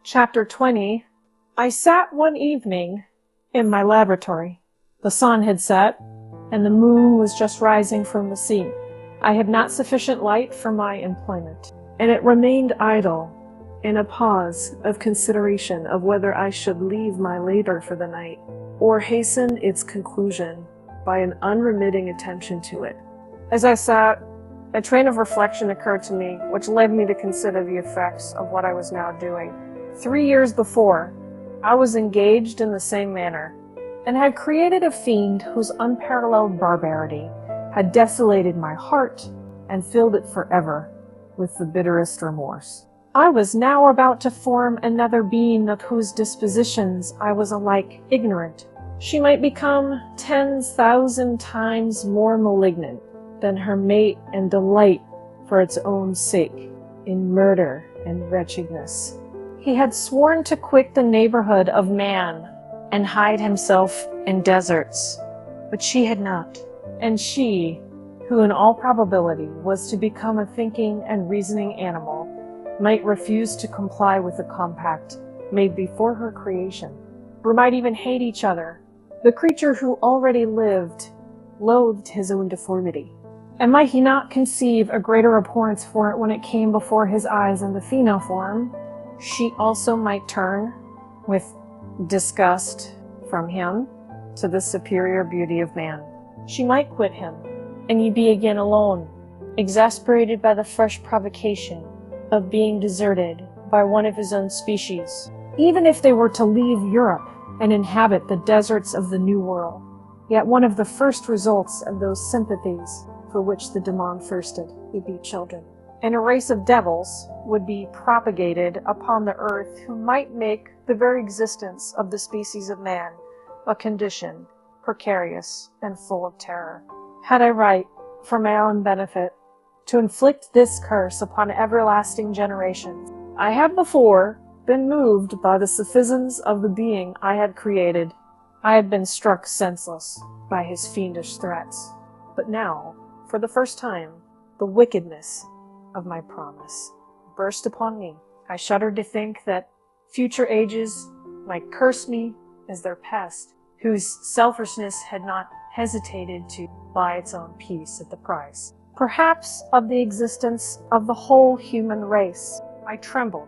Chapter 20. I sat one evening in my laboratory. The sun had set, and the moon was just rising from the sea. I had not sufficient light for my employment, and it remained idle in a pause of consideration of whether I should leave my labor for the night, or hasten its conclusion by an unremitting attention to it. As I sat, a train of reflection occurred to me, which led me to consider the effects of what I was now doing. 3 years before, I was engaged in the same manner, and had created a fiend whose unparalleled barbarity had desolated my heart and filled it forever with the bitterest remorse. I was now about to form another being of whose dispositions I was alike ignorant. She might become 10,000 times more malignant than her mate and delight for its own sake in murder and wretchedness. He had sworn to quit the neighborhood of man and hide himself in deserts, but she had not. And she, who in all probability was to become a thinking and reasoning animal, might refuse to comply with the compact made before her creation, or might even hate each other. The creature who already lived loathed his own deformity, and might he not conceive a greater abhorrence for it when it came before his eyes in the female form? She also might turn with disgust from him to the superior beauty of man. She might quit him, and he be again alone, exasperated by the fresh provocation of being deserted by one of his own species. Even if they were to leave Europe and inhabit the deserts of the New World, yet one of the first results of those sympathies for which the demon thirsted would be children. And a race of devils would be propagated upon the earth who might make the very existence of the species of man a condition precarious and full of terror. Had I right, for my own benefit, to inflict this curse upon everlasting generations? I have before been moved by the sophisms of the being I had created. I had been struck senseless by his fiendish threats. But now, for the first time, the wickedness of my promise burst upon me. I shuddered to think that future ages might curse me as their pest, whose selfishness had not hesitated to buy its own peace at the price, perhaps, of the existence of the whole human race. I trembled,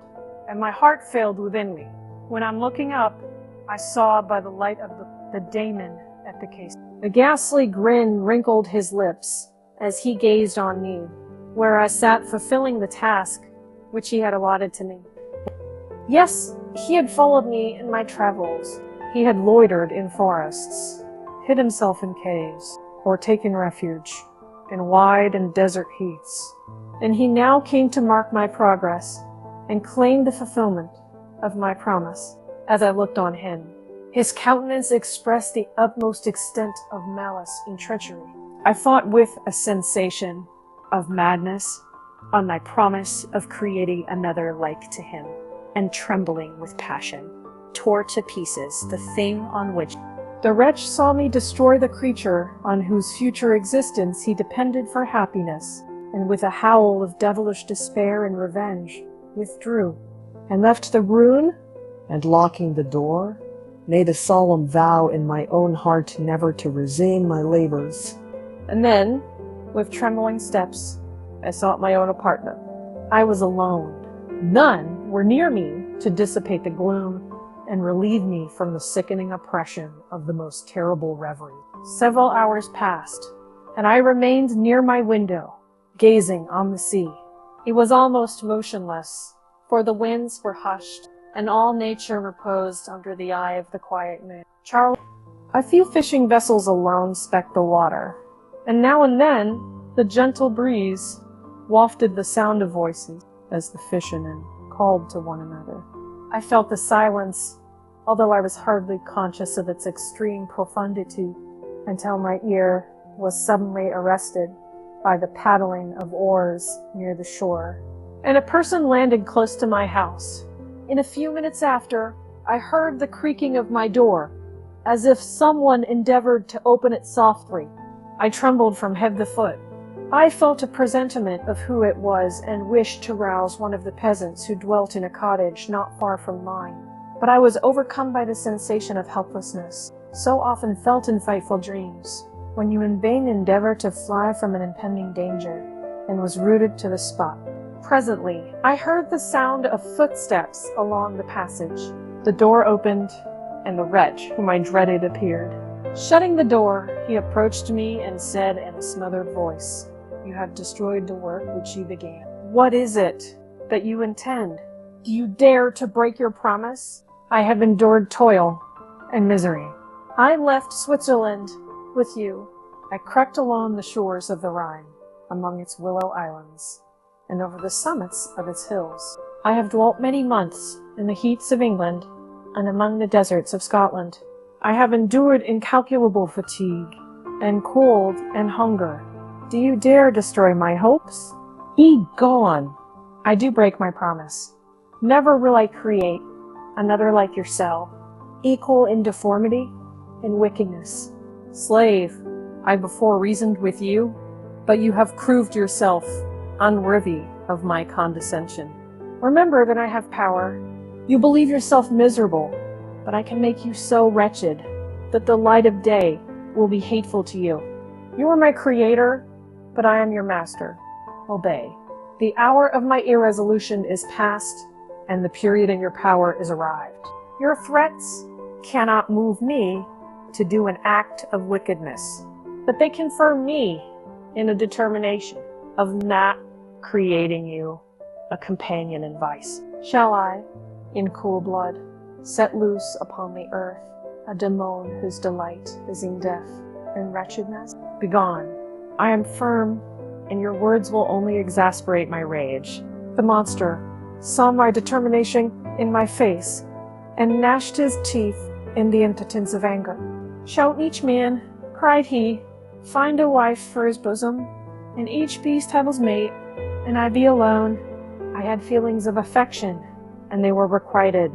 and my heart failed within me. When on looking up, I saw by the light of the daemon at the casement. A ghastly grin wrinkled his lips as he gazed on me, where I sat fulfilling the task which he had allotted to me. Yes, he had followed me in my travels. He had loitered in forests, hid himself in caves, or taken refuge in wide and desert heaths. And he now came to mark my progress and claim the fulfillment of my promise. As I looked on him, his countenance expressed the utmost extent of malice and treachery. I thought with a sensation of madness on my promise of creating another like to him, and trembling with passion, tore to pieces the thing on which the wretch saw me destroy the creature on whose future existence he depended for happiness, and with a howl of devilish despair and revenge, withdrew, and left the ruin, and locking the door, made a solemn vow in my own heart never to resume my labors. And then, with trembling steps, I sought my own apartment. I was alone. None were near me to dissipate the gloom and relieve me from the sickening oppression of the most terrible reverie. Several hours passed, and I remained near my window, gazing on the sea. It was almost motionless, for the winds were hushed, and all nature reposed under the eye of the quiet moon. A few fishing vessels alone specked the water, and now and then the gentle breeze wafted the sound of voices as the fishermen called to one another. I felt the silence, although I was hardly conscious of its extreme profundity, until my ear was suddenly arrested by the paddling of oars near the shore, and a person landed close to my house. In a few minutes after, I heard the creaking of my door, as if someone endeavored to open it softly. I trembled from head to foot, I felt a presentiment of who it was and wished to rouse one of the peasants who dwelt in a cottage not far from mine. But I was overcome by the sensation of helplessness, so often felt in frightful dreams, when you in vain endeavor to fly from an impending danger, and was rooted to the spot. Presently, I heard the sound of footsteps along the passage. The door opened, and the wretch whom I dreaded appeared. Shutting the door, he approached me and said in a smothered voice, "You have destroyed the work which you began. What is it that you intend? Do you dare to break your promise? I have endured toil and misery. I left Switzerland with you. I crept along the shores of the Rhine, among its willow islands, and over the summits of its hills. I have dwelt many months in the heats of England and among the deserts of Scotland. I have endured incalculable fatigue, and cold, and hunger. Do you dare destroy my hopes? Be gone! I do break my promise. Never will I create another like yourself, equal in deformity and wickedness. Slave, I before reasoned with you, but you have proved yourself unworthy of my condescension. Remember that I have power. You believe yourself miserable, but I can make you so wretched that the light of day will be hateful to you. You are my creator, but I am your master. Obey. The hour of my irresolution is past, and the period in your power is arrived. Your threats cannot move me to do an act of wickedness, but they confirm me in a determination of not creating you a companion in vice. Shall I, in cool blood, set loose upon the earth a demon whose delight is in death and wretchedness? Begone. I am firm, and your words will only exasperate my rage. The monster saw my determination in my face, and gnashed his teeth in the impotence of anger. Shall each man, cried he, find a wife for his bosom, and each beast have his mate, and I be alone? I had feelings of affection, and they were requited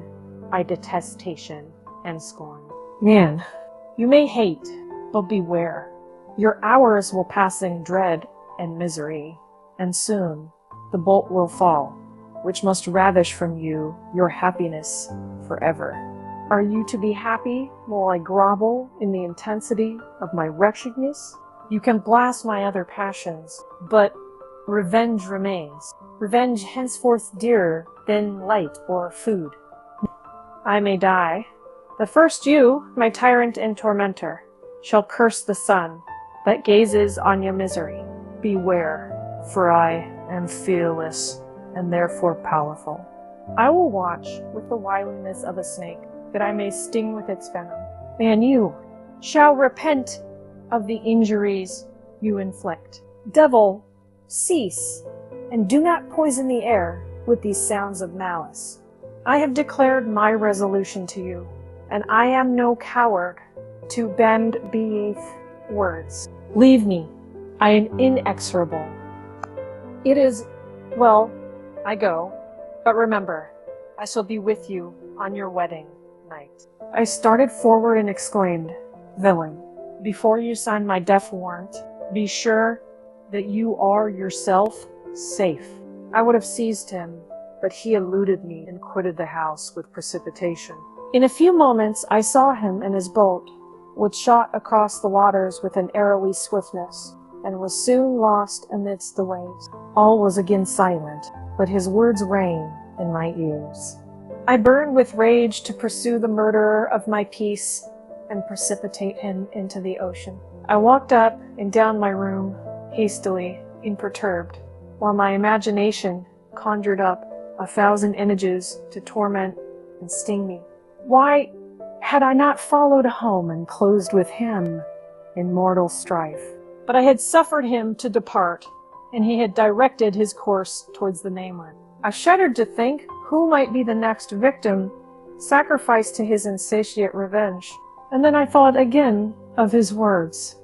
by detestation and scorn. Man, you may hate, but beware. Your hours will pass in dread and misery, and soon the bolt will fall, which must ravish from you your happiness forever. Are you to be happy while I grovel in the intensity of my wretchedness? You can blast my other passions, but revenge remains. Revenge henceforth dearer than light or food. I may die. The first you, my tyrant and tormentor, shall curse the sun that gazes on your misery. Beware, for I am fearless and therefore powerful. I will watch with the wiliness of a snake, that I may sting with its venom. And you shall repent of the injuries you inflict. Devil, cease, and do not poison the air with these sounds of malice. I have declared my resolution to you, and I am no coward to bend beneath words. Leave me, I am inexorable. It is, well, I go, but remember, I shall be with you on your wedding night. I started forward and exclaimed, Villain, before you sign my death warrant, be sure that you are yourself safe. I would have seized him, but he eluded me and quitted the house with precipitation. In a few moments I saw him in his boat, which shot across the waters with an arrowy swiftness, and was soon lost amidst the waves. All was again silent, but his words rang in my ears. I burned with rage to pursue the murderer of my peace and precipitate him into the ocean. I walked up and down my room, hastily, imperturbed, while my imagination conjured up 1,000 images to torment and sting me. Why had I not followed home and closed with him in mortal strife? But I had suffered him to depart, and he had directed his course towards the mainland. I shuddered to think who might be the next victim sacrificed to his insatiate revenge. And then I thought again of his words,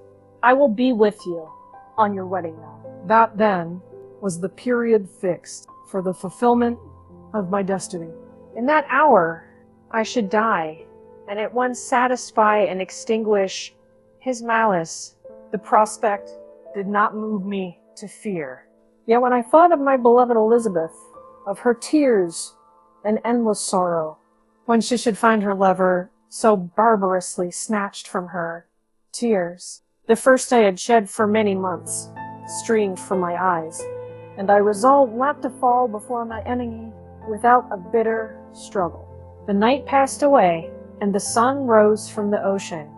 I will be with you on your wedding night. That then was the period fixed for the fulfillment of my destiny. In that hour I should die, and at once satisfy and extinguish his malice. The prospect did not move me to fear. Yet when I thought of my beloved Elizabeth, of her tears and endless sorrow, when she should find her lover so barbarously snatched from her, tears, the first I had shed for many months, streamed from my eyes, and I resolved not to fall before my enemy without a bitter struggle. The night passed away, and the sun rose from the ocean.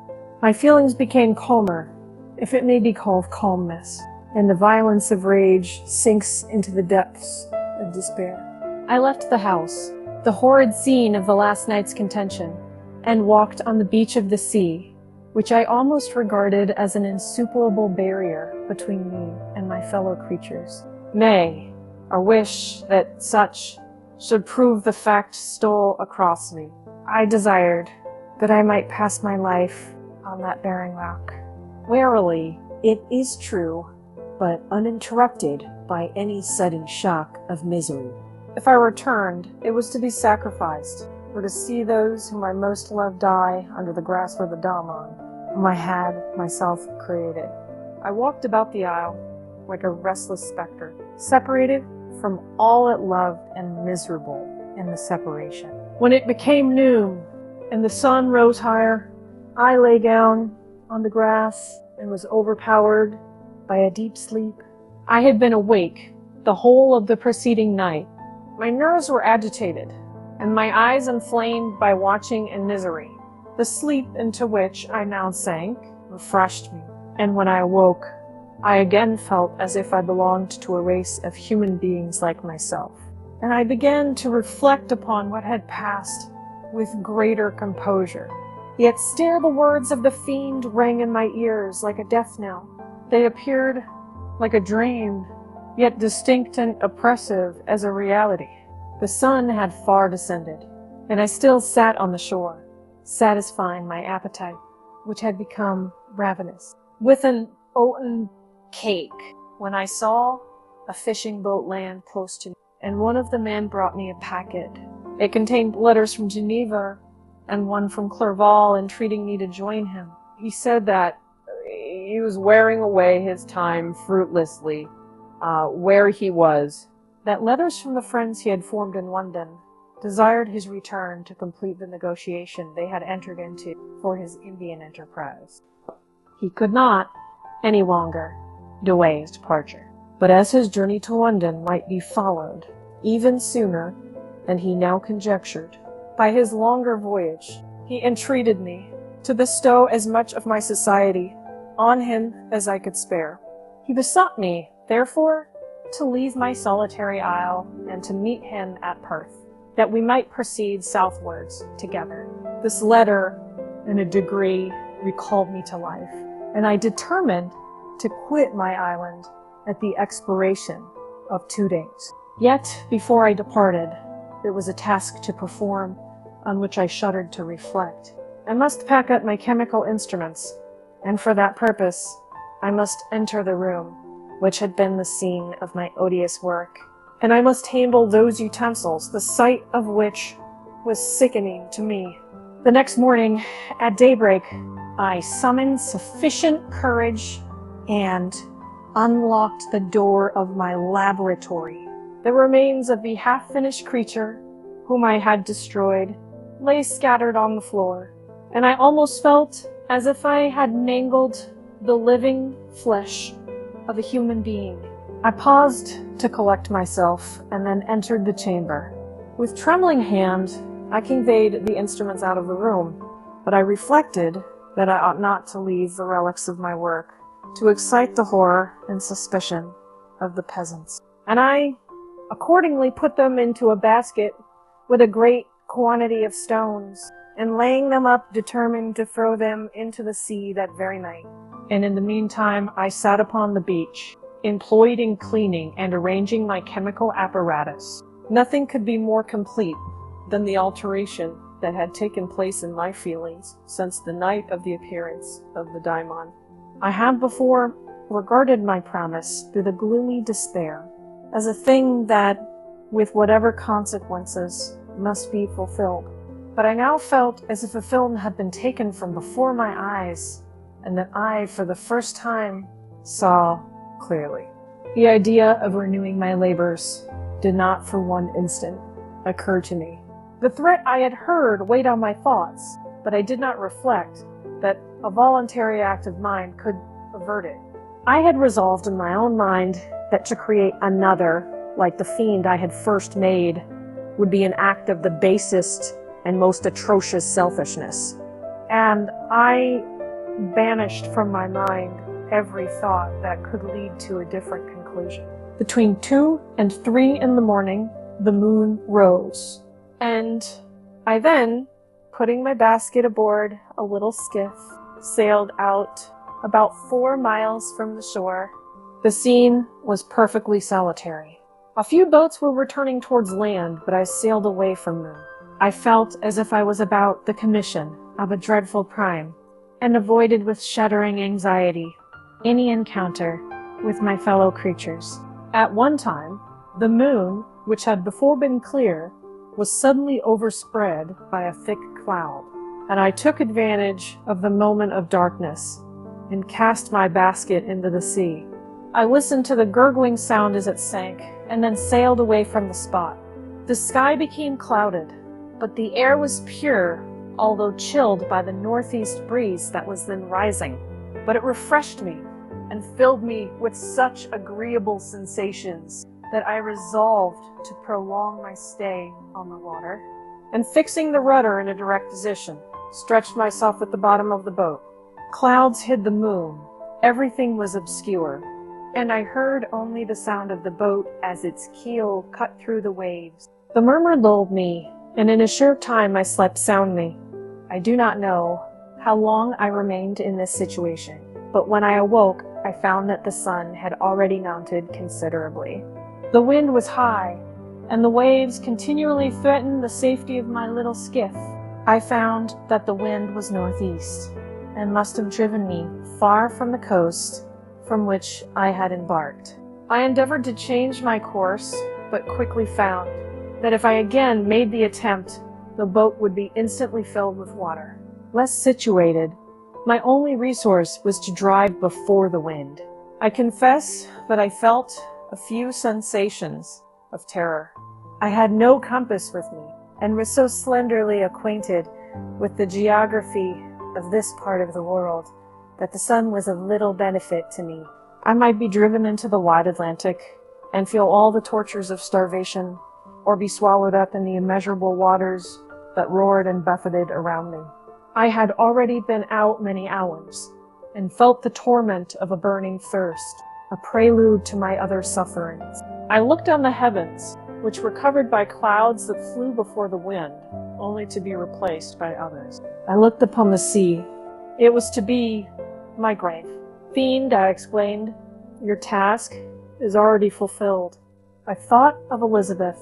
My feelings became calmer, if it may be called calmness, and the violence of rage sinks into the depths of despair. I left the house, the horrid scene of the last night's contention, and walked on the beach of the sea, which I almost regarded as an insuperable barrier between me and my fellow creatures. Nay, a wish that such should prove the fact stole across me. I desired that I might pass my life on that barren rock. Warily, it is true, but uninterrupted by any sudden shock of misery. If I returned, it was to be sacrificed, or to see those whom I most loved die under the grasp of the daemon whom I had myself created. I walked about the isle like a restless specter, separated from all it loved and miserable in the separation. When it became noon and the sun rose higher, I lay down on the grass and was overpowered by a deep sleep. I had been awake the whole of the preceding night. My nerves were agitated, and my eyes inflamed by watching and misery. The sleep into which I now sank refreshed me, and when I awoke, I again felt as if I belonged to a race of human beings like myself, and I began to reflect upon what had passed with greater composure. Yet still the words of the fiend rang in my ears like a death knell. They appeared like a dream, yet distinct and oppressive as a reality. The sun had far descended, and I still sat on the shore, satisfying my appetite, which had become ravenous, with an oaten cake, when I saw a fishing boat land close to me, and one of the men brought me a packet. It contained letters from Geneva and one from Clerval entreating me to join him. He said that he was wearing away his time fruitlessly where he was, that letters from the friends he had formed in London desired his return to complete the negotiation they had entered into for his Indian enterprise. He could not any longer delay his departure, but as his journey to London might be followed even sooner than he now conjectured by his longer voyage, he entreated me to bestow as much of my society on him as I could spare. He besought me, therefore, to leave my solitary isle and to meet him at Perth, that we might proceed southwards together. This letter, in a degree, recalled me to life, and I determined to quit my island at the expiration of 2 days. Yet, before I departed, there was a task to perform on which I shuddered to reflect. I must pack up my chemical instruments, and for that purpose, I must enter the room which had been the scene of my odious work, and I must handle those utensils, the sight of which was sickening to me. The next morning, at daybreak, I summoned sufficient courage and unlocked the door of my laboratory. The remains of the half-finished creature whom I had destroyed lay scattered on the floor, and I almost felt as if I had mangled the living flesh of a human being. I paused to collect myself and then entered the chamber. With trembling hand, I conveyed the instruments out of the room, but I reflected that I ought not to leave the relics of my work to excite the horror and suspicion of the peasants, and I accordingly put them into a basket with a great quantity of stones, and laying them up, determined to throw them into the sea that very night. And in the meantime, I sat upon the beach, employed in cleaning and arranging my chemical apparatus. Nothing could be more complete than the alteration that had taken place in my feelings since the night of the appearance of the daimon. I had before regarded my promise through the gloomy despair as a thing that, with whatever consequences, must be fulfilled. But I now felt as if a film had been taken from before my eyes, and that I, for the first time, saw clearly. The idea of renewing my labors did not for one instant occur to me. The threat I had heard weighed on my thoughts, but I did not reflect that a voluntary act of mine could avert it. I had resolved in my own mind that to create another, like the fiend I had first made, would be an act of the basest and most atrocious selfishness. And I banished from my mind every thought that could lead to a different conclusion. Between 2 and 3 in the morning, the moon rose, and I then, putting my basket aboard a little skiff, sailed out about 4 miles from the shore. The scene was perfectly solitary. A few boats were returning towards land, but I sailed away from them. I felt as if I was about the commission of a dreadful crime, and avoided with shuddering anxiety any encounter with my fellow creatures. At one time, the moon, which had before been clear, was suddenly overspread by a thick cloud, and I took advantage of the moment of darkness and cast my basket into the sea. I listened to the gurgling sound as it sank, and then sailed away from the spot. The sky became clouded, but the air was pure, although chilled by the northeast breeze that was then rising. But it refreshed me and filled me with such agreeable sensations that I resolved to prolong my stay on the water, and fixing the rudder in a direct position, stretched myself at the bottom of the boat. Clouds hid the moon, everything was obscure, and I heard only the sound of the boat as its keel cut through the waves. The murmur lulled me, and in a short time I slept soundly. I do not know how long I remained in this situation, but when I awoke, I found that the sun had already mounted considerably. The wind was high, and the waves continually threatened the safety of my little skiff. I found that the wind was northeast, and must have driven me far from the coast from which I had embarked. I endeavored to change my course, but quickly found that if I again made the attempt, the boat would be instantly filled with water. Less situated, my only resource was to drive before the wind. I confess that I felt a few sensations of terror. I had no compass with me, and was so slenderly acquainted with the geography of this part of the world that the sun was of little benefit to me. I might be driven into the wide Atlantic and feel all the tortures of starvation, or be swallowed up in the immeasurable waters that roared and buffeted around me. I had already been out many hours, and felt the torment of a burning thirst, a prelude to my other sufferings. I looked on the heavens, which were covered by clouds that flew before the wind, only to be replaced by others. I looked upon the sea. It was to be my grave. Fiend, I explained, your task is already fulfilled. I thought of Elizabeth,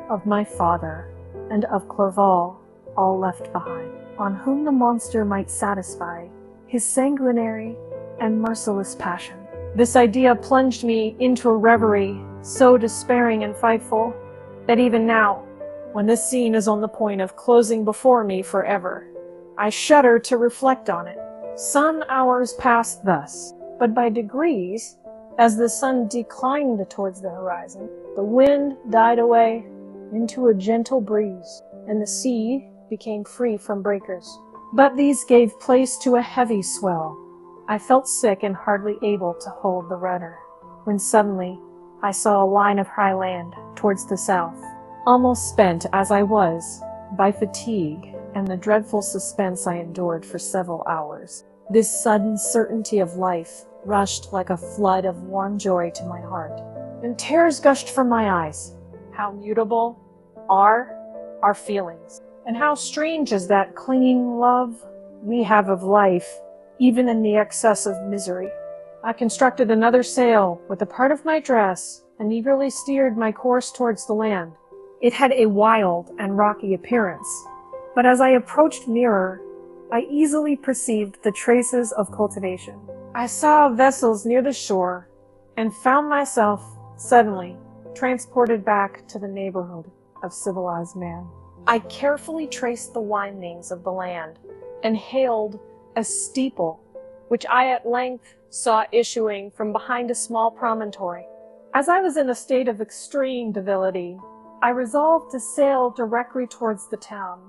of my father, and of Clerval, all left behind, on whom the monster might satisfy his sanguinary and merciless passion. This idea plunged me into a reverie so despairing and frightful that even now, when this scene is on the point of closing before me forever, I shudder to reflect on it. Some hours passed thus, but by degrees, as the sun declined towards the horizon, the wind died away into a gentle breeze, and the sea became free from breakers. But these gave place to a heavy swell. I felt sick and hardly able to hold the rudder, when suddenly I saw a line of high land towards the south. Almost spent as I was by fatigue and the dreadful suspense I endured for several hours, this sudden certainty of life rushed like a flood of warm joy to my heart, and tears gushed from my eyes. How mutable are our feelings, and how strange is that clinging love we have of life, even in the excess of misery. I constructed another sail with a part of my dress, and eagerly steered my course towards the land. It had a wild and rocky appearance, but as I approached nearer, I easily perceived the traces of cultivation. I saw vessels near the shore, and found myself suddenly transported back to the neighborhood of civilized man. I carefully traced the windings of the land, and hailed a steeple, which I at length saw issuing from behind a small promontory. As I was in a state of extreme debility, I resolved to sail directly towards the town,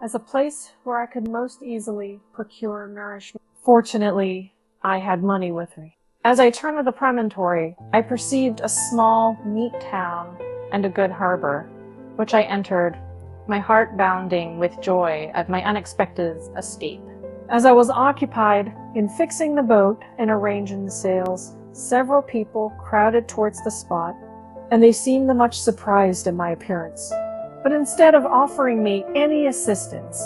as a place where I could most easily procure nourishment. Fortunately, I had money with me. As I turned the promontory, I perceived a small, neat town and a good harbor, which I entered, my heart bounding with joy at my unexpected escape. As I was occupied in fixing the boat and arranging the sails, several people crowded towards the spot, and they seemed much surprised at my appearance. But instead of offering me any assistance,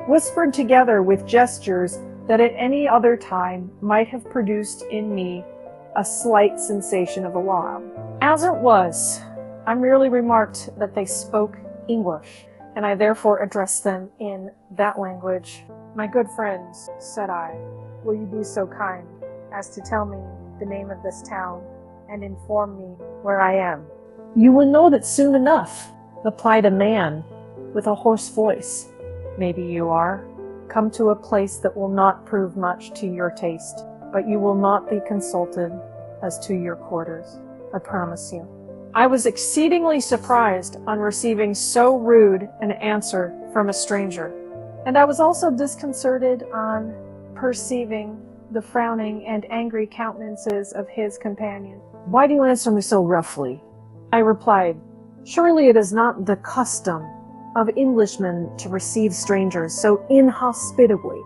whispered together with gestures that at any other time might have produced in me a slight sensation of alarm. As it was, I merely remarked that they spoke English, and I therefore addressed them in that language. "My good friends," said I, "will you be so kind as to tell me the name of this town and inform me where I am?" "You will know that soon enough," replied a man with a hoarse voice. "Maybe you are come to a place that will not prove much to your taste, but you will not be consulted as to your quarters, I promise you." I was exceedingly surprised on receiving so rude an answer from a stranger, and I was also disconcerted on perceiving the frowning and angry countenances of his companion. "Why do you answer me so roughly?" I replied, "Surely it is not the custom of Englishmen to receive strangers so inhospitably."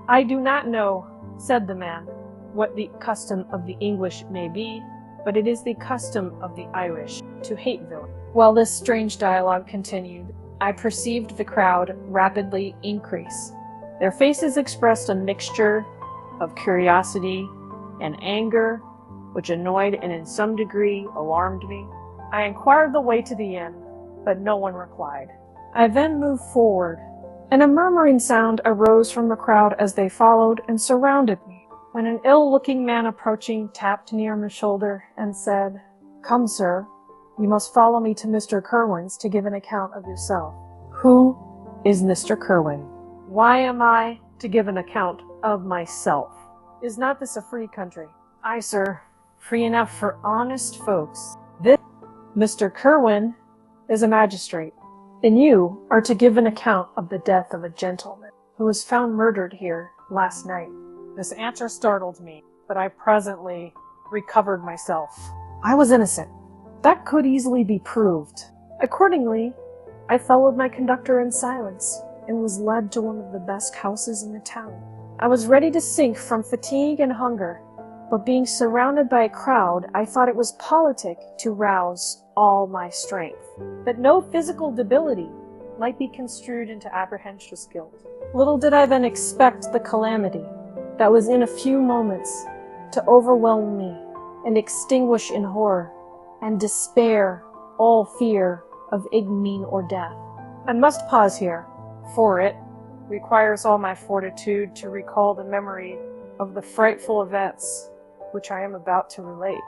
"I do not know," said the man, "what the custom of the English may be, but it is the custom of the Irish to hate villains." While this strange dialogue continued, I perceived the crowd rapidly increase. Their faces expressed a mixture of curiosity and anger, which annoyed and in some degree alarmed me. I inquired the way to the inn, but no one replied. I then moved forward, and a murmuring sound arose from the crowd as they followed and surrounded me, when an ill-looking man approaching tapped near my shoulder and said, "Come, sir, you must follow me to Mr. Kerwin's to give an account of yourself." "Who is Mr. Kerwin?" "Why am I to give an account of myself? Is not this a free country?" "Aye, sir, free enough for honest folks. This Mr. Kerwin is a magistrate, and you are to give an account of the death of a gentleman who was found murdered here last night." This answer startled me, but I presently recovered myself. I was innocent. That could easily be proved. Accordingly, I followed my conductor in silence and was led to one of the best houses in the town. I was ready to sink from fatigue and hunger, but being surrounded by a crowd, I thought it was politic to rouse all my strength, that no physical debility might be construed into apprehensive guilt. Little did I then expect the calamity that was in a few moments to overwhelm me and extinguish in horror and despair all fear of ignominy or death. I must pause here, for it requires all my fortitude to recall the memory of the frightful events which I am about to relate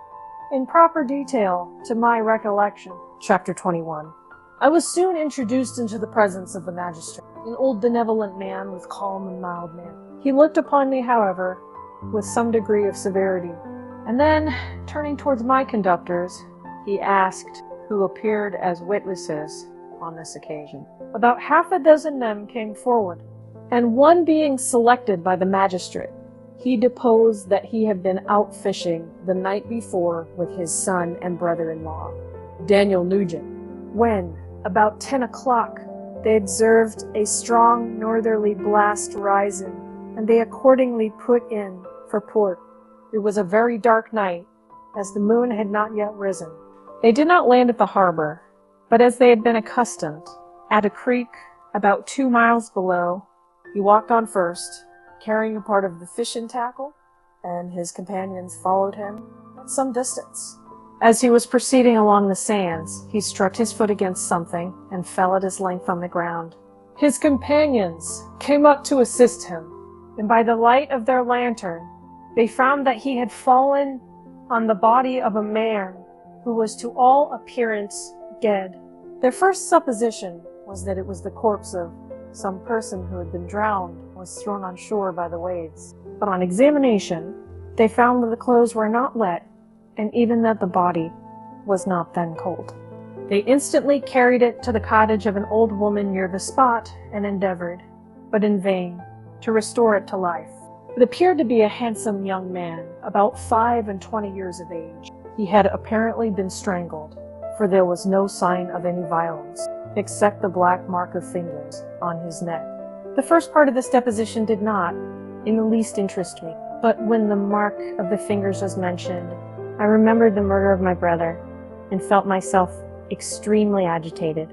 in proper detail to my recollection. Chapter 21. I was soon introduced into the presence of the magistrate, an old benevolent man with calm and mild manner. He looked upon me, however, with some degree of severity, and then, turning towards my conductors, he asked who appeared as witnesses on this occasion. About half a dozen men came forward, and one being selected by the magistrate, he deposed that he had been out fishing the night before with his son and brother-in-law, Daniel Nugent, when, about 10 o'clock, they observed a strong northerly blast rising, and they accordingly put in for port. It was a very dark night, as the moon had not yet risen. They did not land at the harbor, but as they had been accustomed, at a creek about 2 miles below, he walked on first, carrying a part of the fishing tackle, and his companions followed him at some distance. As he was proceeding along the sands, he struck his foot against something and fell at his length on the ground. His companions came up to assist him, and by the light of their lantern, they found that he had fallen on the body of a man who was to all appearance dead. Their first supposition was that it was the corpse of some person who had been drowned and was thrown on shore by the waves. But on examination, they found that the clothes were not wet, and even that the body was not then cold. They instantly carried it to the cottage of an old woman near the spot and endeavored, but in vain, to restore it to life. It appeared to be a handsome young man, about 25 years of age. He had apparently been strangled, for there was no sign of any violence, except the black mark of fingers on his neck. The first part of this deposition did not, in the least, interest me, but when the mark of the fingers was mentioned, I remembered the murder of my brother, and felt myself extremely agitated.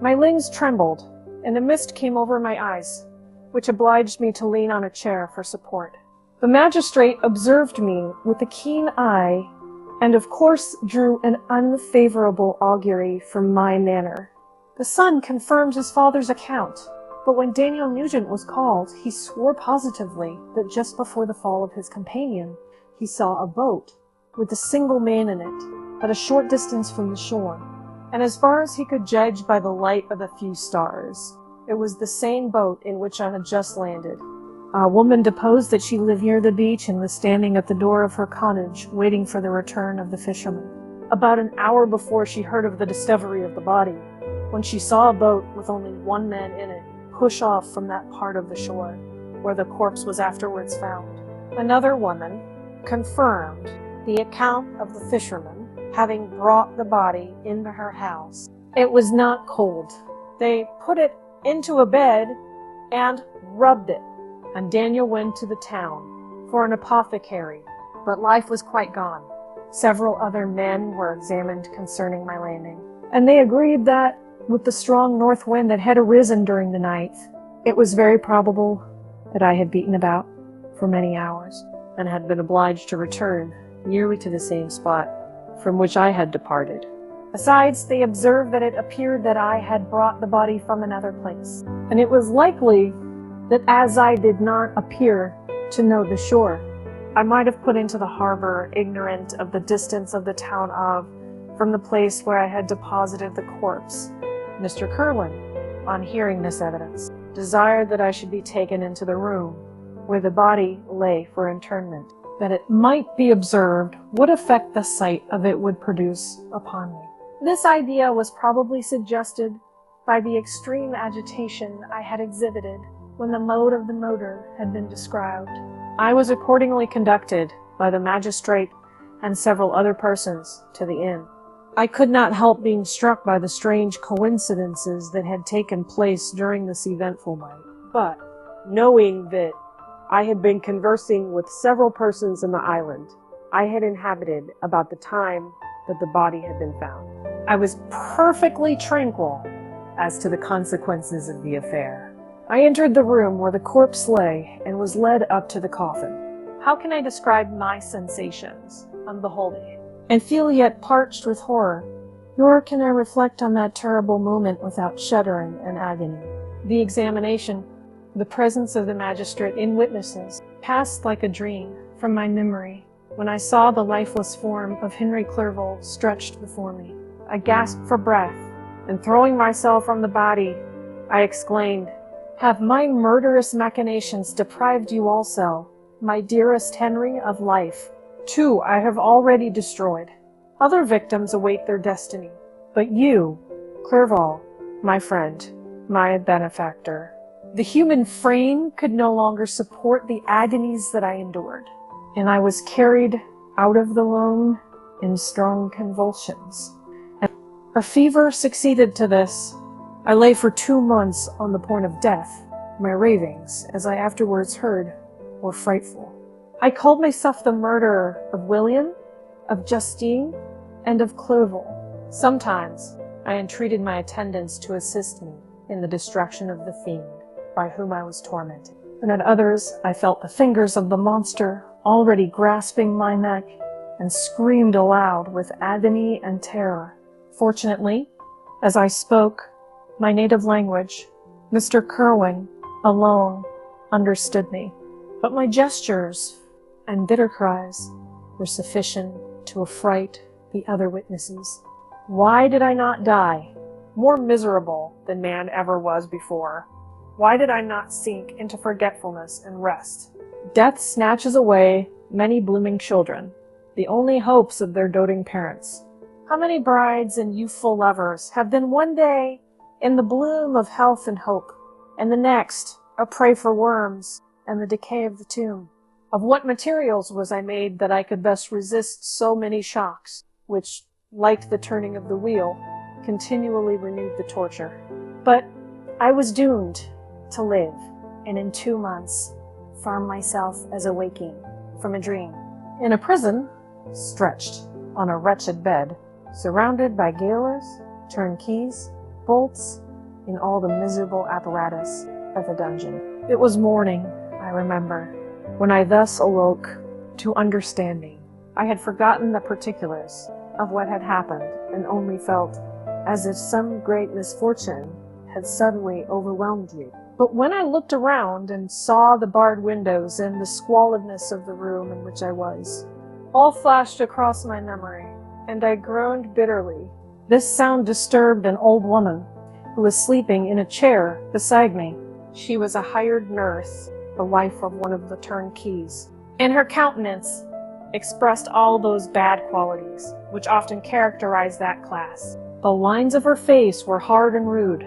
My limbs trembled, and a mist came over my eyes, which obliged me to lean on a chair for support. The magistrate observed me with a keen eye, and of course drew an unfavorable augury from my manner. The son confirmed his father's account, but when Daniel Nugent was called, he swore positively that just before the fall of his companion, he saw a boat with a single man in it at a short distance from the shore, and as far as he could judge by the light of a few stars, it was the same boat in which I had just landed. A woman deposed that she lived near the beach and was standing at the door of her cottage, waiting for the return of the fisherman. About an hour before she heard of the discovery of the body, when she saw a boat with only one man in it push off from that part of the shore, where the corpse was afterwards found. Another woman confirmed the account of the fisherman having brought the body into her house. It was not cold. They put it into a bed and rubbed it, and Daniel went to the town for an apothecary, but life was quite gone. Several other men were examined concerning my landing, and they agreed that, with the strong north wind that had arisen during the night, it was very probable that I had beaten about for many hours, and had been obliged to return nearly to the same spot from which I had departed. Besides, they observed that it appeared that I had brought the body from another place, and it was likely that as I did not appear to know the shore, I might have put into the harbor, ignorant of the distance of the town from the place where I had deposited the corpse. Mr. Kerwin, on hearing this evidence, desired that I should be taken into the room where the body lay for interment, that it might be observed what effect the sight of it would produce upon me. This idea was probably suggested by the extreme agitation I had exhibited when the mode of the murder had been described. I was accordingly conducted by the magistrate and several other persons to the inn. I could not help being struck by the strange coincidences that had taken place during this eventful night, but knowing that I had been conversing with several persons in the island I had inhabited about the time that the body had been found, I was perfectly tranquil as to the consequences of the affair. I entered the room where the corpse lay and was led up to the coffin. How can I describe my sensations on beholding it, and feel yet parched with horror? Nor can I reflect on that terrible moment without shuddering and agony. The examination, the presence of the magistrate in witnesses, passed like a dream from my memory when I saw the lifeless form of Henry Clerval stretched before me. I gasped for breath, and throwing myself on the body, I exclaimed, "Have my murderous machinations deprived you also, my dearest Henry, of life? Two I have already destroyed. Other victims await their destiny. But you, Clerval, my friend, my benefactor, the human frame could no longer support the agonies that I endured, and I was carried out of the room in strong convulsions. And a fever succeeded to this. I lay for 2 months on the point of death. My ravings, as I afterwards heard, were frightful. I called myself the murderer of William, of Justine, and of Clerval. Sometimes I entreated my attendants to assist me in the destruction of the fiend by whom I was tormented, and at others I felt the fingers of the monster already grasping my neck, and screamed aloud with agony and terror. Fortunately, as I spoke my native language, Mr. Kerwin alone understood me, but my gestures and bitter cries were sufficient to affright the other witnesses. Why did I not die, more miserable than man ever was before? Why did I not sink into forgetfulness and rest? Death snatches away many blooming children, the only hopes of their doting parents. How many brides and youthful lovers have been one day in the bloom of health and hope, and the next a prey for worms and the decay of the tomb? Of what materials was I made that I could best resist so many shocks, which, like the turning of the wheel, continually renewed the torture? But I was doomed to live, and in 2 months found myself as awaking from a dream, in a prison, stretched on a wretched bed, surrounded by gaolers, turnkeys, bolts, in all the miserable apparatus of a dungeon. It was morning, I remember, when I thus awoke to understanding. I had forgotten the particulars of what had happened, and only felt as if some great misfortune had suddenly overwhelmed me. But when I looked around and saw the barred windows and the squalidness of the room in which I was, all flashed across my memory, and I groaned bitterly. This sound disturbed an old woman who was sleeping in a chair beside me. She was a hired nurse, the wife of one of the turnkeys, and her countenance expressed all those bad qualities which often characterize that class. The lines of her face were hard and rude,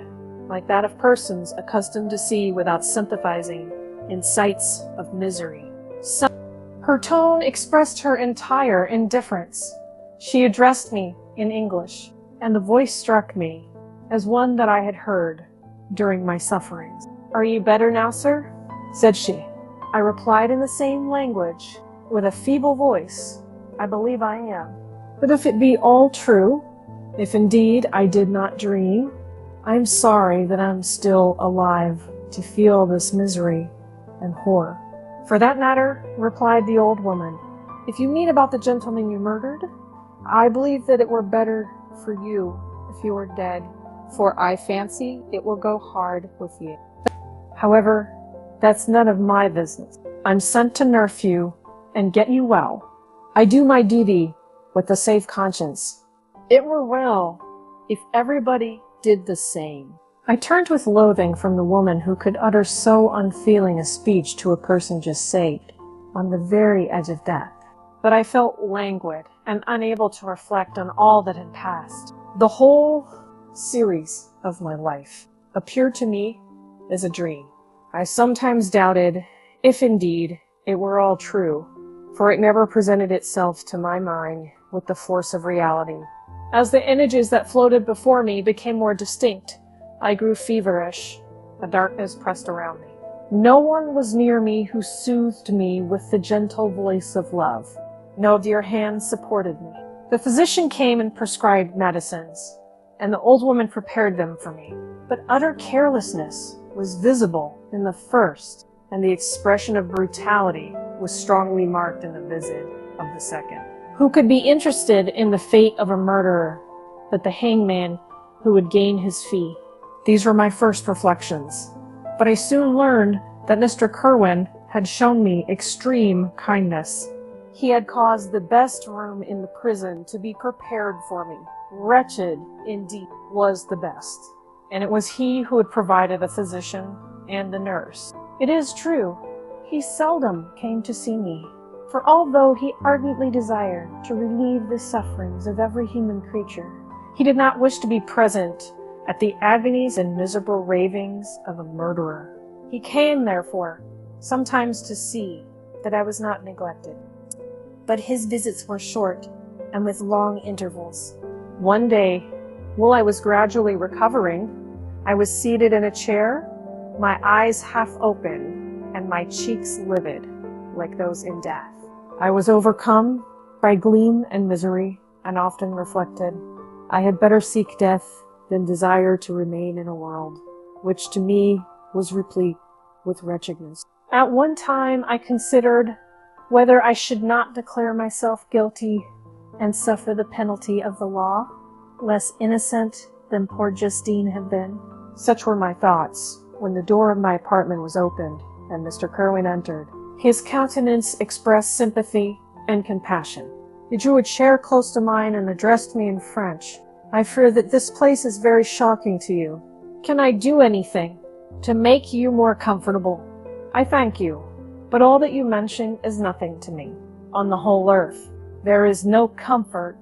like that of persons accustomed to see without sympathizing in sights of misery. Her tone expressed her entire indifference. She addressed me in English, and the voice struck me as one that I had heard during my sufferings. "Are you better now, sir?" said she. I replied in the same language, with a feeble voice, "I believe I am. But if it be all true, if indeed I did not dream, I am sorry that I am still alive to feel this misery and horror." "For that matter," replied the old woman, "if you mean about the gentleman you murdered, I believe that it were better for you if you were dead, for I fancy it will go hard with you. However, that's none of my business. I'm sent to nurse you and get you well. I do my duty with a safe conscience. It were well if everybody did the same." I turned with loathing from the woman who could utter so unfeeling a speech to a person just saved, on the very edge of death. But I felt languid and unable to reflect on all that had passed. The whole series of my life appeared to me as a dream. I sometimes doubted if indeed it were all true, for it never presented itself to my mind with the force of reality. As the images that floated before me became more distinct, I grew feverish. A darkness pressed around me. No one was near me who soothed me with the gentle voice of love. No dear hand supported me. The physician came and prescribed medicines, and the old woman prepared them for me. But utter carelessness was visible in the first, and the expression of brutality was strongly marked in the visage of the second. Who could be interested in the fate of a murderer but the hangman who would gain his fee? These were my first reflections, but I soon learned that Mr. Kerwin had shown me extreme kindness. He had caused the best room in the prison to be prepared for me. Wretched, indeed, was the best, and it was he who had provided a physician and a nurse. It is true, he seldom came to see me, for although he ardently desired to relieve the sufferings of every human creature, he did not wish to be present at the agonies and miserable ravings of a murderer. He came, therefore, sometimes to see that I was not neglected. But his visits were short and with long intervals. One day, while I was gradually recovering, I was seated in a chair, my eyes half open and my cheeks livid, like those in death. I was overcome by gloom and misery, and often reflected, I had better seek death than desire to remain in a world which to me was replete with wretchedness. At one time I considered whether I should not declare myself guilty and suffer the penalty of the law, less innocent than poor Justine had been. Such were my thoughts when the door of my apartment was opened and Mr. Kerwin entered. His countenance expressed sympathy and compassion. He drew a chair close to mine and addressed me in French. "I fear that this place is very shocking to you. Can I do anything to make you more comfortable? I thank you, but all that you mention is nothing to me. On the whole earth, there is no comfort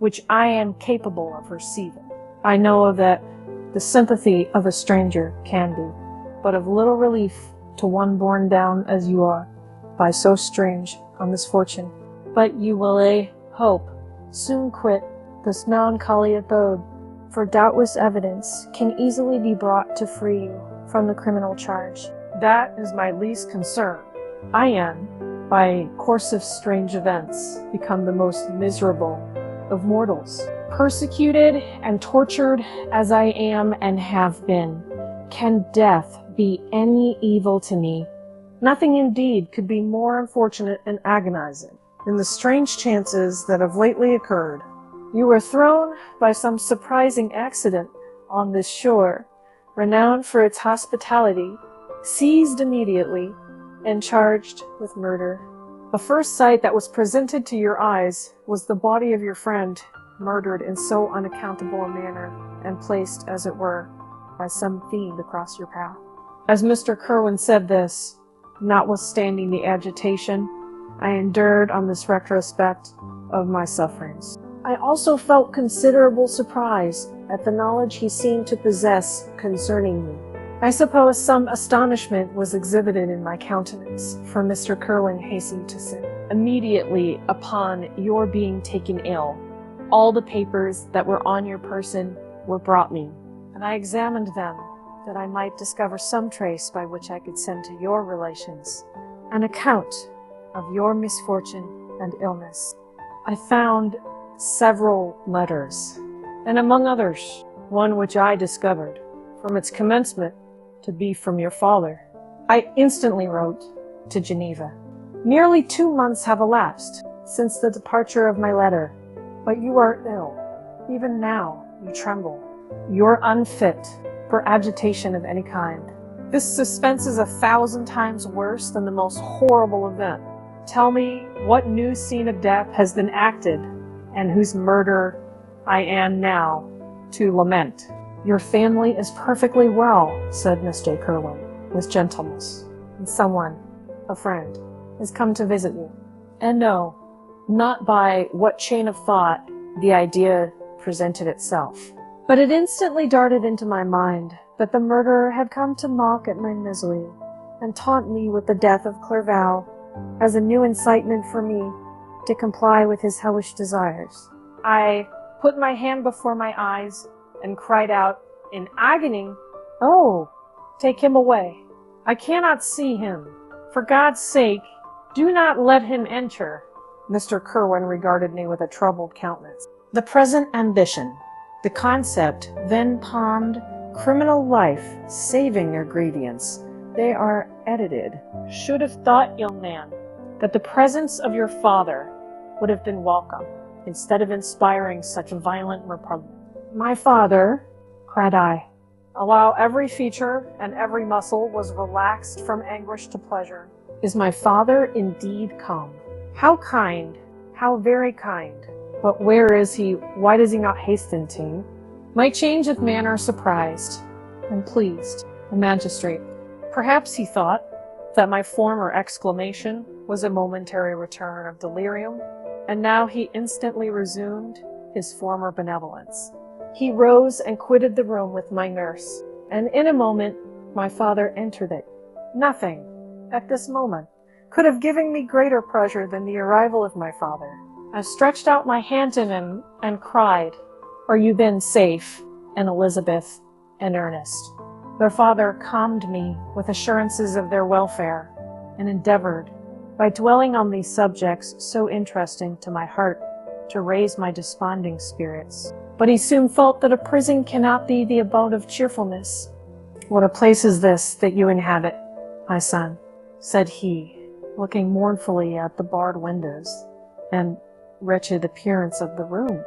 which I am capable of receiving. I know that the sympathy of a stranger can be but of little relief to one borne down as you are by so strange a misfortune. But you will, I hope, soon quit this melancholy abode, for doubtless evidence can easily be brought to free you from the criminal charge. That is my least concern. I am, by a course of strange events, become the most miserable of mortals. Persecuted and tortured as I am and have been, can death be any evil to me? Nothing indeed could be more unfortunate and agonizing than the strange chances that have lately occurred. You were thrown by some surprising accident on this shore, renowned for its hospitality, seized immediately, and charged with murder. The first sight that was presented to your eyes was the body of your friend, murdered in so unaccountable a manner, and placed, as it were, by some fiend across your path. As Mr. Kerwin said this, notwithstanding the agitation I endured on this retrospect of my sufferings, I also felt considerable surprise at the knowledge he seemed to possess concerning me. I suppose some astonishment was exhibited in my countenance, for Mr. Kerwin hastened to say, immediately upon your being taken ill, all the papers that were on your person were brought me, and I examined them, that I might discover some trace by which I could send to your relations an account of your misfortune and illness. I found several letters, and among others, one which I discovered, from its commencement, to be from your father. I instantly wrote to Geneva. Nearly 2 months have elapsed since the departure of my letter, but you are ill. Even now you tremble. You're unfit for agitation of any kind. This suspense is 1,000 times worse than the most horrible event. Tell me what new scene of death has been acted, and whose murder I am now to lament. Your family is perfectly well, said Mr. Kerwin, with gentleness, and someone, a friend, has come to visit you. And no, not by what chain of thought the idea presented itself, but it instantly darted into my mind that the murderer had come to mock at my misery, and taunt me with the death of Clerval as a new incitement for me to comply with his hellish desires. I put my hand before my eyes and cried out in agony, "Oh, take him away. I cannot see him. For God's sake, do not let him enter." Mr. Kerwin regarded me with a troubled countenance. The present ambition, the concept then palmed, criminal life, saving ingredients, they are edited. Should have thought, young man, that the presence of your father would have been welcome, instead of inspiring such violent repugnance. My father, cried I, while every feature and every muscle was relaxed from anguish to pleasure, is my father indeed come? How kind, how very kind. But where is he? Why does he not hasten to me? My change of manner surprised and pleased the magistrate. Perhaps he thought that my former exclamation was a momentary return of delirium, and now he instantly resumed his former benevolence. He rose and quitted the room with my nurse, and in a moment my father entered it. Nothing, at this moment, could have given me greater pleasure than the arrival of my father. I stretched out my hand to him and cried, "Are you then safe?" And Elizabeth and Ernest. Their father calmed me with assurances of their welfare, and endeavored, by dwelling on these subjects so interesting to my heart, to raise my desponding spirits. But he soon felt that a prison cannot be the abode of cheerfulness. "What a place is this that you inhabit, my son," said he, looking mournfully at the barred windows and wretched appearance of the room.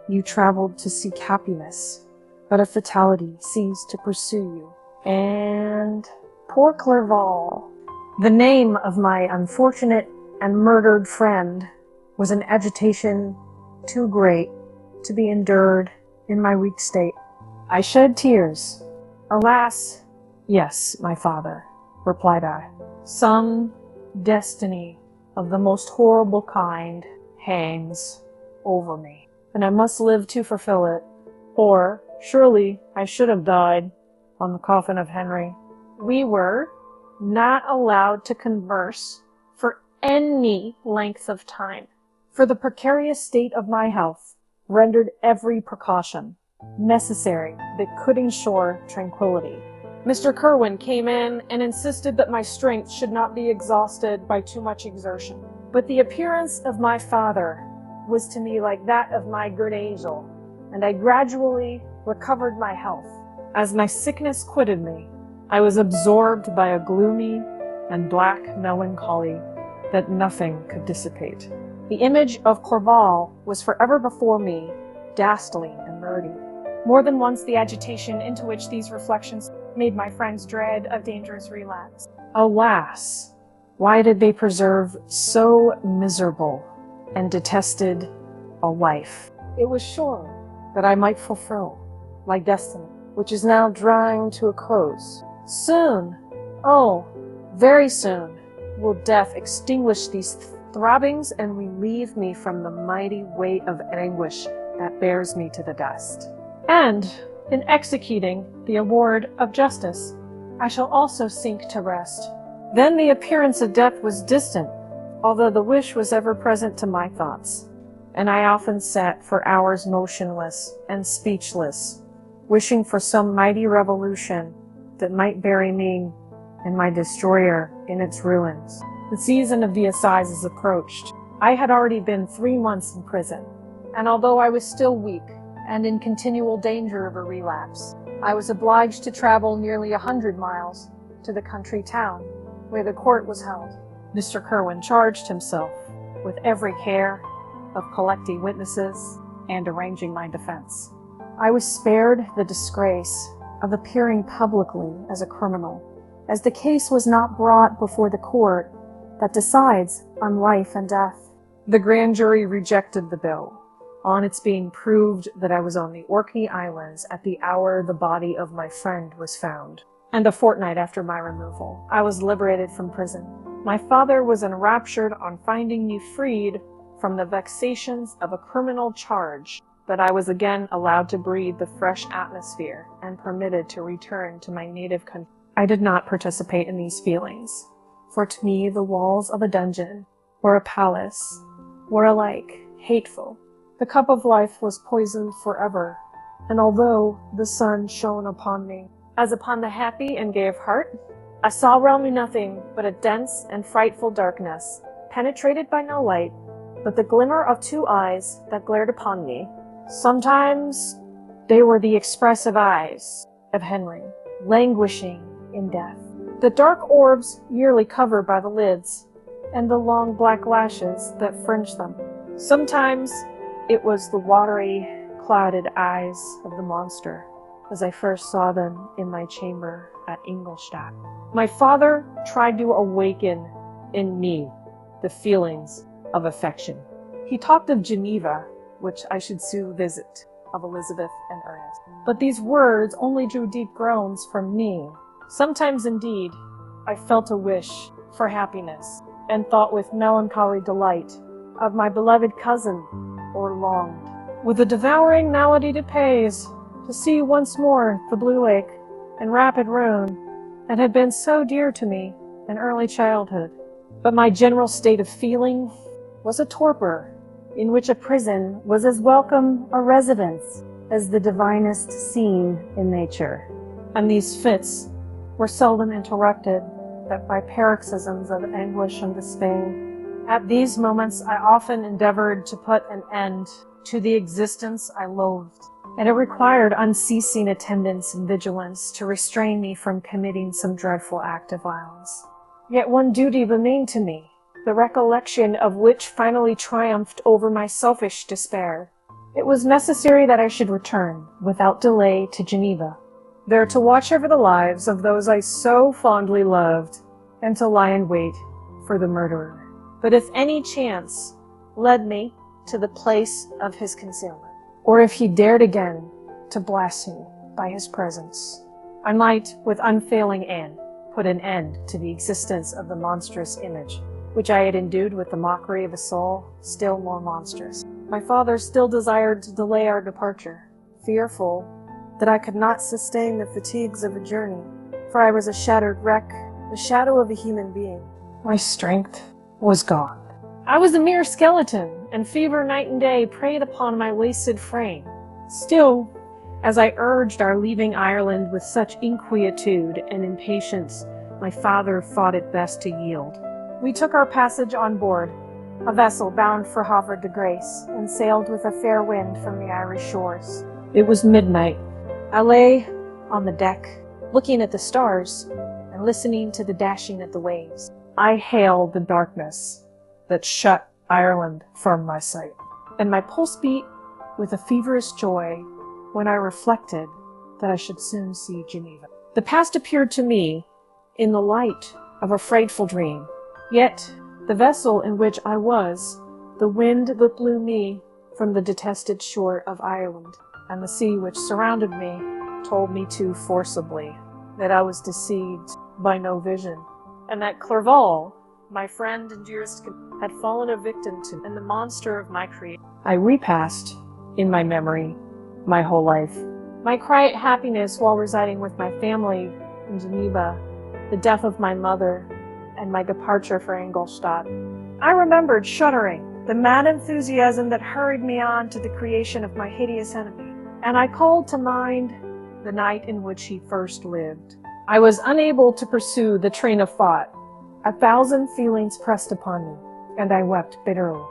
"You traveled to seek happiness, but a fatality seems to pursue you. And poor Clerval, the name of my unfortunate and murdered friend, was an agitation too great to be endured in my weak state. I shed tears. Alas, yes, my father, replied I. Some destiny of the most horrible kind hangs over me. and I must live to fulfill it. Or, surely, I should have died on the coffin of Henry. We were not allowed to converse for any length of time, for the precarious state of my health rendered every precaution necessary that could ensure tranquility. Mr. Kerwin came in and insisted that my strength should not be exhausted by too much exertion. But the appearance of my father was to me like that of my good angel, and I gradually recovered my health. As my sickness quitted me, I was absorbed by a gloomy and black melancholy that nothing could dissipate. The image of Corval was forever before me, dazzling and murky. More than once the agitation into which these reflections made my friends dread a dangerous relapse. Alas, why did they preserve so miserable and detested a life? It was sure that I might fulfill my destiny, which is now drawing to a close. Soon, oh, very soon, will death extinguish these throbbings and relieve me from the mighty weight of anguish that bears me to the dust. And, in executing the award of justice, I shall also sink to rest. Then the appearance of death was distant, although the wish was ever present to my thoughts, and I often sat for hours motionless and speechless, wishing for some mighty revolution that might bury me and my destroyer in its ruins. The season of the assizes approached. I had already been 3 months in prison, and although I was still weak and in continual danger of a relapse, I was obliged to travel nearly 100 miles to the country town where the court was held. Mr. Kerwin charged himself with every care of collecting witnesses and arranging my defense. I was spared the disgrace of appearing publicly as a criminal, as the case was not brought before the court that decides on life and death. The grand jury rejected the bill, on its being proved that I was on the Orkney Islands at the hour the body of my friend was found. And a fortnight after my removal, I was liberated from prison. My father was enraptured on finding me freed from the vexations of a criminal charge, that I was again allowed to breathe the fresh atmosphere and permitted to return to my native country. I did not participate in these feelings, for to me the walls of a dungeon or a palace were alike hateful. The cup of life was poisoned forever, and although the sun shone upon me as upon the happy and gay of heart, I saw around me nothing but a dense and frightful darkness, penetrated by no light, but the glimmer of 2 eyes that glared upon me. Sometimes they were the expressive eyes of Henry, languishing in death. The dark orbs yearly covered by the lids, and the long black lashes that fringed them. Sometimes it was the watery, clouded eyes of the monster, as I first saw them in my chamber at Ingolstadt. My father tried to awaken in me the feelings of affection. He talked of Geneva, which I should soon visit, of Elizabeth and Ernest. But these words only drew deep groans from me. Sometimes, indeed, I felt a wish for happiness, and thought with melancholy delight of my beloved cousin, or longed, with a devouring malady to pace, to see once more the blue lake and rapid Rhone that had been so dear to me in early childhood. But my general state of feeling was a torpor, in which a prison was as welcome a residence as the divinest scene in nature. And these fits were seldom interrupted but by paroxysms of anguish and despair. At these moments I often endeavored to put an end to the existence I loathed, and it required unceasing attendance and vigilance to restrain me from committing some dreadful act of violence. Yet one duty remained to me, the recollection of which finally triumphed over my selfish despair. It was necessary that I should return, without delay, to Geneva, there to watch over the lives of those I so fondly loved, and to lie in wait for the murderer. But if any chance led me to the place of his concealment, or if he dared again to blast me by his presence, I might, with unfailing aim, put an end to the existence of the monstrous image, which I had endued with the mockery of a soul still more monstrous. My father still desired to delay our departure, fearful that I could not sustain the fatigues of a journey, for I was a shattered wreck, the shadow of a human being. My strength was gone. I was a mere skeleton, and fever night and day preyed upon my wasted frame. Still, as I urged our leaving Ireland with such inquietude and impatience, my father thought it best to yield. We took our passage on board, a vessel bound for Havre de Grace, and sailed with a fair wind from the Irish shores. It was midnight. I lay on the deck, looking at the stars and listening to the dashing of the waves. I hailed the darkness that shut Ireland from my sight, and my pulse beat with a feverish joy when I reflected that I should soon see Geneva. The past appeared to me in the light of a frightful dream, yet the vessel in which I was, the wind that blew me from the detested shore of Ireland, and the sea which surrounded me, told me too forcibly that I was deceived by no vision, and that Clerval, my friend and dearest, had fallen a victim to, and the monster of my creation. I repassed, in my memory, my whole life. My quiet happiness while residing with my family in Geneva, the death of my mother, and my departure for Ingolstadt. I remembered, shuddering, the mad enthusiasm that hurried me on to the creation of my hideous enemy, and I called to mind the night in which he first lived. I was unable to pursue the train of thought. 1,000 feelings pressed upon me, and I wept bitterly.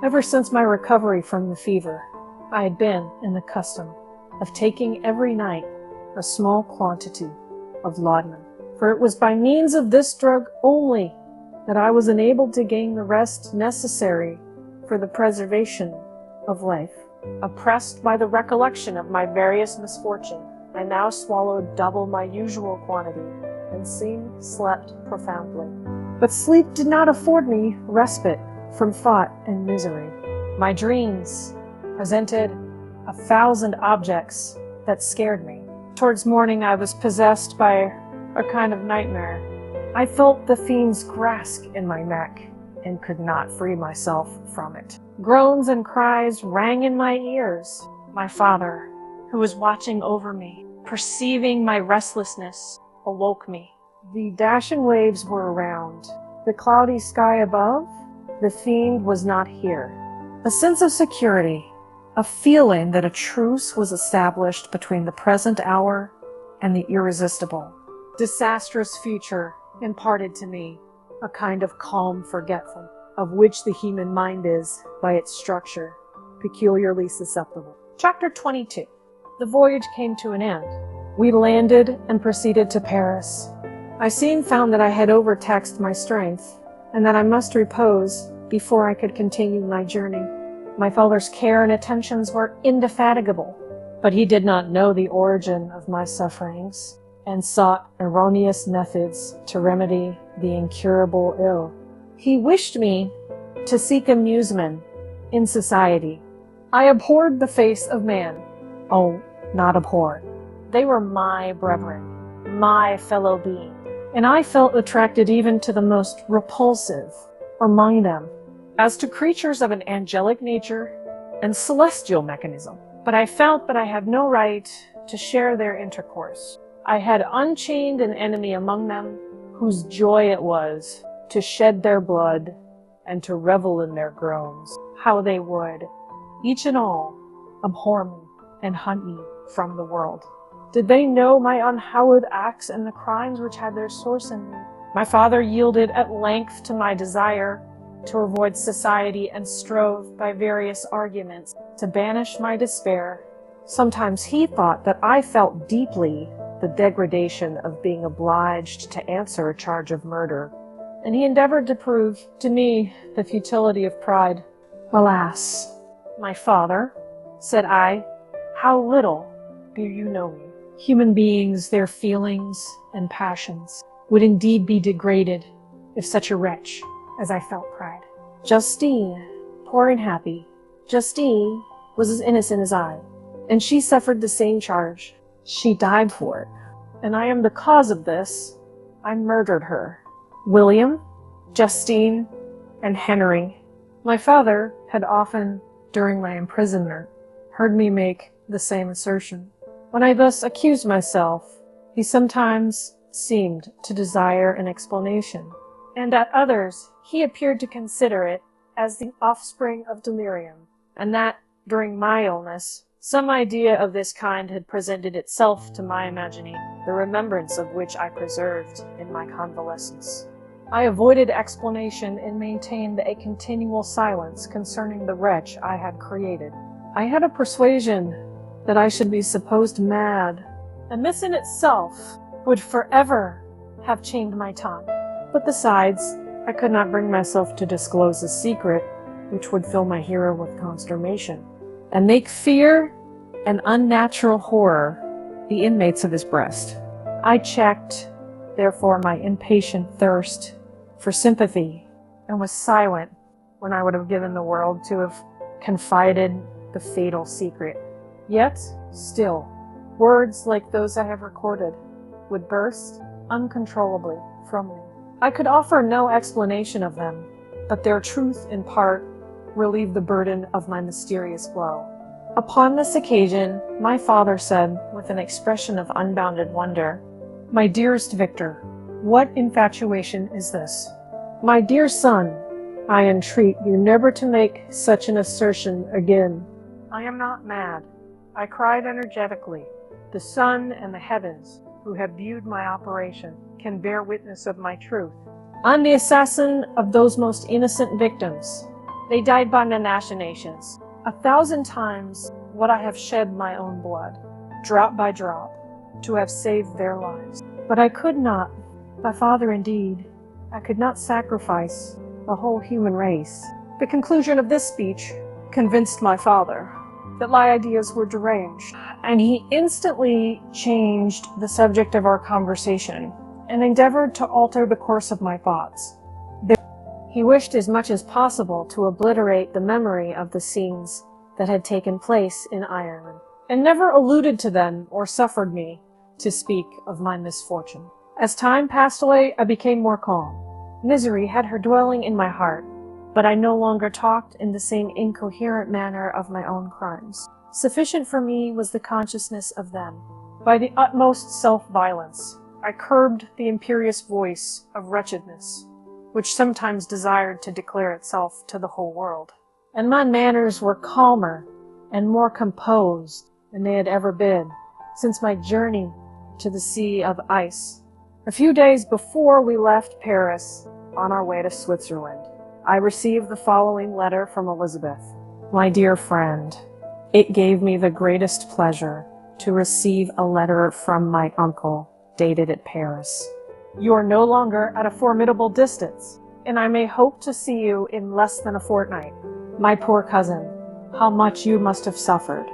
Ever since my recovery from the fever, I had been in the custom of taking every night a small quantity of laudanum, for it was by means of this drug only that I was enabled to gain the rest necessary for the preservation of life. Oppressed by the recollection of my various misfortunes, I now swallowed double my usual quantity, and soon slept profoundly. But sleep did not afford me respite from thought and misery. My dreams presented 1,000 objects that scared me. Towards morning I was possessed by a kind of nightmare. I felt the fiend's grasp in my neck and could not free myself from it. Groans and cries rang in my ears. My father, who was watching over me, perceiving my restlessness, awoke me. The dashing waves were around. The cloudy sky above. The fiend was not here. A sense of security, a feeling that a truce was established between the present hour and the irresistible, disastrous future imparted to me a kind of calm forgetfulness, of which the human mind is, by its structure, peculiarly susceptible. Chapter 22. The voyage came to an end. We landed and proceeded to Paris. I soon found that I had overtaxed my strength, and that I must repose before I could continue my journey. My father's care and attentions were indefatigable, but he did not know the origin of my sufferings, and sought erroneous methods to remedy the incurable ill. He wished me to seek amusement in society. I abhorred the face of man. Oh, not abhorred. They were my brethren, my fellow beings, and I felt attracted even to the most repulsive among them, as to creatures of an angelic nature and celestial mechanism. But I felt that I had no right to share their intercourse. I had unchained an enemy among them, whose joy it was to shed their blood and to revel in their groans. How they would, each and all, abhor me and hunt me from the world. Did they know my unhallowed acts and the crimes which had their source in me? My father yielded at length to my desire to avoid society and strove by various arguments to banish my despair. Sometimes he thought that I felt deeply the degradation of being obliged to answer a charge of murder, and he endeavored to prove to me the futility of pride. Alas, my father, said I, how little do you know me? Human beings, their feelings and passions, would indeed be degraded if such a wretch as I felt pride. Justine, poor and happy, Justine was as innocent as I, and she suffered the same charge. She died for it, and I am the cause of this. I murdered her. William, Justine, and Henry. My father had often during my imprisonment, heard me make the same assertion. When I thus accused myself, he sometimes seemed to desire an explanation, and at others he appeared to consider it as the offspring of delirium, and that, during my illness, some idea of this kind had presented itself to my imagination, the remembrance of which I preserved in my convalescence. I avoided explanation and maintained a continual silence concerning the wretch I had created. I had a persuasion that I should be supposed mad, and this in itself would forever have chained my tongue. But besides, I could not bring myself to disclose a secret which would fill my hero with consternation, and make fear and unnatural horror the inmates of his breast. I checked, therefore, my impatient thirst for sympathy, and was silent when I would have given the world to have confided the fatal secret. Yet, still, words like those I have recorded would burst uncontrollably from me. I could offer no explanation of them, but their truth in part relieved the burden of my mysterious woe. Upon this occasion, my father said, with an expression of unbounded wonder, "My dearest Victor, what infatuation is this? My dear son, I entreat you never to make such an assertion again." I am not mad, I cried energetically. The sun and the heavens, who have viewed my operation, can bear witness of my truth. I'm the assassin of those most innocent victims. They died by my machinations. 1,000 times would I have shed my own blood, drop by drop, to have saved their lives. But I could not. My father, indeed, I could not sacrifice the whole human race. The conclusion of this speech convinced my father that my ideas were deranged, and he instantly changed the subject of our conversation and endeavored to alter the course of my thoughts. He wished as much as possible to obliterate the memory of the scenes that had taken place in Ireland, and never alluded to them or suffered me to speak of my misfortune. As time passed away, I became more calm. Misery had her dwelling in my heart, but I no longer talked in the same incoherent manner of my own crimes. Sufficient for me was the consciousness of them. By the utmost self-violence, I curbed the imperious voice of wretchedness, which sometimes desired to declare itself to the whole world. And my manners were calmer and more composed than they had ever been since my journey to the Sea of Ice. A few days before we left Paris on our way to Switzerland, I received the following letter from Elizabeth. My dear friend, it gave me the greatest pleasure to receive a letter from my uncle, dated at Paris. You are no longer at a formidable distance, and I may hope to see you in less than a fortnight. My poor cousin, how much you must have suffered.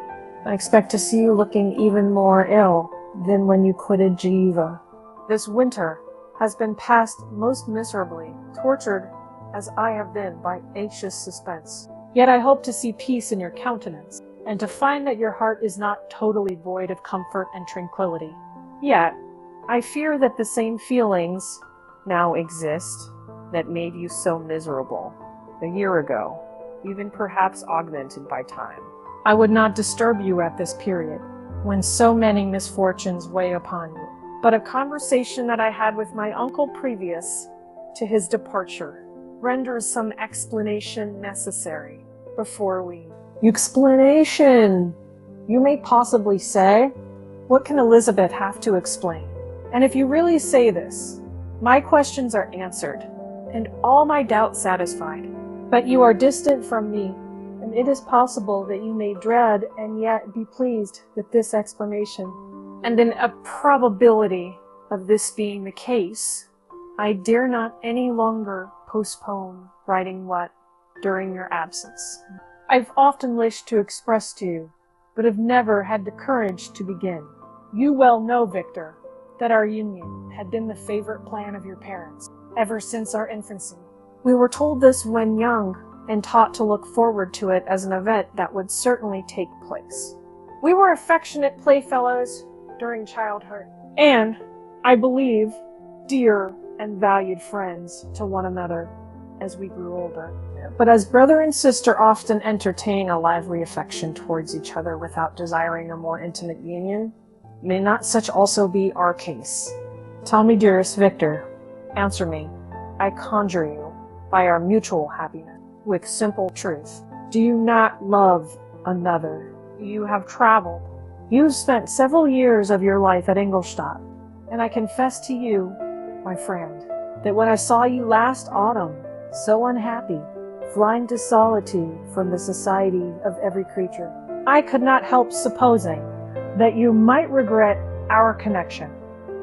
I expect to see you looking even more ill than when you quitted Geneva. This winter has been passed most miserably, tortured as I have been by anxious suspense. Yet I hope to see peace in your countenance, and to find that your heart is not totally void of comfort and tranquility. Yet, I fear that the same feelings now exist that made you so miserable a year ago, even perhaps augmented by time. I would not disturb you at this period, when so many misfortunes weigh upon you, but a conversation that I had with my uncle previous to his departure renders some explanation necessary before we... Explanation! You may possibly say, what can Elizabeth have to explain? And if you really say this, my questions are answered, and all my doubts satisfied. But you are distant from me, and it is possible that you may dread and yet be pleased with this explanation. And in a probability of this being the case, I dare not any longer postpone writing what, during your absence, I've often wished to express to you, but have never had the courage to begin. You well know, Victor, that our union had been the favorite plan of your parents, ever since our infancy. We were told this when young, and taught to look forward to it as an event that would certainly take place. We were affectionate playfellows during childhood, and, I believe, dear and valued friends to one another. as we grew older. But as brother and sister often entertain a lively affection towards each other without desiring a more intimate union, may not such also be our case? Tell me, dearest Victor, answer me, I conjure you, by our mutual happiness, with simple truth. Do you not love another? You have traveled. You spent several years of your life at Ingolstadt, and I confess to you, my friend, that when I saw you last autumn, so unhappy, flying to solitude from the society of every creature, I could not help supposing that you might regret our connection,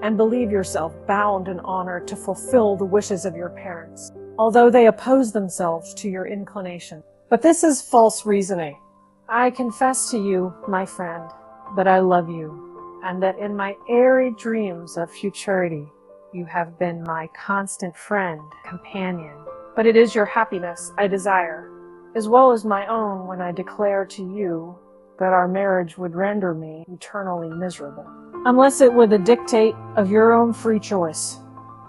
and believe yourself bound in honor to fulfill the wishes of your parents, although they oppose themselves to your inclination. But this is false reasoning. I confess to you, my friend, that I love you, and that in my airy dreams of futurity, you have been my constant friend, companion. But it is your happiness I desire, as well as my own, when I declare to you that our marriage would render me eternally miserable, unless it were the dictate of your own free choice.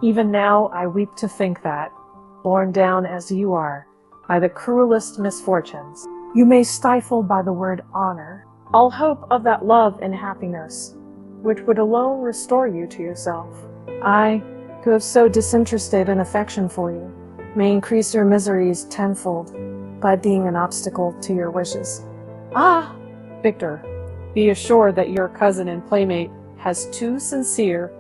Even now I weep to think that, borne down as you are by the cruelest misfortunes, you may stifle by the word honor all hope of that love and happiness which would alone restore you to yourself. I, who have so disinterested an affection for you, may increase your miseries tenfold by being an obstacle to your wishes. Ah, Victor, be assured that your cousin and playmate has too sincere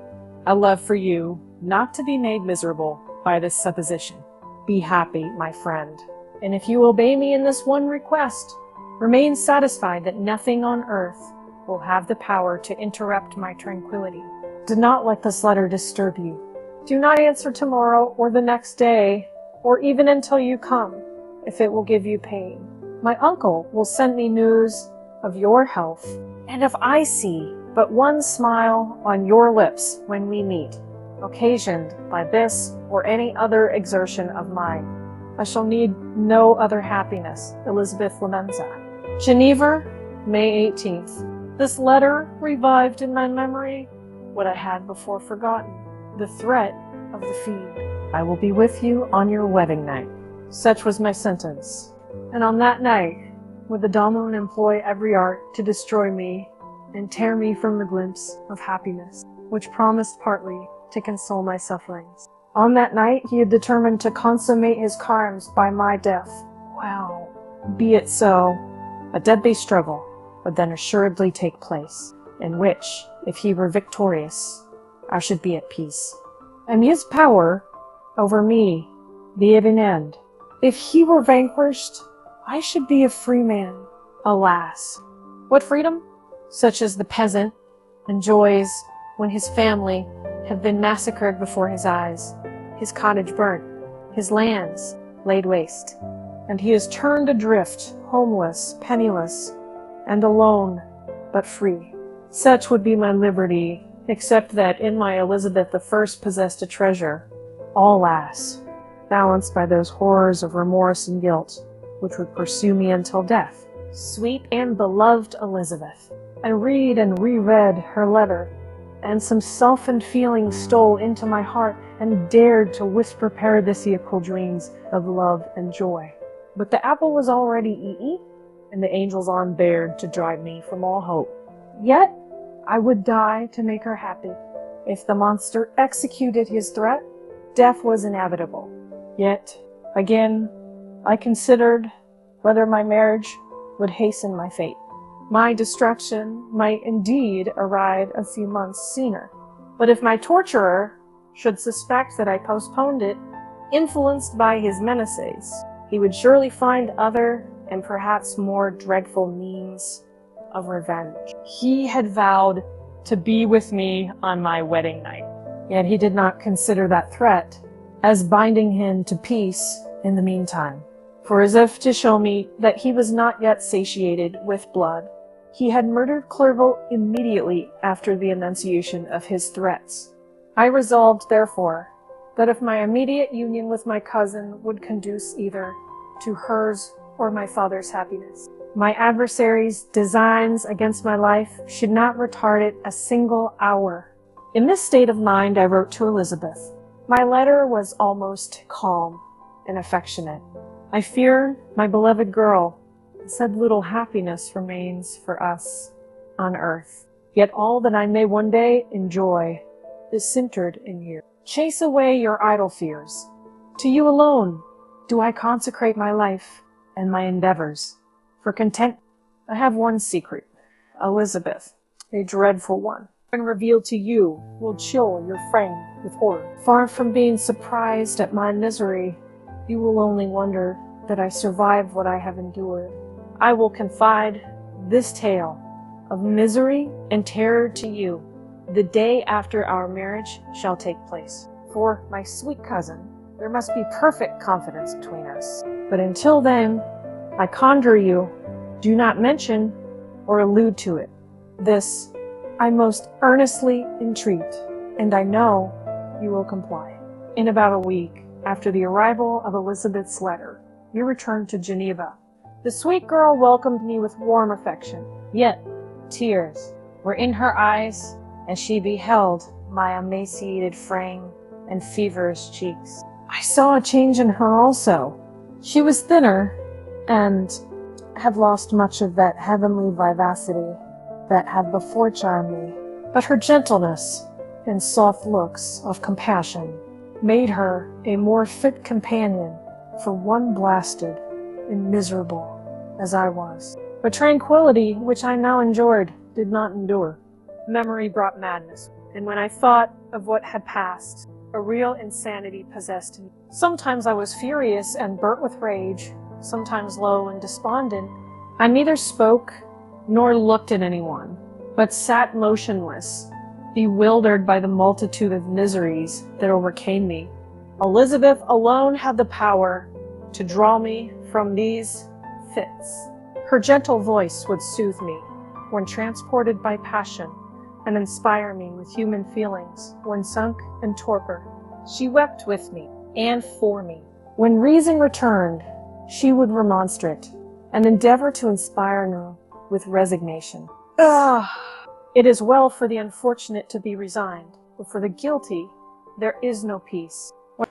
a love for you not to be made miserable by this supposition. Be happy, my friend, and if you obey me in this one request, remain satisfied that nothing on earth will have the power to interrupt my tranquility. Do not let this letter disturb you. Do not answer tomorrow or the next day, or even until you come, if it will give you pain. My uncle will send me news of your health, and if I see but one smile on your lips when we meet, occasioned by this or any other exertion of mine, I shall need no other happiness. Elizabeth Lamenza. Geneva, May 18th. This letter revived in my memory what I had before forgotten, the threat of the fiend. I will be with you on your wedding night. Such was my sentence. And on that night would the Daimon employ every art to destroy me and tear me from the glimpse of happiness, which promised partly to console my sufferings. On that night he had determined to consummate his crimes by my death. Well, be it so. A deadly struggle would then assuredly take place, in which, if he were victorious, I should be at peace, and his power over me be at an end. If he were vanquished, I should be a free man. Alas, what freedom? Such as the peasant enjoys when his family have been massacred before his eyes, his cottage burnt, his lands laid waste, and he is turned adrift, homeless, penniless, and alone, but free. Such would be my liberty, except that in my Elizabeth I possessed a treasure, all alas, balanced by those horrors of remorse and guilt, which would pursue me until death. Sweet and beloved Elizabeth! I read and reread her letter, and some softened feeling stole into my heart and dared to whisper paradisiacal dreams of love and joy. But the apple was already eaten, and the angels on bared to drive me from all hope. Yet I would die to make her happy. If the monster executed his threat, death was inevitable. Yet, again, I considered whether my marriage would hasten my fate. My destruction might indeed arrive a few months sooner, but if my torturer should suspect that I postponed it, influenced by his menaces, he would surely find other and perhaps more dreadful means of revenge. He had vowed to be with me on my wedding night, yet he did not consider that threat as binding him to peace in the meantime. For as if to show me that he was not yet satiated with blood, he had murdered Clerval immediately after the enunciation of his threats. I resolved, therefore, that if my immediate union with my cousin would conduce either to hers or my father's happiness, my adversary's designs against my life should not retard it a single hour. In this state of mind I wrote to Elizabeth. My letter was almost calm, and affectionate. I fear, my beloved girl, said little happiness remains for us on earth. Yet all that I may one day enjoy is centered in you. Chase away your idle fears. To you alone do I consecrate my life and my endeavors. For content, I have one secret, Elizabeth, a dreadful one. When revealed to you, will chill your frame with horror. Far from being surprised at my misery, you will only wonder that I survived what I have endured. I will confide this tale of misery and terror to you the day after our marriage shall take place. For, my sweet cousin, there must be perfect confidence between us. But until then, I conjure you, do not mention or allude to it. This I most earnestly entreat, and I know you will comply. In about a week after the arrival of Elizabeth's letter, we returned to Geneva. The sweet girl welcomed me with warm affection, yet tears were in her eyes as she beheld my emaciated frame and feverish cheeks. I saw a change in her also. She was thinner and had lost much of that heavenly vivacity that had before charmed me, but her gentleness and soft looks of compassion made her a more fit companion for one blasted and miserable as I was. But tranquility, which I now enjoyed, did not endure. Memory brought madness, and when I thought of what had passed, a real insanity possessed me. Sometimes I was furious and burnt with rage, sometimes low and despondent. I neither spoke nor looked at anyone, but sat motionless, bewildered by the multitude of miseries that overcame me. Elizabeth alone had the power to draw me from these fits. Her gentle voice would soothe me when transported by passion, and inspire me with human feelings when sunk in torpor. She wept with me and for me. When reason returned, she would remonstrate and endeavor to inspire me with resignation. It is well for the unfortunate to be resigned, but for the guilty there is no peace. When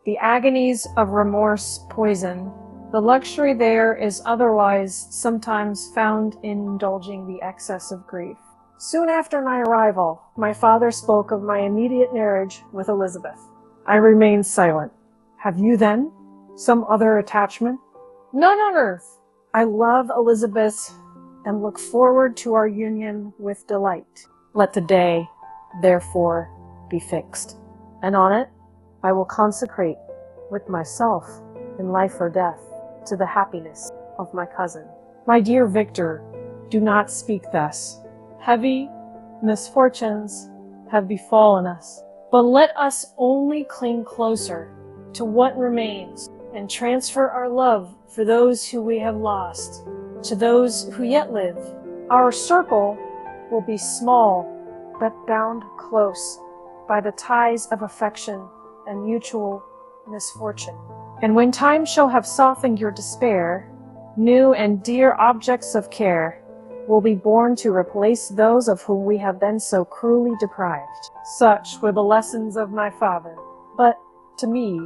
the agonies of remorse poison, the luxury there is otherwise sometimes found in indulging the excess of grief. Soon after my arrival, my father spoke of my immediate marriage with Elizabeth. I remained silent. Have you, then, some other attachment? None on earth. I love Elizabeth and look forward to our union with delight. Let the day, therefore, be fixed, and on it I will consecrate with myself in life or death to the happiness of my cousin. My dear Victor, do not speak thus. Heavy misfortunes have befallen us, but let us only cling closer to what remains and transfer our love for those who we have lost to those who yet live. Our circle will be small, but bound close by the ties of affection and mutual misfortune. And when time shall have softened your despair, new and dear objects of care will be born to replace those of whom we have been so cruelly deprived. Such were the lessons of my father, but to me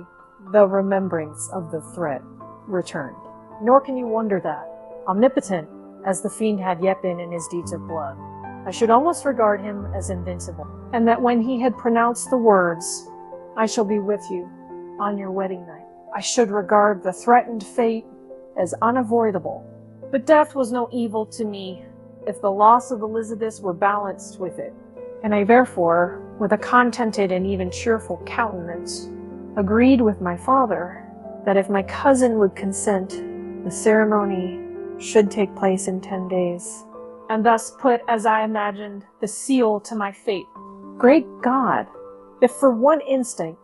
the remembrance of the threat returned. Nor can you wonder that, omnipotent as the fiend had yet been in his deeds of blood, I should almost regard him as invincible, and that when he had pronounced the words, "I shall be with you on your wedding night," I should regard the threatened fate as unavoidable. But death was no evil to me if the loss of Elizabeth were balanced with it, and I therefore, with a contented and even cheerful countenance, agreed with my father that if my cousin would consent, the ceremony should take place in 10 days, and thus put, as I imagined, the seal to my fate. Great God! If for one instant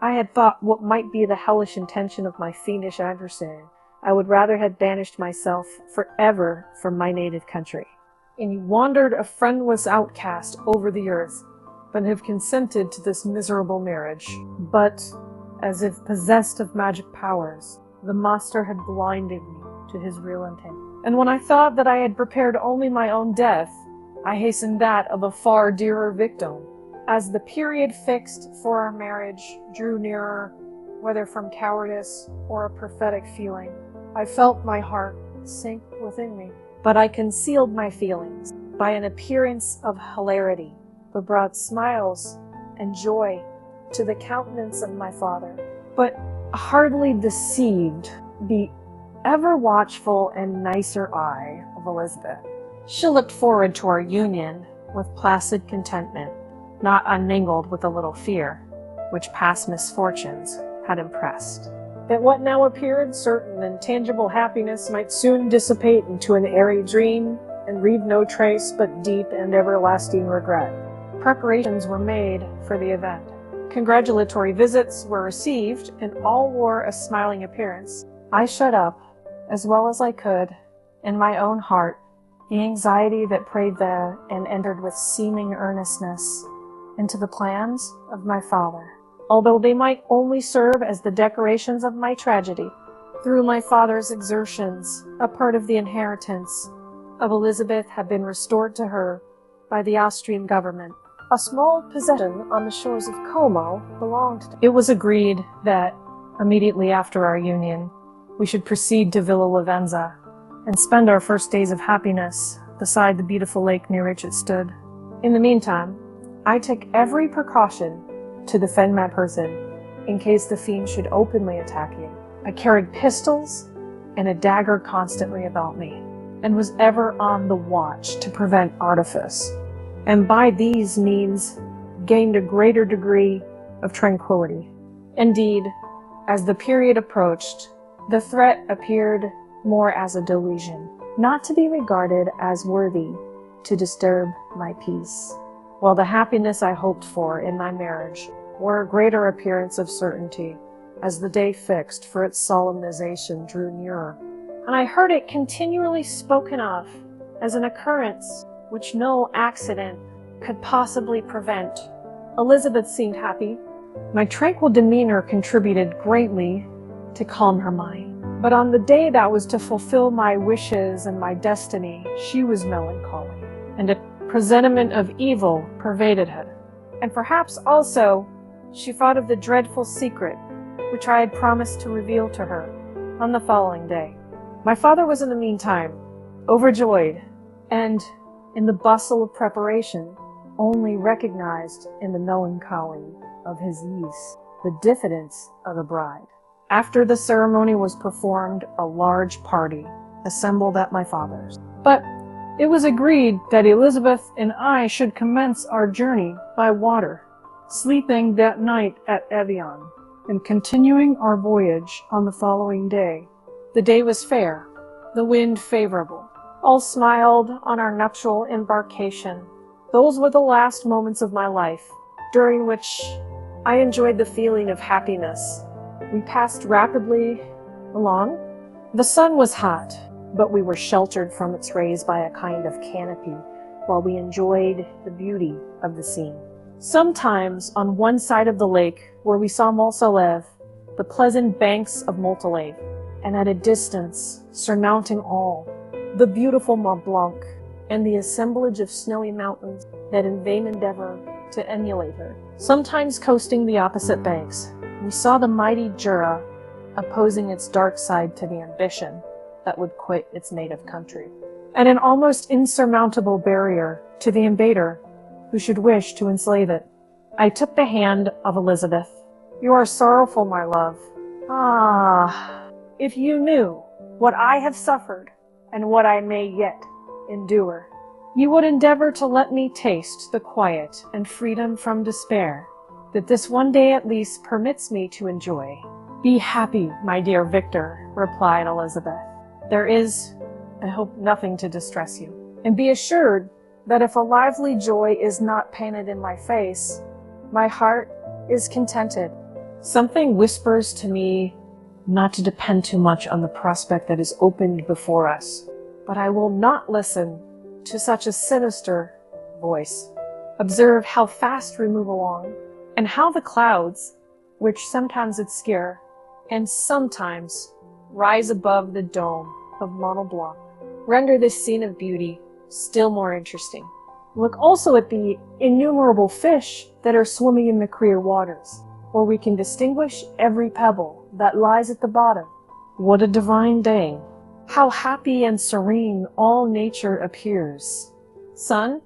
I had thought what might be the hellish intention of my fiendish adversary, I would rather have banished myself forever from my native country, and wandered a friendless outcast over the earth, than have consented to this miserable marriage. But, as if possessed of magic powers, the master had blinded me to his real intent. And when I thought that I had prepared only my own death, I hastened that of a far dearer victim. As the period fixed for our marriage drew nearer, whether from cowardice or a prophetic feeling. I felt my heart sink within me, but I concealed my feelings by an appearance of hilarity that brought smiles and joy to the countenance of my father, but hardly deceived the ever-watchful and nicer eye of Elizabeth. She looked forward to our union with placid contentment, not unmingled with a little fear, which past misfortunes had impressed. That what now appeared certain and tangible happiness might soon dissipate into an airy dream and leave no trace but deep and everlasting regret. Preparations were made for the event. Congratulatory visits were received, and all wore a smiling appearance. I shut up, as well as I could, in my own heart, the anxiety that preyed there, and entered with seeming earnestness into the plans of my father, although they might only serve as the decorations of my tragedy. Through my father's exertions, a part of the inheritance of Elizabeth had been restored to her by the Austrian government. A small possession on the shores of Como belonged to. It was agreed that, immediately after our union, we should proceed to Villa Lavenza and spend our first days of happiness beside the beautiful lake near which it stood. In the meantime, I took every precaution to defend my person in case the fiend should openly attack me. I carried pistols and a dagger constantly about me, and was ever on the watch to prevent artifice, and by these means gained a greater degree of tranquility. Indeed, as the period approached, the threat appeared more as a delusion, not to be regarded as worthy to disturb my peace, while the happiness I hoped for in my marriage wore a greater appearance of certainty as the day fixed for its solemnization drew nearer, and I heard it continually spoken of as an occurrence which no accident could possibly prevent. Elizabeth seemed happy. My tranquil demeanor contributed greatly to calm her mind. But on the day that was to fulfill my wishes and my destiny, she was melancholy, and a presentiment of evil pervaded her. And perhaps also she thought of the dreadful secret which I had promised to reveal to her on the following day. My father was in the meantime overjoyed, and in the bustle of preparation, only recognized in the melancholy of his niece the diffidence of the bride. After the ceremony was performed, a large party assembled at my father's. But it was agreed that Elizabeth and I should commence our journey by water, sleeping that night at Evian, and continuing our voyage on the following day. The day was fair, the wind favorable. All smiled on our nuptial embarkation. Those were the last moments of my life, during which I enjoyed the feeling of happiness. We passed rapidly along. The sun was hot, but we were sheltered from its rays by a kind of canopy, while we enjoyed the beauty of the scene. Sometimes on one side of the lake, where we saw Montsaleve, the pleasant banks of Montalave, and at a distance, surmounting all, the beautiful Mont Blanc, and the assemblage of snowy mountains that in vain endeavor to emulate her. Sometimes coasting the opposite banks, we saw the mighty Jura opposing its dark side to the ambition that would quit its native country, and an almost insurmountable barrier to the invader who should wish to enslave it. I took the hand of Elizabeth. "You are sorrowful, my love. Ah, if you knew what I have suffered and what I may yet endure, you would endeavor to let me taste the quiet and freedom from despair that this one day at least permits me to enjoy." "Be happy, my dear Victor," replied Elizabeth. "There is, I hope, nothing to distress you. And be assured that if a lively joy is not painted in my face, my heart is contented. Something whispers to me not to depend too much on the prospect that is opened before us, but I will not listen to such a sinister voice. Observe how fast we move along, and how the clouds, which sometimes obscure and sometimes rise above the dome of Mont Blanc, render this scene of beauty still more interesting. Look also at the innumerable fish that are swimming in the clear waters. or we can distinguish every pebble that lies at the bottom. What a divine day! How happy and serene all nature appears! Son,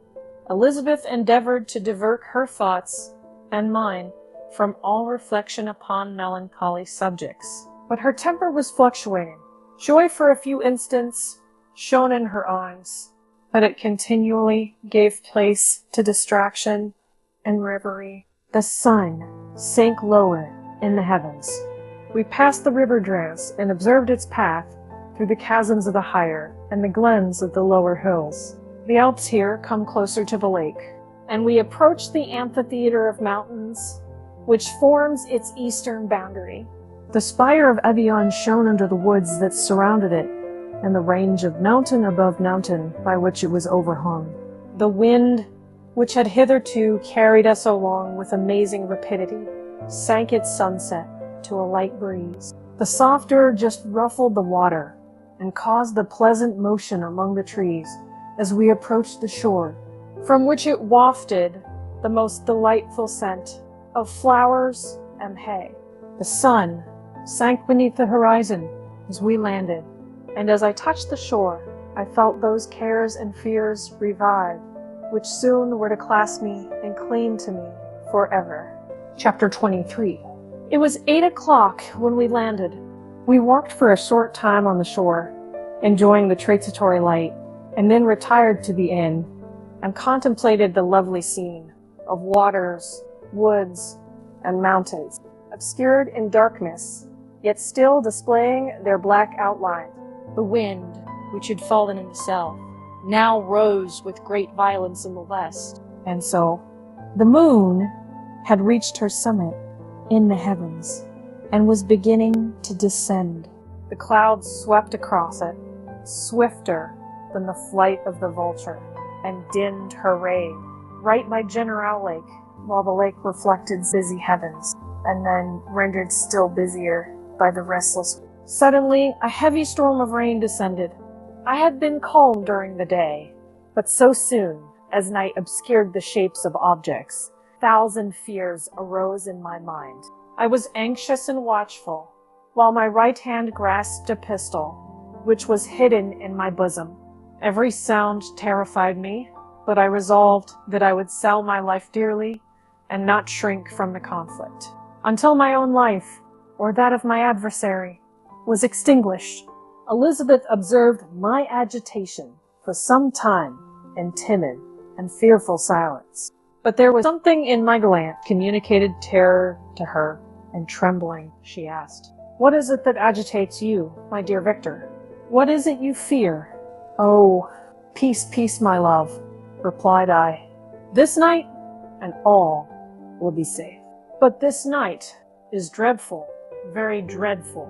Elizabeth endeavored to divert her thoughts and mine from all reflection upon melancholy subjects. But her temper was fluctuating. Joy for a few instants shone in her eyes, but it continually gave place to distraction and reverie. The sun sank lower in the heavens. We passed the river Dranse and observed its path through the chasms of the higher and the glens of the lower hills. The Alps here come closer to the lake, and we approached the amphitheater of mountains which forms its eastern boundary. The spire of Evian shone under the woods that surrounded it, and the range of mountain above mountain by which it was overhung. The wind, which had hitherto carried us along with amazing rapidity, sank at sunset to a light breeze. The softer just ruffled the water and caused a pleasant motion among the trees as we approached the shore, from which it wafted the most delightful scent of flowers and hay. The sun sank beneath the horizon as we landed, and as I touched the shore, I felt those cares and fears revive, which soon were to clasp me and cling to me forever. Chapter 23. It was 8 o'clock when we landed. We walked for a short time on the shore, enjoying the transitory light, and then retired to the inn and contemplated the lovely scene of waters, woods, and mountains, obscured in darkness, yet still displaying their black outline. The wind, which had fallen in the south, now rose with great violence in the west, and so the moon had reached her summit in the heavens and was beginning to descend. The clouds swept across it, swifter than the flight of the vulture, and dimmed her rays right by General Lake, while the lake reflected busy heavens, and then rendered still busier by the restless. Suddenly, a heavy storm of rain descended. I had been calm during the day, but so soon as night obscured the shapes of objects, 1,000 fears arose in my mind. I was anxious and watchful, while my right hand grasped a pistol, which was hidden in my bosom. Every sound terrified me, but I resolved that I would sell my life dearly and not shrink from the conflict, until my own life, or that of my adversary, was extinguished. Elizabeth observed my agitation for some time in timid and fearful silence, but there was something in my glance communicated terror to her, and trembling, she asked, "What is it that agitates you, my dear Victor? What is it you fear?" "Oh, peace, peace, my love," replied I. "This night, and all will be safe. But this night is dreadful, very dreadful."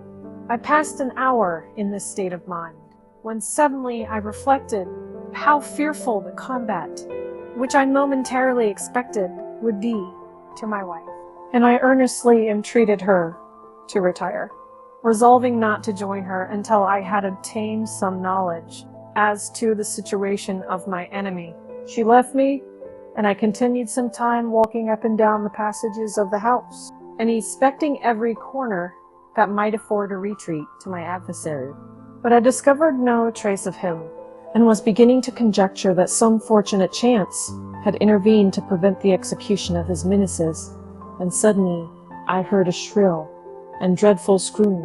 I passed an hour in this state of mind, when suddenly I reflected how fearful the combat, which I momentarily expected, would be to my wife, and I earnestly entreated her to retire, resolving not to join her until I had obtained some knowledge as to the situation of my enemy. She left me, and I continued some time walking up and down the passages of the house, and inspecting every corner that might afford a retreat to my adversary. But I discovered no trace of him, and was beginning to conjecture that some fortunate chance had intervened to prevent the execution of his menaces, and suddenly I heard a shrill and dreadful scream.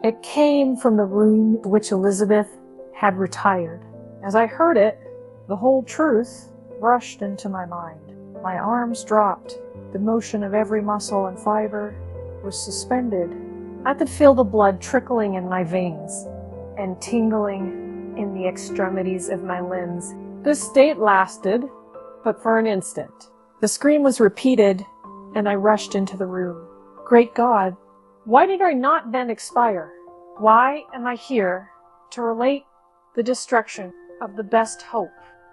It came from the room to which Elizabeth had retired. As I heard it, the whole truth rushed into my mind. My arms dropped, the motion of every muscle and fiber was suspended. I could feel the blood trickling in my veins and tingling in the extremities of my limbs. This state lasted but for an instant. The scream was repeated, and I rushed into the room. Great God, why did I not then expire? Why am I here to relate the destruction of the best hope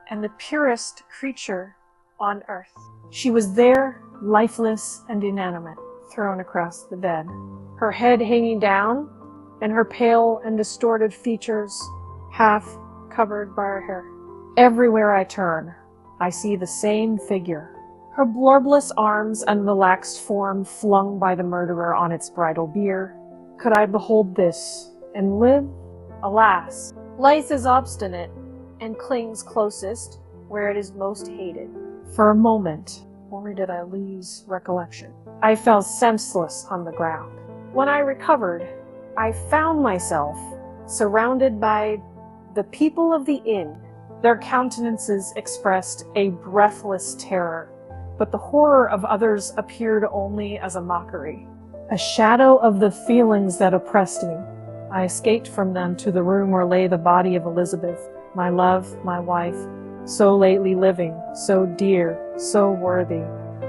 and the purest creature on earth? She was there, lifeless and inanimate, thrown across the bed, her head hanging down, and her pale and distorted features half covered by her hair. Everywhere I turn, I see the same figure, her bloodless arms and relaxed form flung by the murderer on its bridal bier. Could I behold this and live? Alas, life is obstinate and clings closest where it is most hated. For a moment, only did I lose recollection. I fell senseless on the ground. When I recovered, I found myself surrounded by the people of the inn. Their countenances expressed a breathless terror, but the horror of others appeared only as a mockery, a shadow of the feelings that oppressed me. I escaped from them to the room where lay the body of Elizabeth, my love, my wife, so lately living, so dear, so worthy.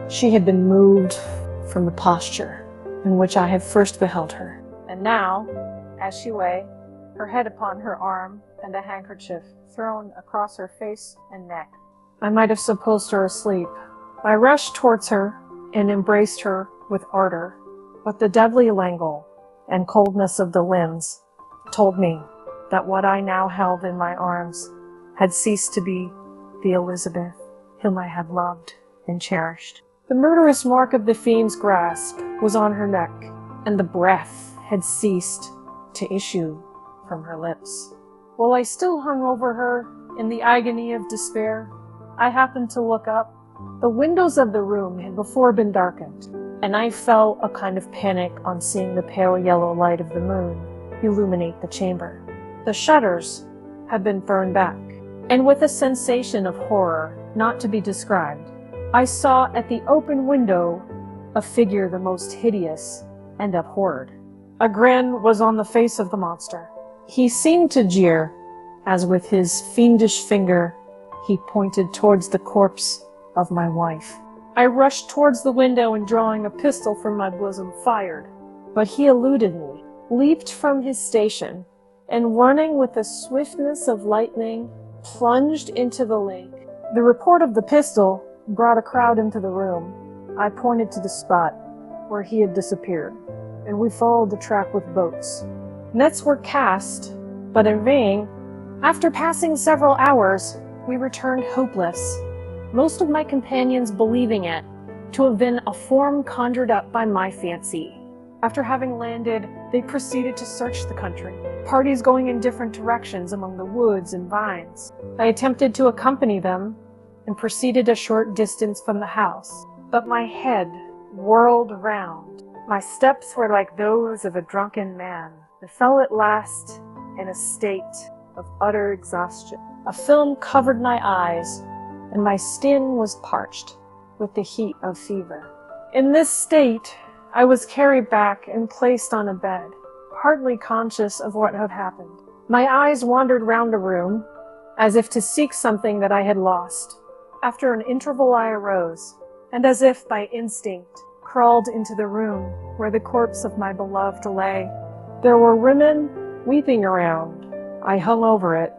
She had been moved from the posture in which I had first beheld her, and now, as she lay, her head upon her arm and a handkerchief thrown across her face and neck, I might have supposed her asleep. I rushed towards her and embraced her with ardor, but the deadly languor and coldness of the limbs told me that what I now held in my arms had ceased to be the Elizabeth whom I had loved and cherished. The murderous mark of the fiend's grasp was on her neck, and the breath had ceased to issue from her lips. While I still hung over her in the agony of despair, I happened to look up. The windows of the room had before been darkened, and I felt a kind of panic on seeing the pale yellow light of the moon illuminate the chamber. The shutters had been thrown back, and with a sensation of horror not to be described, I saw at the open window a figure the most hideous and abhorred. A grin was on the face of the monster. He seemed to jeer, as with his fiendish finger he pointed towards the corpse of my wife. I rushed towards the window and, drawing a pistol from my bosom, fired. But he eluded me, leaped from his station, and running with the swiftness of lightning, plunged into the lake. The report of the pistol brought a crowd into the room. I pointed to the spot where he had disappeared, and we followed the track with boats. Nets were cast, but in vain. After passing several hours, we returned hopeless, most of my companions believing it to have been a form conjured up by my fancy. After having landed, they proceeded to search the country, parties going in different directions among the woods and vines. I attempted to accompany them and proceeded a short distance from the house, but my head whirled round. My steps were like those of a drunken man. I fell at last in a state of utter exhaustion. A film covered my eyes, and my skin was parched with the heat of fever. In this state, I was carried back and placed on a bed, hardly conscious of what had happened. My eyes wandered round the room, as if to seek something that I had lost. After an interval I arose, and as if by instinct, crawled into the room where the corpse of my beloved lay. There were women weeping around. I hung over it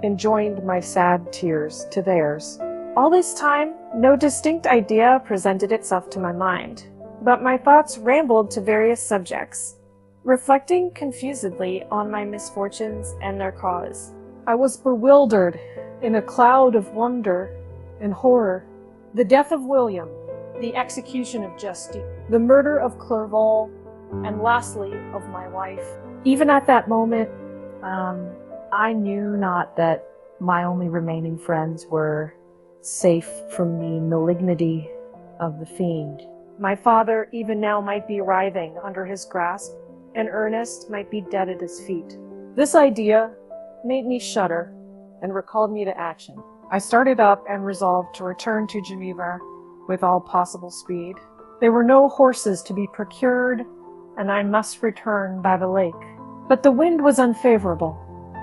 and joined my sad tears to theirs. All this time, no distinct idea presented itself to my mind, but my thoughts rambled to various subjects, reflecting confusedly on my misfortunes and their cause. I was bewildered in a cloud of wonder and horror. The death of William, the execution of Justine, the murder of Clerval, and lastly, of my wife. Even at that moment, I knew not that my only remaining friends were safe from the malignity of the fiend. My father even now might be writhing under his grasp, and Ernest might be dead at his feet. This idea made me shudder and recalled me to action. I started up and resolved to return to Geneva with all possible speed. There were no horses to be procured, and I must return by the lake. But the wind was unfavorable,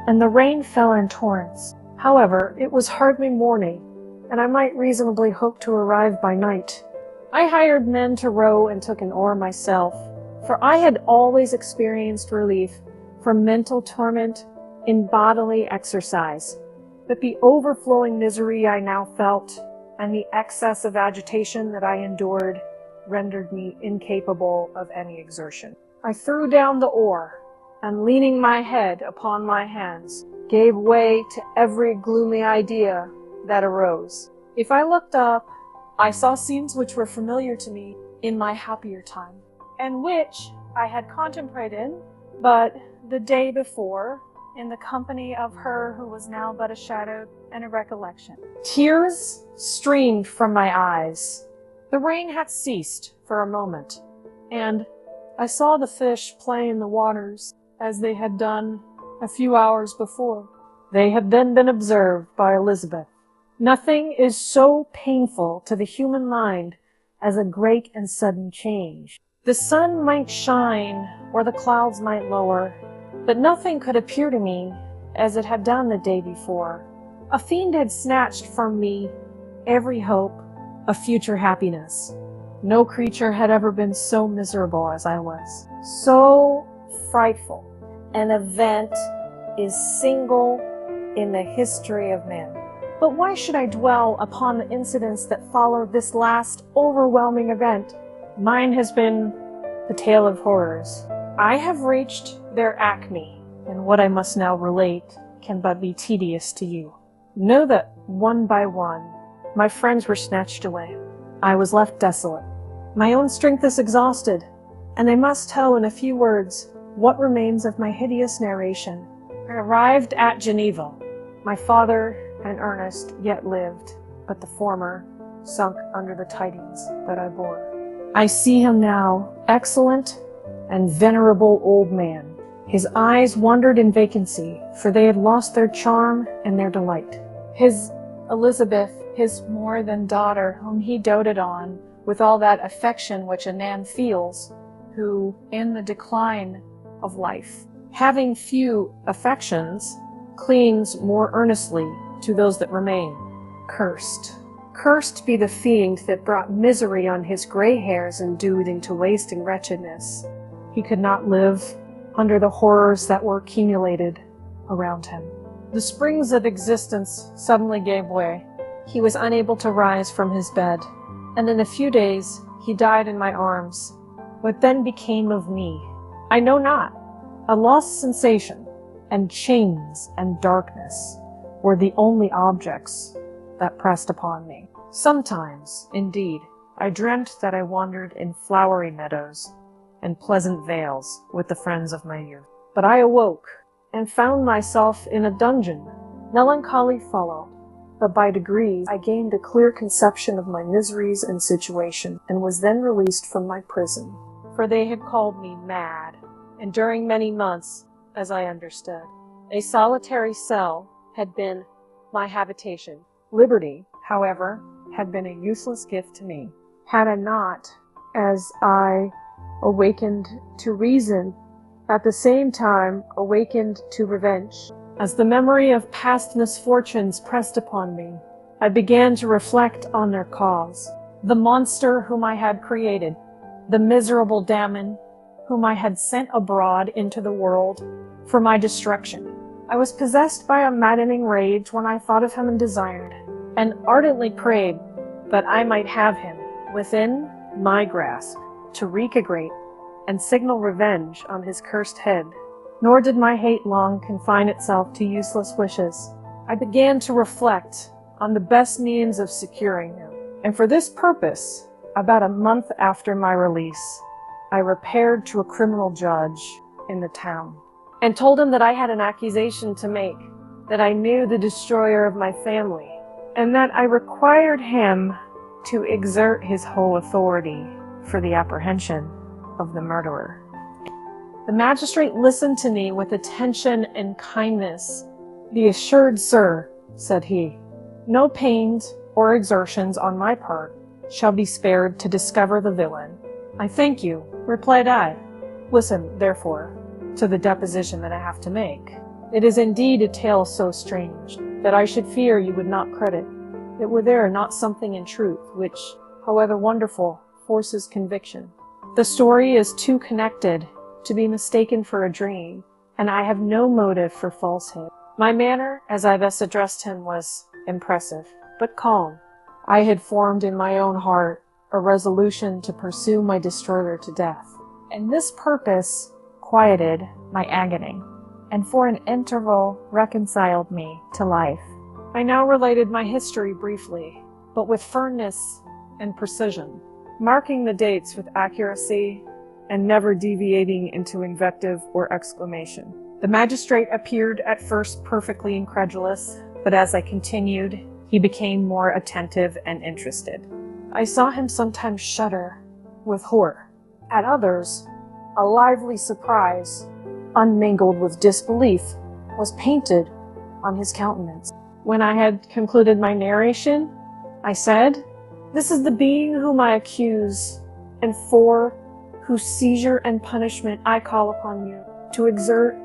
and the rain fell in torrents. However, it was hardly morning, and I might reasonably hope to arrive by night. I hired men to row and took an oar myself, for I had always experienced relief from mental torment in bodily exercise. But the overflowing misery I now felt, and the excess of agitation that I endured, rendered me incapable of any exertion. I threw down the oar, and leaning my head upon my hands, gave way to every gloomy idea that arose. If I looked up, I saw scenes which were familiar to me in my happier time, and which I had contemplated but the day before in the company of her who was now but a shadow and a recollection. Tears streamed from my eyes. The rain had ceased for a moment, and I saw the fish play in the waters as they had done a few hours before. They had then been observed by Elizabeth. Nothing is so painful to the human mind as a great and sudden change. The sun might shine or the clouds might lower, but nothing could appear to me as it had done the day before. A fiend had snatched from me every hope of future happiness. No creature had ever been so miserable as I was. So frightful an event is single in the history of man. But why should I dwell upon the incidents that followed this last overwhelming event? Mine has been the tale of horrors. I have reached their acme, and what I must now relate can but be tedious to you. Know that one by one, my friends were snatched away. I was left desolate. My own strength is exhausted, and I must tell in a few words what remains of my hideous narration. I arrived at Geneva. My father and Ernest yet lived, but the former sunk under the tidings that I bore. I see him now, excellent and venerable old man. His eyes wandered in vacancy, for they had lost their charm and their delight. His Elizabeth, his more than daughter, whom he doted on with all that affection which a man feels, who, in the decline of life, having few affections, clings more earnestly to those that remain. Cursed be the fiend that brought misery on his gray hairs and endued to wasting wretchedness. He could not live under the horrors that were accumulated around him. The springs of existence suddenly gave way. He was unable to rise from his bed, and in a few days he died in my arms. What then became of me? I know not. A lost sensation, and chains and darkness were the only objects that pressed upon me. Sometimes, indeed, I dreamt that I wandered in flowery meadows and pleasant vales with the friends of my youth. But I awoke and found myself in a dungeon. Melancholy followed, but by degrees I gained a clear conception of my miseries and situation, and was then released from my prison. For they had called me mad, and during many months, as I understood, a solitary cell had been my habitation. Liberty, however, had been a useless gift to me. Had I not, as I awakened to reason, at the same time awakened to revenge. As the memory of past misfortunes pressed upon me, I began to reflect on their cause. The monster whom I had created, the miserable damon whom I had sent abroad into the world for my destruction. I was possessed by a maddening rage when I thought of him and desired, and ardently prayed that I might have him within my grasp to wreak a great and signal revenge on his cursed head. Nor did my hate long confine itself to useless wishes. I began to reflect on the best means of securing him, and for this purpose, about a month after my release, I repaired to a criminal judge in the town, and told him that I had an accusation to make, that I knew the destroyer of my family, and that I required him to exert his whole authority for the apprehension of the murderer. The magistrate listened to me with attention and kindness. "Be assured, sir," said he, "no pains or exertions on my part shall be spared to discover the villain." "I thank you," replied I. "Listen, therefore, to the deposition that I have to make. It is indeed a tale so strange that I should fear you would not credit it were there not something in truth which, however wonderful, forces conviction. The story is too connected to be mistaken for a dream, and I have no motive for falsehood." My manner, as I thus addressed him, was impressive, but calm. I had formed in my own heart a resolution to pursue my destroyer to death, and this purpose quieted my agony, and for an interval reconciled me to life. I now related my history briefly, but with firmness and precision, marking the dates with accuracy and never deviating into invective or exclamation. The magistrate appeared at first perfectly incredulous, but as I continued, he became more attentive and interested. I saw him sometimes shudder with horror. At others, a lively surprise, unmingled with disbelief, was painted on his countenance. When I had concluded my narration, I said, "This is the being whom I accuse, and for whose seizure and punishment I call upon you to exert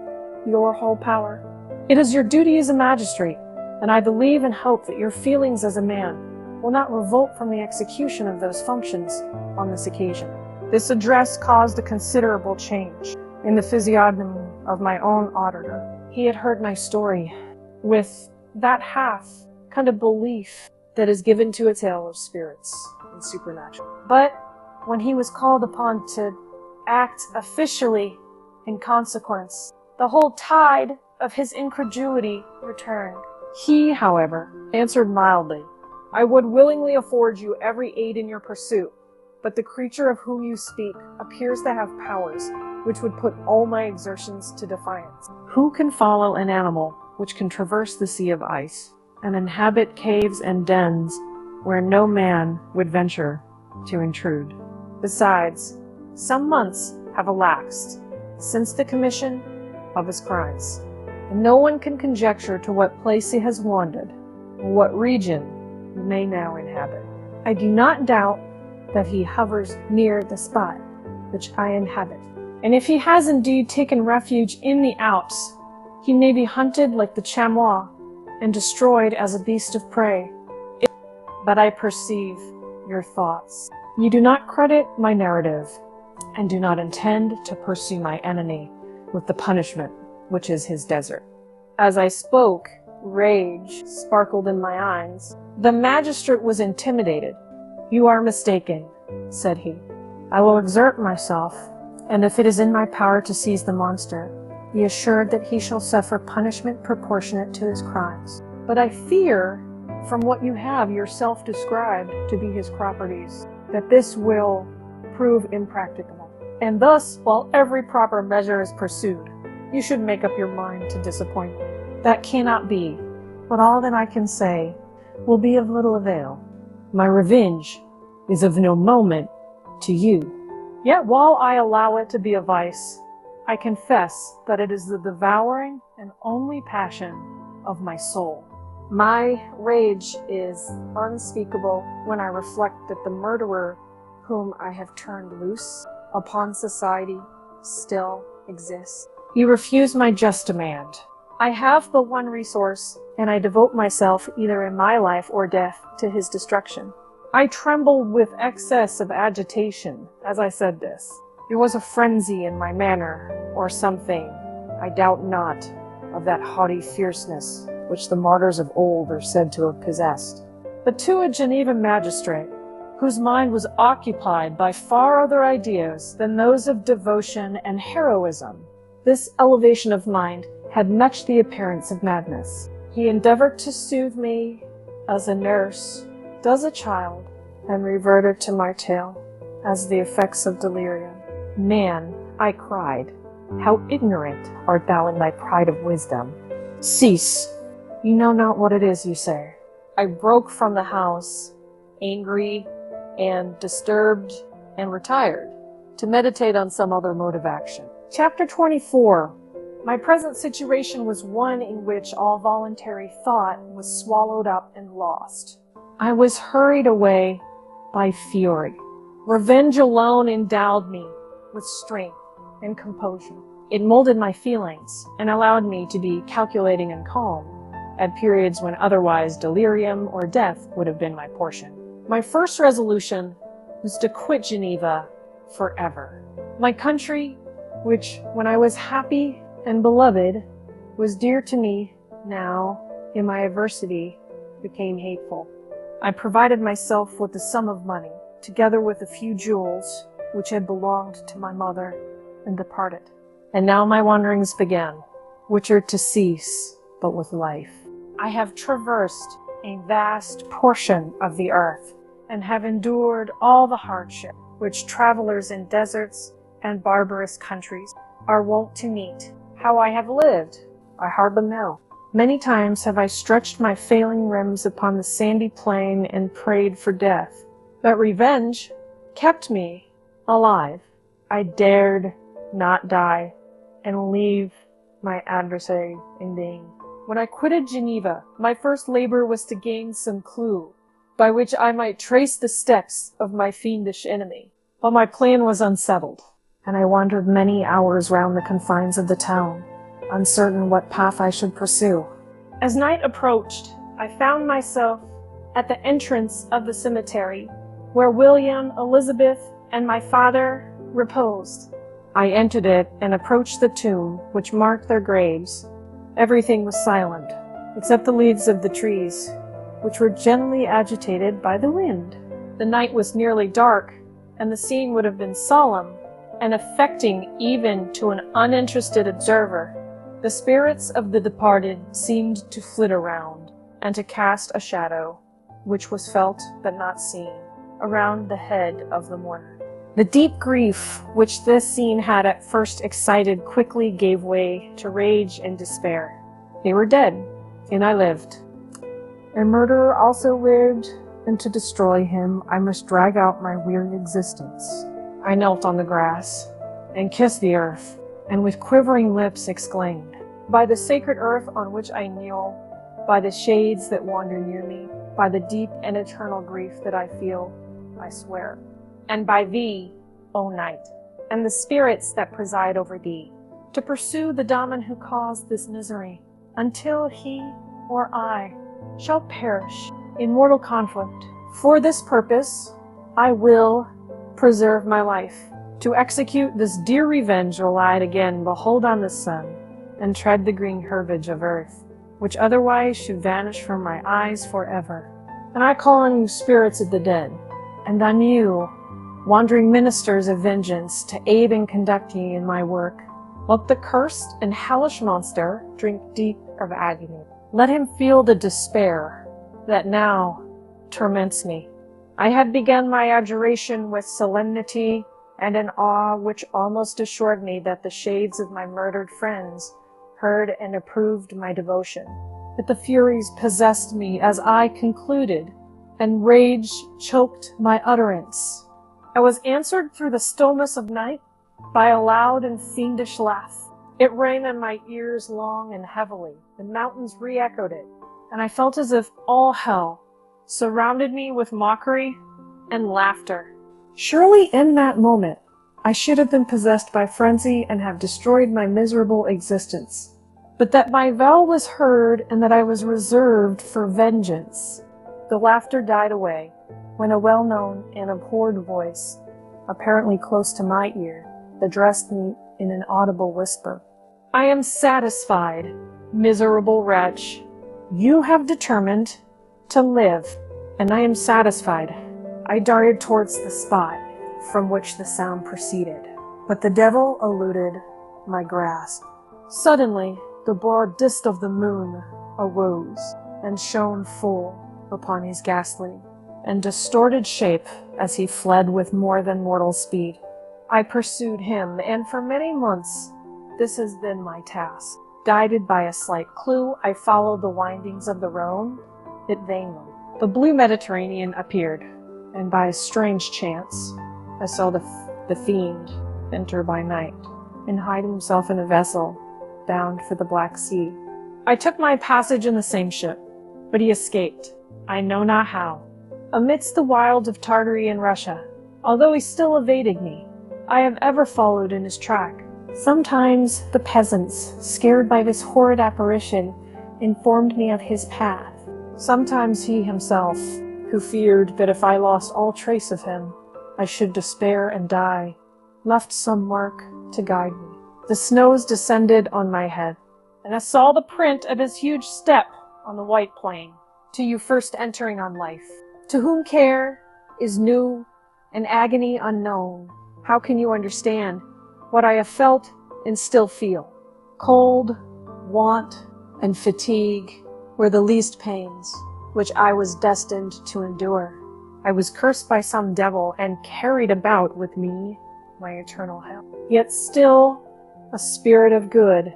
your whole power. It is your duty as a magistrate, and I believe and hope that your feelings as a man will not revolt from the execution of those functions on this occasion." This address caused a considerable change in the physiognomy of my own auditor. He had heard my story with that half kind of belief that is given to a tale of spirits and supernatural. But when he was called upon to act officially in consequence, the whole tide of his incredulity returned. He, however, answered mildly, "I would willingly afford you every aid in your pursuit, but the creature of whom you speak appears to have powers which would put all my exertions to defiance. Who can follow an animal which can traverse the sea of ice and inhabit caves and dens where no man would venture to intrude? Besides, some months have elapsed since the commission of his crimes, and no one can conjecture to what place he has wandered, or what region he may now inhabit. I do not doubt that he hovers near the spot which I inhabit, and if he has indeed taken refuge in the Alps, he may be hunted like the chamois and destroyed as a beast of prey. But I perceive your thoughts. You do not credit my narrative, and do not intend to pursue my enemy with the punishment which is his desert." As I spoke, rage sparkled in my eyes. The magistrate was intimidated. "You are mistaken," said he. "I will exert myself, and if it is in my power to seize the monster, be assured that he shall suffer punishment proportionate to his crimes. But I fear, from what you have yourself described to be his properties, that this will prove impracticable. And thus, while every proper measure is pursued, you should make up your mind to disappoint me. That cannot be, but all that I can say will be of little avail. My revenge is of no moment to you. Yet while I allow it to be a vice, I confess that it is the devouring and only passion of my soul. My rage is unspeakable when I reflect that the murderer whom I have turned loose upon society still exists. He refused my just demand. I have but one resource, and I devote myself either in my life or death to his destruction. I trembled with excess of agitation as I said this. There was a frenzy in my manner, or something, I doubt not, of that haughty fierceness which the martyrs of old are said to have possessed. But to a Geneva magistrate, whose mind was occupied by far other ideas than those of devotion and heroism, this elevation of mind had much the appearance of madness. He endeavored to soothe me as a nurse does a child, and reverted to my tale as the effects of delirium. "Man," I cried, "how ignorant art thou in thy pride of wisdom! Cease! You know not what it is you say." I broke from the house, angry and disturbed, and retired to meditate on some other mode of action. Chapter 24. My present situation was one in which all voluntary thought was swallowed up and lost. I was hurried away by fury. Revenge alone endowed me with strength and composure. It molded my feelings and allowed me to be calculating and calm at periods when otherwise delirium or death would have been my portion. My first resolution was to quit Geneva forever. My country, which when I was happy and beloved was dear to me, now in my adversity became hateful. I provided myself with a sum of money, together with a few jewels which had belonged to my mother, and departed. And now my wanderings began, which are to cease but with life. I have traversed a vast portion of the earth, and have endured all the hardship which travelers in deserts and barbarous countries are wont to meet. How I have lived, I hardly know. Many times have I stretched my failing limbs upon the sandy plain and prayed for death, but revenge kept me alive. I dared not die and leave my adversary in vain. When I quitted Geneva, my first labor was to gain some clue by which I might trace the steps of my fiendish enemy. But my plan was unsettled, and I wandered many hours round the confines of the town, uncertain what path I should pursue. As night approached, I found myself at the entrance of the cemetery, where William, Elizabeth, and my father reposed. I entered it and approached the tomb which marked their graves. Everything was silent, except the leaves of the trees, which were gently agitated by the wind. The night was nearly dark, and the scene would have been solemn and affecting even to an uninterested observer. The spirits of the departed seemed to flit around, and to cast a shadow, which was felt but not seen, around the head of the mourner. The deep grief which this scene had at first excited quickly gave way to rage and despair. They were dead, and I lived. A murderer also lived, and to destroy him I must drag out my weary existence. I knelt on the grass, and kissed the earth, and with quivering lips exclaimed, "By the sacred earth on which I kneel, by the shades that wander near me, by the deep and eternal grief that I feel, I swear, and by thee, O night, and the spirits that preside over thee, to pursue the daemon who caused this misery, until he or I shall perish in mortal conflict. For this purpose, I will preserve my life. To execute this dear revenge will I again behold on the sun, and tread the green herbage of earth, which otherwise should vanish from my eyes forever. And I call on you, spirits of the dead, and on you, wandering ministers of vengeance, to aid and conduct me in my work. Let the cursed and hellish monster drink deep of agony. Let him feel the despair that now torments me. I had begun my adjuration with solemnity and an awe which almost assured me that the shades of my murdered friends heard and approved my devotion. But the furies possessed me as I concluded, and rage choked my utterance. I was answered through the stillness of night by a loud and fiendish laugh. It rang in my ears long and heavily. The mountains re-echoed it, and I felt as if all hell surrounded me with mockery and laughter. Surely in that moment I should have been possessed by frenzy and have destroyed my miserable existence. But that my vow was heard and that I was reserved for vengeance. The laughter died away when a well-known and abhorred voice, apparently close to my ear, addressed me in an audible whisper. "I am satisfied, miserable wretch. You have determined to live, and I am satisfied." I darted towards the spot from which the sound proceeded, but the devil eluded my grasp. Suddenly, the broad disk of the moon arose and shone full upon his ghastly and distorted shape as he fled with more than mortal speed. I pursued him, and for many months this has been my task. Guided by a slight clue, I followed the windings of the Rhone, yet vainly. The blue Mediterranean appeared, and by a strange chance, I saw the fiend enter by night and hide himself in a vessel bound for the Black Sea. I took my passage in the same ship, but he escaped, I know not how, amidst the wilds of Tartary and Russia. Although he still evaded me, I have ever followed in his track. Sometimes the peasants, scared by this horrid apparition, informed me of his path. Sometimes he himself, who feared that if I lost all trace of him, I should despair and die, left some mark to guide me. The snows descended on my head, and I saw the print of his huge step on the white plain. To you first entering on life, to whom care is new and agony unknown, how can you understand what I have felt and still feel? Cold, want, and fatigue were the least pains which I was destined to endure. I was cursed by some devil and carried about with me my eternal hell. Yet still a spirit of good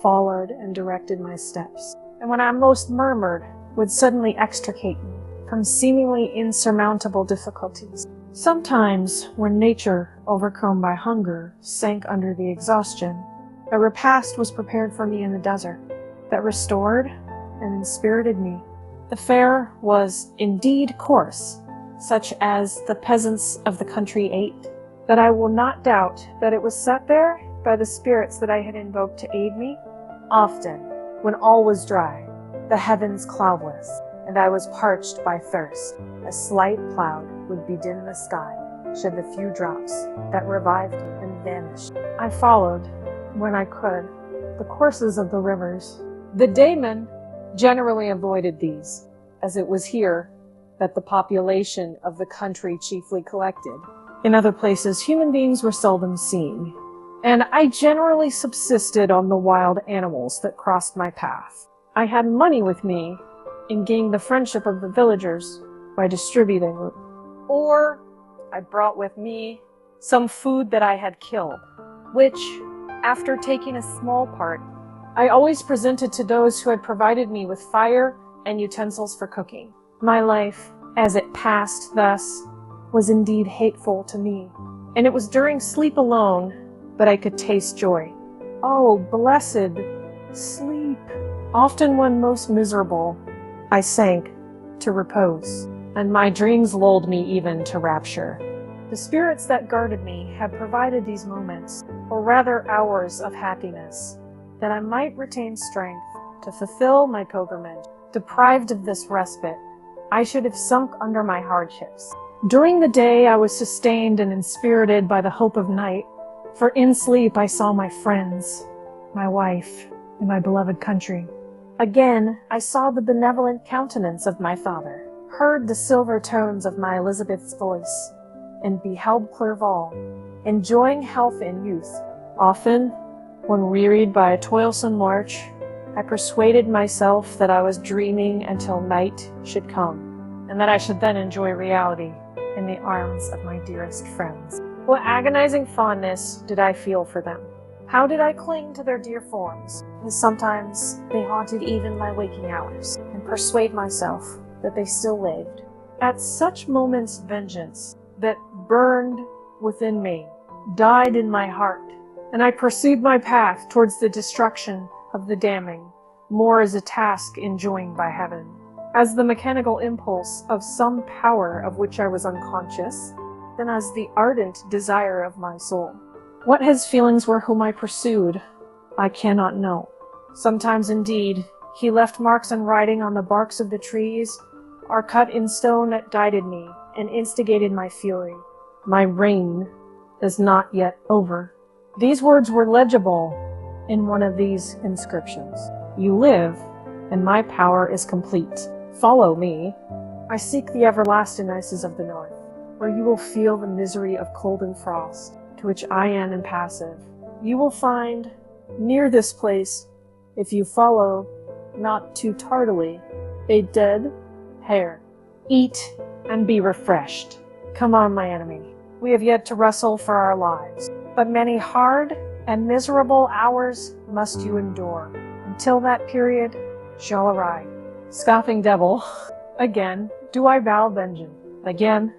followed and directed my steps, and when I most murmured, would suddenly extricate me from seemingly insurmountable difficulties. Sometimes, when nature, overcome by hunger, sank under the exhaustion, a repast was prepared for me in the desert that restored and inspirited me. The fare was indeed coarse, such as the peasants of the country ate, but I will not doubt that it was set there by the spirits that I had invoked to aid me. Often, when all was dry, the heavens cloudless, and I was parched by thirst, a slight cloud would bedim the sky, shed the few drops that revived and vanished. I followed, when I could, the courses of the rivers. The Daemon generally avoided these, as it was here that the population of the country chiefly collected. In other places, human beings were seldom seen, and I generally subsisted on the wild animals that crossed my path. I had money with me and gained the friendship of the villagers by distributing, or I brought with me some food that I had killed, which, after taking a small part, I always presented to those who had provided me with fire and utensils for cooking. My life, as it passed thus, was indeed hateful to me, and it was during sleep alone that I could taste joy. Oh, blessed sleep! Often when most miserable, I sank to repose, and my dreams lulled me even to rapture. The spirits that guarded me had provided these moments, or rather hours of happiness, that I might retain strength to fulfill my pilgrimage. Deprived of this respite, I should have sunk under my hardships. During the day I was sustained and inspirited by the hope of night, for in sleep I saw my friends, my wife, and my beloved country. Again I saw the benevolent countenance of my father, heard the silver tones of my Elizabeth's voice, and beheld Clerval, enjoying health and youth. Often, when wearied by a toilsome march, I persuaded myself that I was dreaming until night should come, and that I should then enjoy reality in the arms of my dearest friends. What agonizing fondness did I feel for them! How did I cling to their dear forms, and sometimes they haunted even my waking hours, and persuade myself that they still lived. At such moments vengeance, that burned within me, died in my heart, and I pursued my path towards the destruction of the damning, more as a task enjoined by heaven, as the mechanical impulse of some power of which I was unconscious, than as the ardent desire of my soul. What his feelings were whom I pursued, I cannot know. Sometimes, indeed, he left marks in writing on the barks of the trees, or cut in stone that guided me, and instigated my fury. My reign is not yet over. These words were legible in one of these inscriptions. You live, and my power is complete. Follow me. I seek the everlasting ices of the north, where you will feel the misery of cold and frost, to which I am impassive. You will find, near this place, if you follow, not too tardily, a dead hare. Eat and be refreshed. Come on, my enemy. We have yet to wrestle for our lives, but many hard and miserable hours must you endure, until that period shall arrive. Scoffing devil, again do I vow vengeance. Again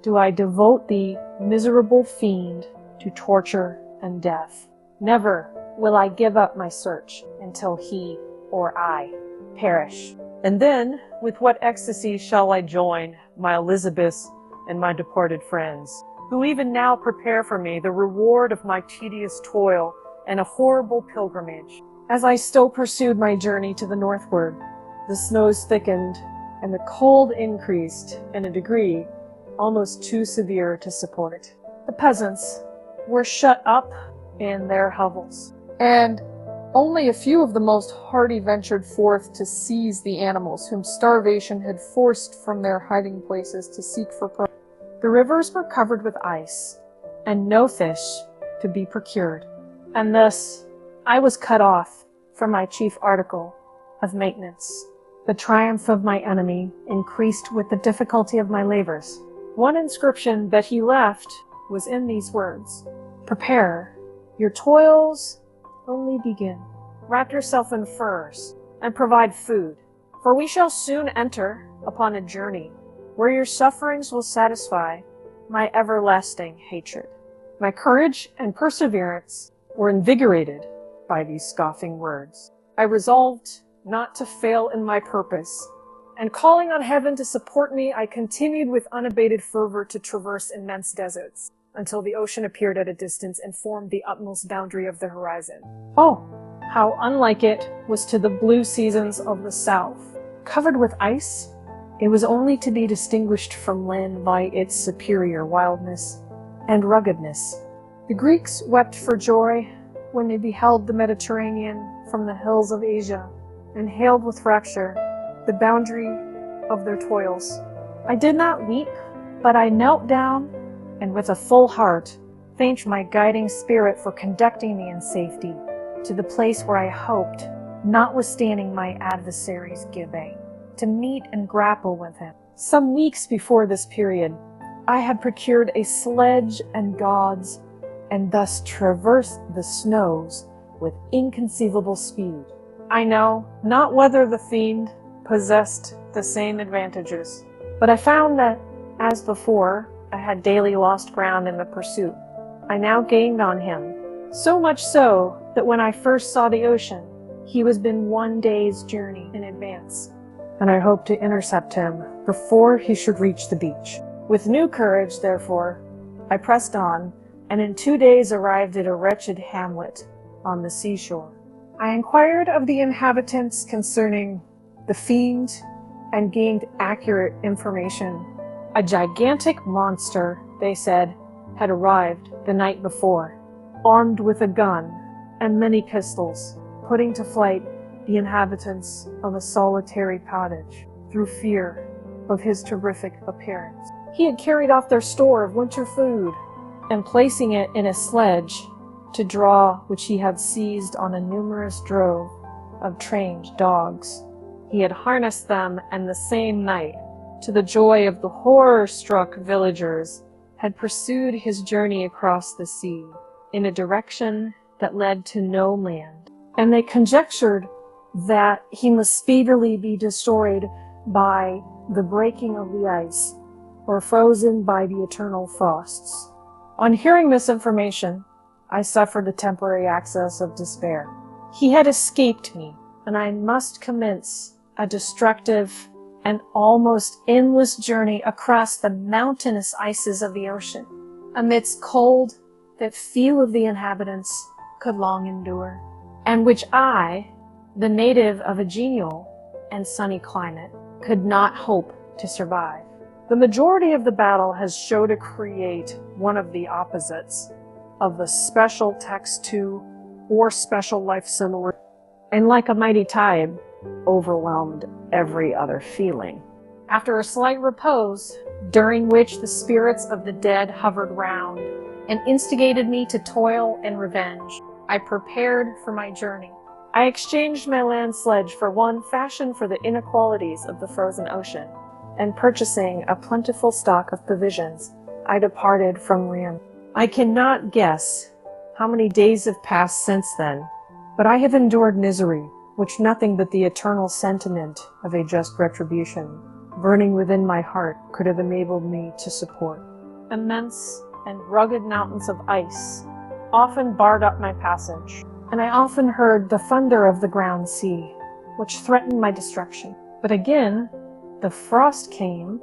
do I devote the miserable fiend to torture and death. Never will I give up my search until he or I perish. And then, with what ecstasy shall I join my Elizabeths and my departed friends, who even now prepare for me the reward of my tedious toil and a horrible pilgrimage. As I still pursued my journey to the northward, the snows thickened, and the cold increased in a degree almost too severe to support. The peasants were shut up in their hovels, and only a few of the most hardy ventured forth to seize the animals whom starvation had forced from their hiding places to seek for prey. The rivers were covered with ice, and no fish could be procured, and thus I was cut off from my chief article of maintenance. The triumph of my enemy increased with the difficulty of my labors. One inscription that he left was in these words: "Prepare, your toils only begin. Wrap yourself in furs and provide food, for we shall soon enter upon a journey where your sufferings will satisfy my everlasting hatred." My courage and perseverance were invigorated by these scoffing words. I resolved not to fail in my purpose, and calling on heaven to support me, I continued with unabated fervor to traverse immense deserts, until the ocean appeared at a distance and formed the utmost boundary of the horizon. Oh, how unlike it was to the blue seasons of the south. Covered with ice, it was only to be distinguished from land by its superior wildness and ruggedness. The Greeks wept for joy when they beheld the Mediterranean from the hills of Asia, and hailed with rapture the boundary of their toils. I did not weep, but I knelt down, and with a full heart thanked my guiding spirit for conducting me in safety to the place where I hoped, notwithstanding my adversary's giving, to meet and grapple with him. Some weeks before this period, I had procured a sledge and gods, and thus traversed the snows with inconceivable speed. I know not whether the fiend possessed the same advantages, but I found that, as before, I had daily lost ground in the pursuit. I now gained on him, so much so that when I first saw the ocean, he was been 1 day's journey in advance, and I hoped to intercept him before he should reach the beach. With new courage, therefore, I pressed on, and in 2 days arrived at a wretched hamlet on the seashore. I inquired of the inhabitants concerning the fiend and gained accurate information. A gigantic monster, they said, had arrived the night before, armed with a gun and many pistols, putting to flight the inhabitants of a solitary cottage through fear of his terrific appearance. He had carried off their store of winter food, and placing it in a sledge to draw, which he had seized on a numerous drove of trained dogs, he had harnessed them, and the same night, to the joy of the horror-struck villagers, had pursued his journey across the sea in a direction that led to no land, and they conjectured that he must speedily be destroyed by the breaking of the ice, or frozen by the eternal frosts. On hearing this information, I suffered a temporary access of despair. He had escaped me, and I must commence a destructive and almost endless journey across the mountainous ices of the ocean, amidst cold that few of the inhabitants could long endure, and which I, the native of a genial and sunny climate, could not hope to survive. The majority of the battle has shown to create one of the opposites of the special text to or special life similar, and like a mighty tide, overwhelmed every other feeling. After a slight repose, during which the spirits of the dead hovered round and instigated me to toil and revenge, I prepared for my journey. I exchanged my land sledge for one fashioned for the inequalities of the frozen ocean, and purchasing a plentiful stock of provisions, I departed from Rheims. I cannot guess how many days have passed since then, but I have endured misery, which nothing but the eternal sentiment of a just retribution, burning within my heart, could have enabled me to support. Immense and rugged mountains of ice often barred up my passage, and I often heard the thunder of the ground sea, which threatened my destruction. But again, the frost came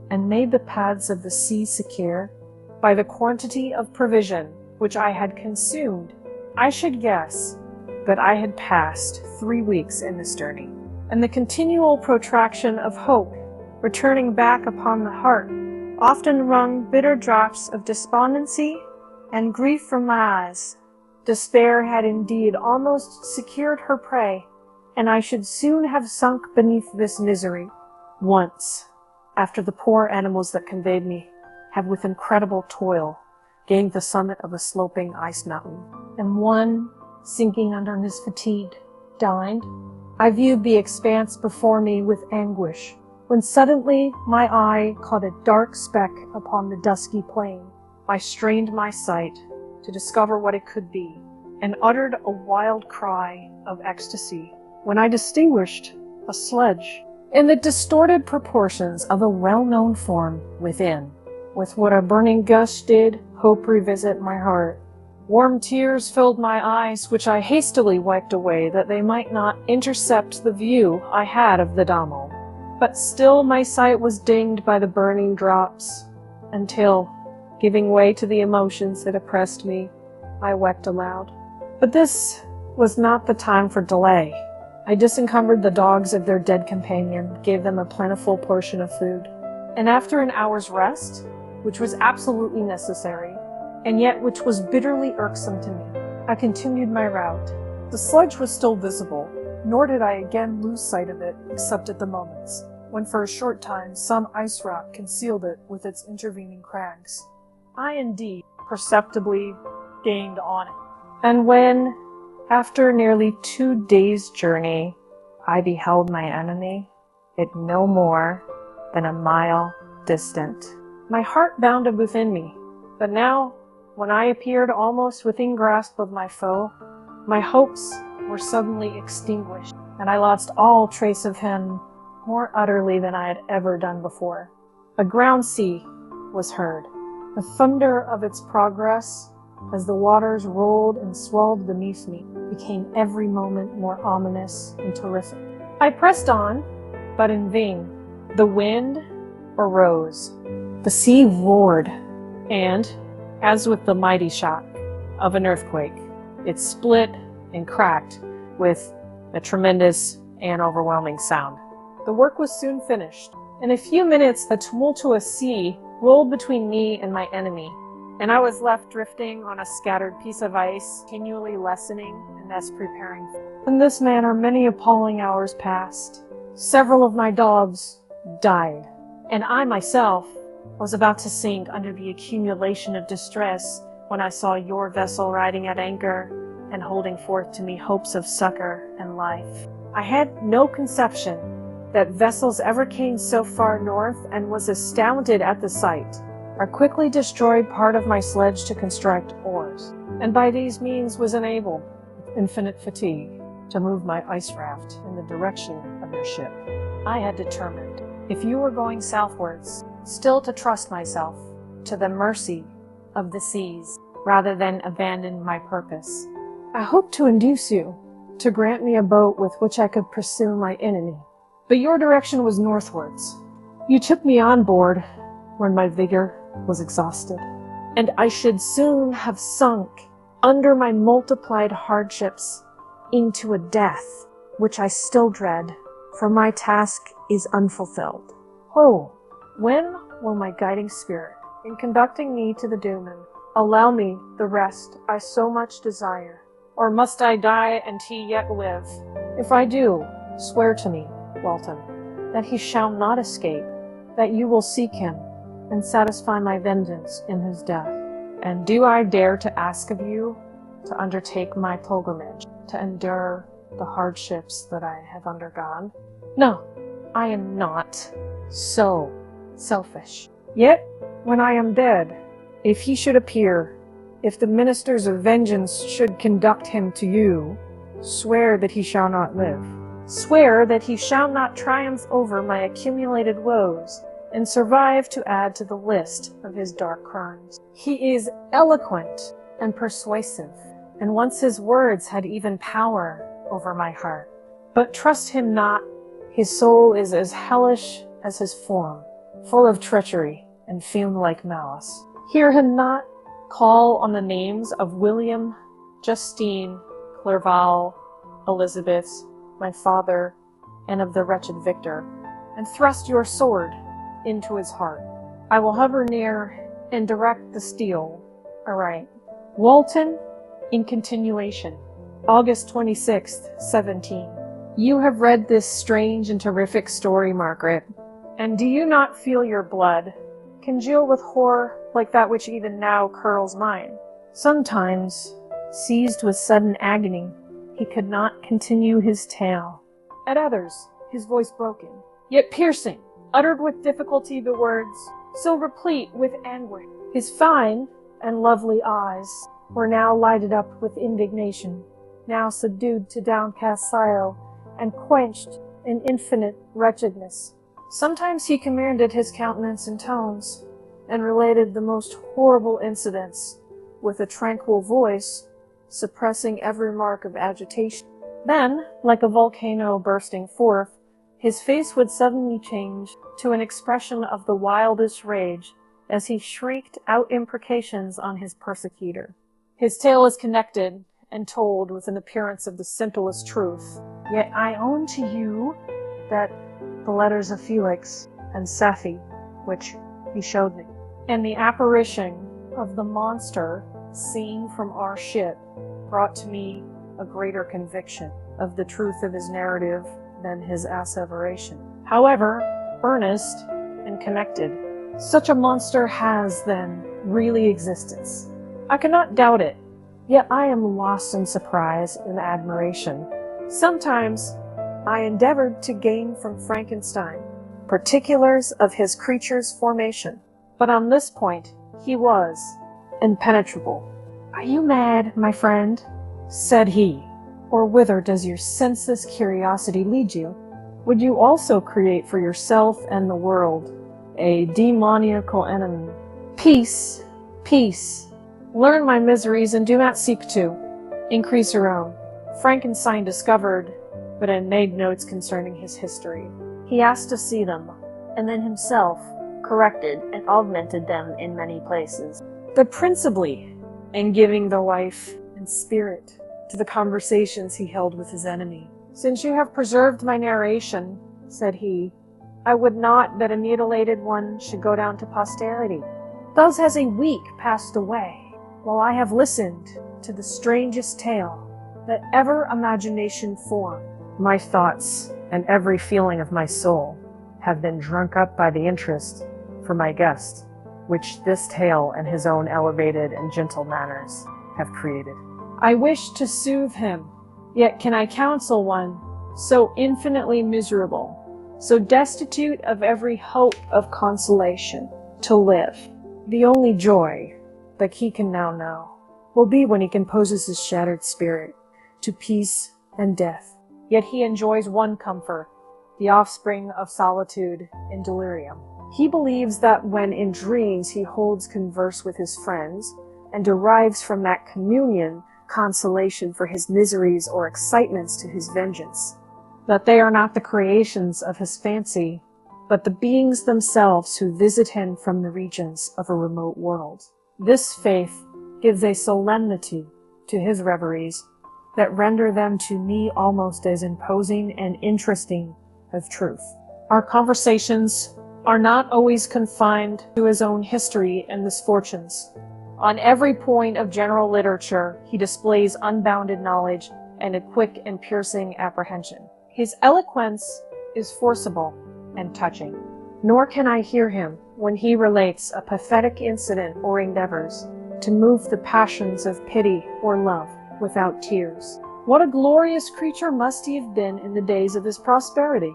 and made the paths of the sea secure by the quantity of provision which I had consumed. I should guess that I had passed 3 weeks in this journey, and the continual protraction of hope returning back upon the heart often wrung bitter drops of despondency and grief from my eyes. Despair had indeed almost secured her prey, and I should soon have sunk beneath this misery. Once, after the poor animals that conveyed me have with incredible toil gained the summit of a sloping ice mountain, and one, sinking under his fatigue, dined, I viewed the expanse before me with anguish, when suddenly my eye caught a dark speck upon the dusky plain. I strained my sight to discover what it could be, and uttered a wild cry of ecstasy when I distinguished a sledge in the distorted proportions of a well-known form within. With what a burning gush did hope revisit my heart. Warm tears filled my eyes, which I hastily wiped away that they might not intercept the view I had of the Damo. But still my sight was dinged by the burning drops, until, giving way to the emotions that oppressed me, I wept aloud. But this was not the time for delay. I disencumbered the dogs of their dead companion, gave them a plentiful portion of food, and after an hour's rest, which was absolutely necessary, and yet which was bitterly irksome to me, I continued my route. The sledge was still visible, nor did I again lose sight of it except at the moments, when for a short time some ice rock concealed it with its intervening crags. I indeed perceptibly gained on it, and when, after nearly 2 days' journey, I beheld my enemy, it no more than a mile distant, my heart bounded within me. But now, when I appeared almost within grasp of my foe, my hopes were suddenly extinguished, and I lost all trace of him more utterly than I had ever done before. A ground sea was heard, the thunder of its progress, as the waters rolled and swelled beneath me, became every moment more ominous and terrific. I pressed on, but in vain. The wind arose. The sea roared, and, as with the mighty shock of an earthquake, it split and cracked with a tremendous and overwhelming sound. The work was soon finished. In a few minutes, the tumultuous sea rolled between me and my enemy, and I was left drifting on a scattered piece of ice, continually lessening and thus preparing. In this manner, many appalling hours passed. Several of my dogs died, and I myself was about to sink under the accumulation of distress when I saw your vessel riding at anchor and holding forth to me hopes of succor and life. I had no conception that vessels ever came so far north, and was astounded at the sight. I quickly destroyed part of my sledge to construct oars, and by these means was enabled, with infinite fatigue, to move my ice raft in the direction of your ship. I had determined, if you were going southwards, still to trust myself to the mercy of the seas, rather than abandon my purpose. I hoped to induce you to grant me a boat with which I could pursue my enemy, but your direction was northwards. You took me on board when my vigor was exhausted, and I should soon have sunk under my multiplied hardships into a death which I still dread, for my task is unfulfilled. Oh, when will my guiding spirit, in conducting me to the Daemon, allow me the rest I so much desire? Or must I die and he yet live? If I do, swear to me, Walton, that he shall not escape, that you will seek him and satisfy my vengeance in his death. And do I dare to ask of you to undertake my pilgrimage, to endure the hardships that I have undergone? No, I am not so selfish. Yet, when I am dead, if he should appear, if the ministers of vengeance should conduct him to you, swear that he shall not live. Swear that he shall not triumph over my accumulated woes, and survive to add to the list of his dark crimes. He is eloquent and persuasive, and once his words had even power over my heart. But trust him not, his soul is as hellish as his form, full of treachery and fume-like malice. Hear him not call on the names of William, Justine, Clerval, Elizabeth, my father, and of the wretched Victor, and thrust your sword into his heart. I will hover near and direct the steel aright. Walton, in continuation. August 26th, 17. You have read this strange and terrific story, Margaret, and do you not feel your blood congeal with horror like that which even now curdles mine? Sometimes, seized with sudden agony, he he could not continue his tale. At others, his voice broken, yet piercing, uttered with difficulty the words, so replete with anguish. His fine and lovely eyes were now lighted up with indignation, now subdued to downcast sorrow, and quenched in infinite wretchedness. Sometimes he commanded his countenance and tones, and related the most horrible incidents, with a tranquil voice, suppressing every mark of agitation. Then, like a volcano bursting forth, his face would suddenly change to an expression of the wildest rage, as he shrieked out imprecations on his persecutor. His tale is connected and told with an appearance of the simplest truth. Yet I own to you that the letters of Felix and Sephi, which he showed me, and the apparition of the monster seen from our ship brought to me a greater conviction of the truth of his narrative than his asseveration. However earnest and connected, such a monster has, then, really existence. I cannot doubt it, yet I am lost in surprise and admiration. Sometimes I endeavored to gain from Frankenstein particulars of his creature's formation, but on this point he was impenetrable. "Are you mad, my friend?" said he. "Or whither does your senseless curiosity lead you? Would you also create for yourself and the world a demoniacal enemy? Peace, peace. Learn my miseries and do not seek to increase your own." Frankenstein discovered, but had made notes concerning his history. He asked to see them, and then himself corrected and augmented them in many places, but principally in giving the life and spirit to the conversations he held with his enemy. "Since you have preserved my narration," said he, "I would not that a mutilated one should go down to posterity. Thus has a week passed away, while I have listened to the strangest tale that ever imagination formed. My thoughts and every feeling of my soul have been drunk up by the interest for my guest, which this tale and his own elevated and gentle manners have created. I wish to soothe him, yet can I counsel one so infinitely miserable, so destitute of every hope of consolation, to live. The only joy that he can now know will be when he composes his shattered spirit to peace and death. Yet he enjoys one comfort, the offspring of solitude and delirium. He believes that when in dreams he holds converse with his friends, and derives from that communion consolation for his miseries or excitements to his vengeance, that they are not the creations of his fancy, but the beings themselves who visit him from the regions of a remote world. This faith gives a solemnity to his reveries that render them to me almost as imposing and interesting as truth. Our conversations are not always confined to his own history and misfortunes. On every point of general literature, he displays unbounded knowledge and a quick and piercing apprehension. His eloquence is forcible and touching, nor can I hear him when he relates a pathetic incident or endeavors to move the passions of pity or love without tears. What a glorious creature must he have been in the days of his prosperity,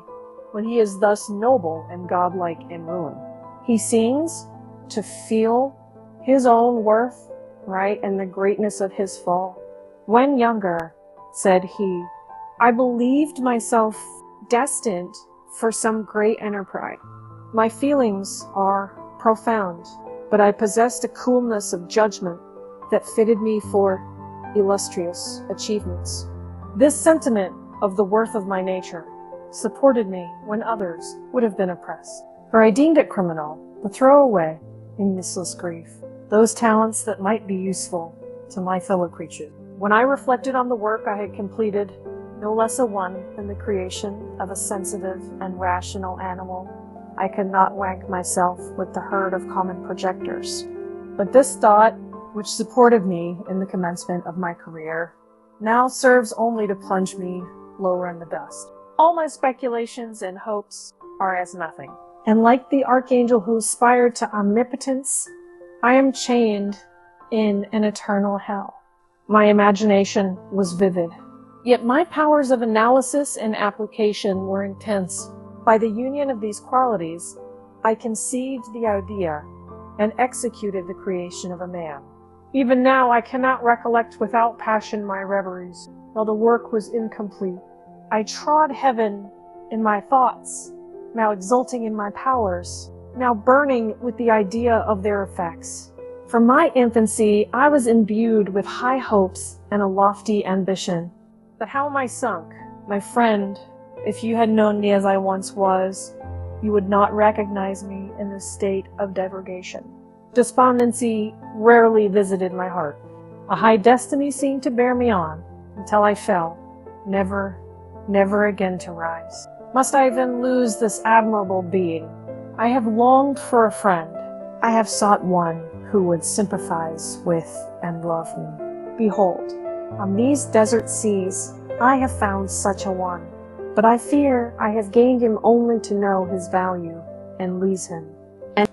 when he is thus noble and godlike in ruin. He seems to feel his own worth, right, and the greatness of his fall. When younger, said he, I believed myself destined for some great enterprise. My feelings are profound, but I possessed a coolness of judgment that fitted me for illustrious achievements. This sentiment of the worth of my nature supported me when others would have been oppressed, for I deemed it criminal to throw away in useless grief those talents that might be useful to my fellow creatures. When I reflected on the work I had completed, no less a one than the creation of a sensitive and rational animal, I could not rank myself with the herd of common projectors. But this thought, which supported me in the commencement of my career, now serves only to plunge me lower in the dust. All my speculations and hopes are as nothing, and like the archangel who aspired to omnipotence, I am chained in an eternal hell. My imagination was vivid, Yet my powers of analysis and application were intense. By the union of these qualities, I conceived the idea and executed the creation of a man. Even now I cannot recollect without passion my reveries, while the work was incomplete. I trod heaven in my thoughts, now exulting in my powers, now burning with the idea of their effects. From my infancy I was imbued with high hopes and a lofty ambition. But how am I sunk? My friend, if you had known me as I once was, you would not recognize me in this state of degradation. Despondency rarely visited my heart. A high destiny seemed to bear me on until I fell, never again to rise. Must I then lose this admirable being? I have longed for a friend. I have sought one who would sympathize with and love me. Behold, on these desert seas, I have found such a one, but I fear I have gained him only to know his value and lose him. And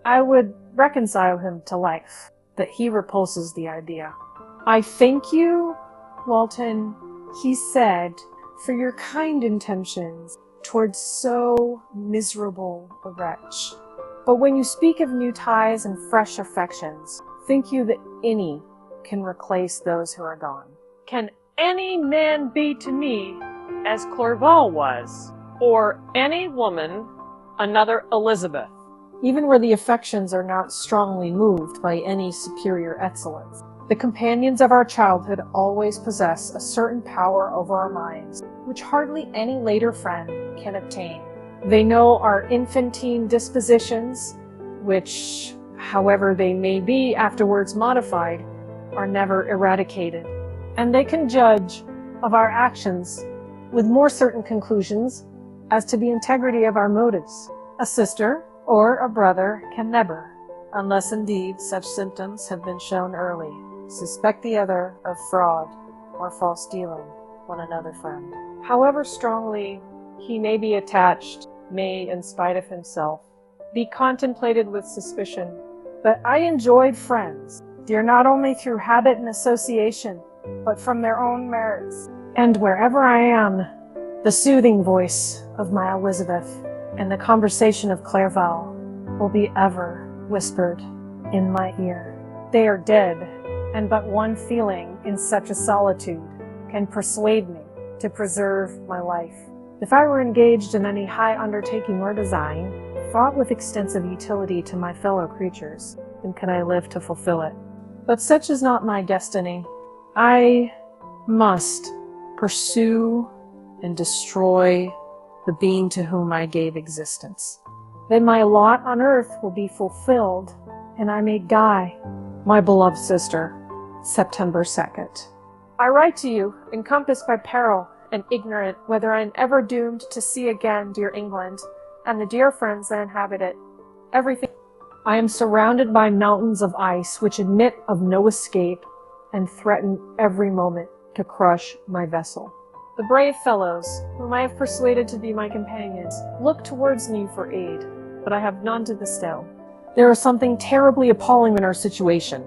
I would reconcile him to life, but he repulses the idea. I thank you, Walton, he said, for your kind intentions towards so miserable a wretch. But when you speak of new ties and fresh affections, think you that any can replace those who are gone? Can any man be to me as Clerval was, or any woman another Elizabeth? Even where the affections are not strongly moved by any superior excellence, the companions of our childhood always possess a certain power over our minds, which hardly any later friend can obtain. They know our infantine dispositions, which, however they may be afterwards modified, are never eradicated, and they can judge of our actions with more certain conclusions as to the integrity of our motives. A sister or a brother can never, unless indeed such symptoms have been shown early, suspect the other of fraud or false dealing when another friend, however strongly he may be attached, may, in spite of himself, be contemplated with suspicion. But I enjoyed friends, dear not only through habit and association, but from their own merits. And wherever I am, the soothing voice of my Elizabeth and the conversation of Clerval will be ever whispered in my ear. They are dead, and but one feeling in such a solitude can persuade me to preserve my life. If I were engaged in any high undertaking or design, fraught with extensive utility to my fellow creatures, then could I live to fulfill it. But such is not my destiny. I must pursue and destroy the being to whom I gave existence. Then my lot on earth will be fulfilled, and I may die. My beloved sister, September 2nd. I write to you, encompassed by peril, and ignorant whether I am ever doomed to see again dear England, and the dear friends that inhabit it. Everything. I am surrounded by mountains of ice which admit of no escape, and threaten every moment to crush my vessel. The brave fellows, whom I have persuaded to be my companions, look towards me for aid, but I have none to bestow. There is something terribly appalling in our situation,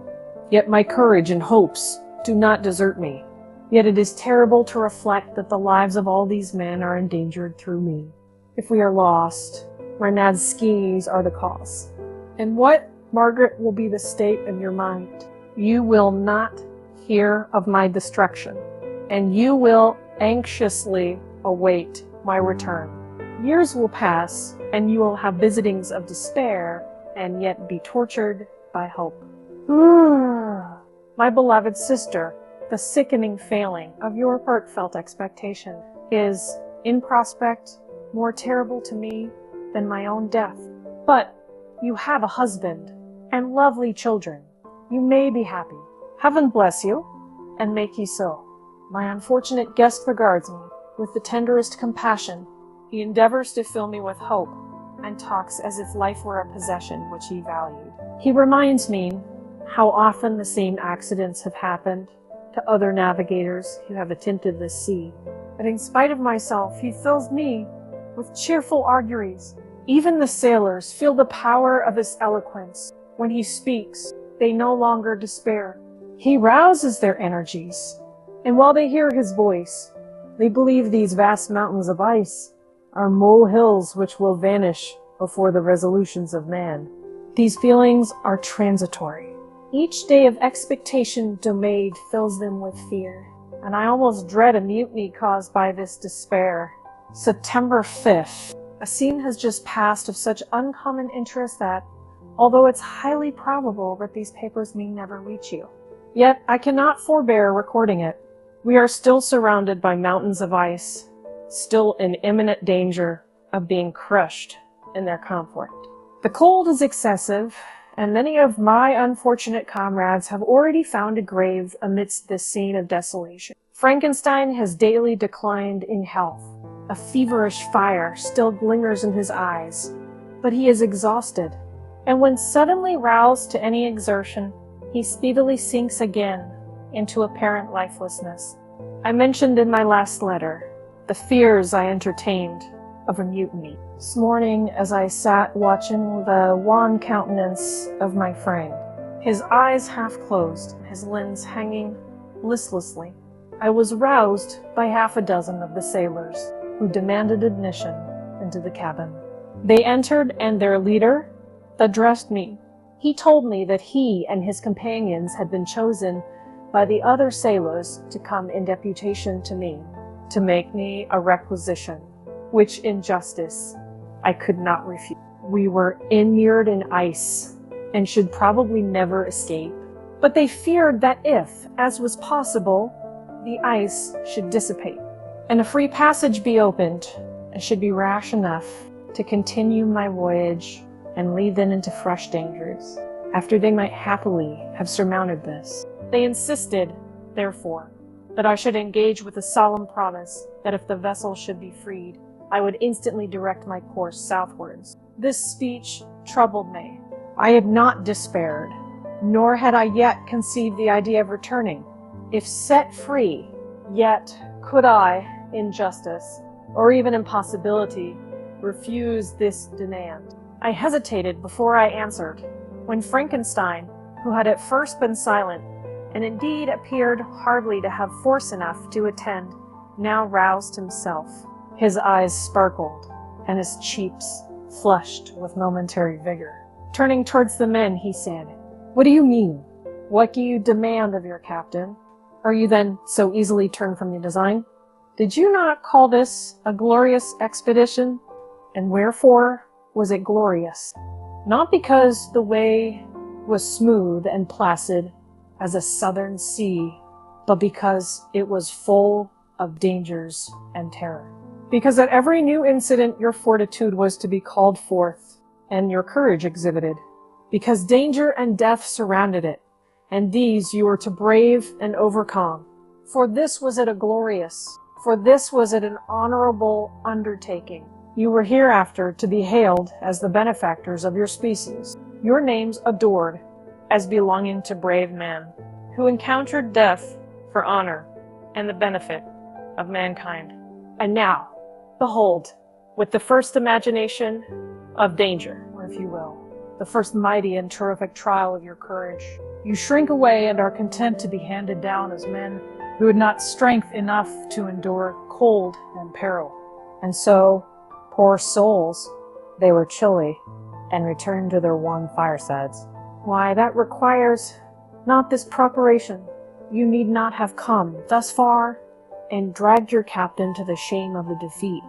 yet my courage and hopes do not desert me. Yet it is terrible to reflect that the lives of all these men are endangered through me. If we are lost, my mad schemes are the cause. And what, Margaret, will be the state of your mind? You will not hear of my destruction, and you will anxiously await my return. Years will pass, and you will have visitings of despair, and yet be tortured by hope. My beloved sister, the sickening failing of your heartfelt expectation is, in prospect, more terrible to me than my own death. But you have a husband and lovely children. You may be happy. Heaven bless you, and make you so. My unfortunate guest regards me with the tenderest compassion. He endeavors to fill me with hope, and talks as if life were a possession which he valued. He reminds me how often the same accidents have happened to other navigators who have attempted this sea. But in spite of myself, he fills me with cheerful auguries. Even the sailors feel the power of his eloquence. When he speaks, they no longer despair. He rouses their energies, And while they hear his voice, they believe these vast mountains of ice are molehills which will vanish before the resolutions of man. These feelings are transitory. Each day of expectation delayed fills them with fear, and I almost dread a mutiny caused by this despair. September 5th. A scene has just passed of such uncommon interest that, although it's highly probable that these papers may never reach you, yet I cannot forbear recording it. We are still surrounded by mountains of ice, still in imminent danger of being crushed in their conflict. The cold is excessive, and many of my unfortunate comrades have already found a grave amidst this scene of desolation. Frankenstein has daily declined in health. A feverish fire still glimmers in his eyes, but he is exhausted, and when suddenly roused to any exertion, he speedily sinks again into apparent lifelessness. I mentioned in my last letter the fears I entertained of a mutiny. This morning, as I sat watching the wan countenance of my friend, his eyes half closed, his limbs hanging listlessly, I was roused by half a dozen of the sailors, who demanded admission into the cabin. They entered, and their leader addressed me. He told me that he and his companions had been chosen by the other sailors to come in deputation to me, to make me a requisition, which in justice I could not refuse. We were immured in ice, and should probably never escape, but they feared that if, as was possible, the ice should dissipate, and a free passage be opened, I should be rash enough to continue my voyage and lead them into fresh dangers, after they might happily have surmounted this. They insisted, therefore, that I should engage with a solemn promise that if the vessel should be freed, I would instantly direct my course southwards. This speech troubled me. I had not despaired, nor had I yet conceived the idea of returning. If set free, yet could I, in justice, or even in possibility, refuse this demand. I hesitated before I answered, when Frankenstein, who had at first been silent, and indeed appeared hardly to have force enough to attend, now roused himself. His eyes sparkled, and his cheeks flushed with momentary vigor. Turning towards the men, he said, "What do you mean? What do you demand of your captain? Are you then so easily turned from your design? Did you not call this a glorious expedition? And wherefore was it glorious? Not because the way was smooth and placid as a southern sea, but because it was full of dangers and terror. Because at every new incident your fortitude was to be called forth, and your courage exhibited. Because danger and death surrounded it, and these you were to brave and overcome. For this was it an honorable undertaking. You were hereafter to be hailed as the benefactors of your species, your names adored as belonging to brave men, who encountered death for honor and the benefit of mankind. And now, behold, with the first imagination of danger, or if you will, the first mighty and terrific trial of your courage, you shrink away and are content to be handed down as men who had not strength enough to endure cold and peril. And so, poor souls, they were chilly, and returned to their warm firesides. Why, that requires not this preparation. You need not have come thus far and dragged your captain to the shame of the defeat,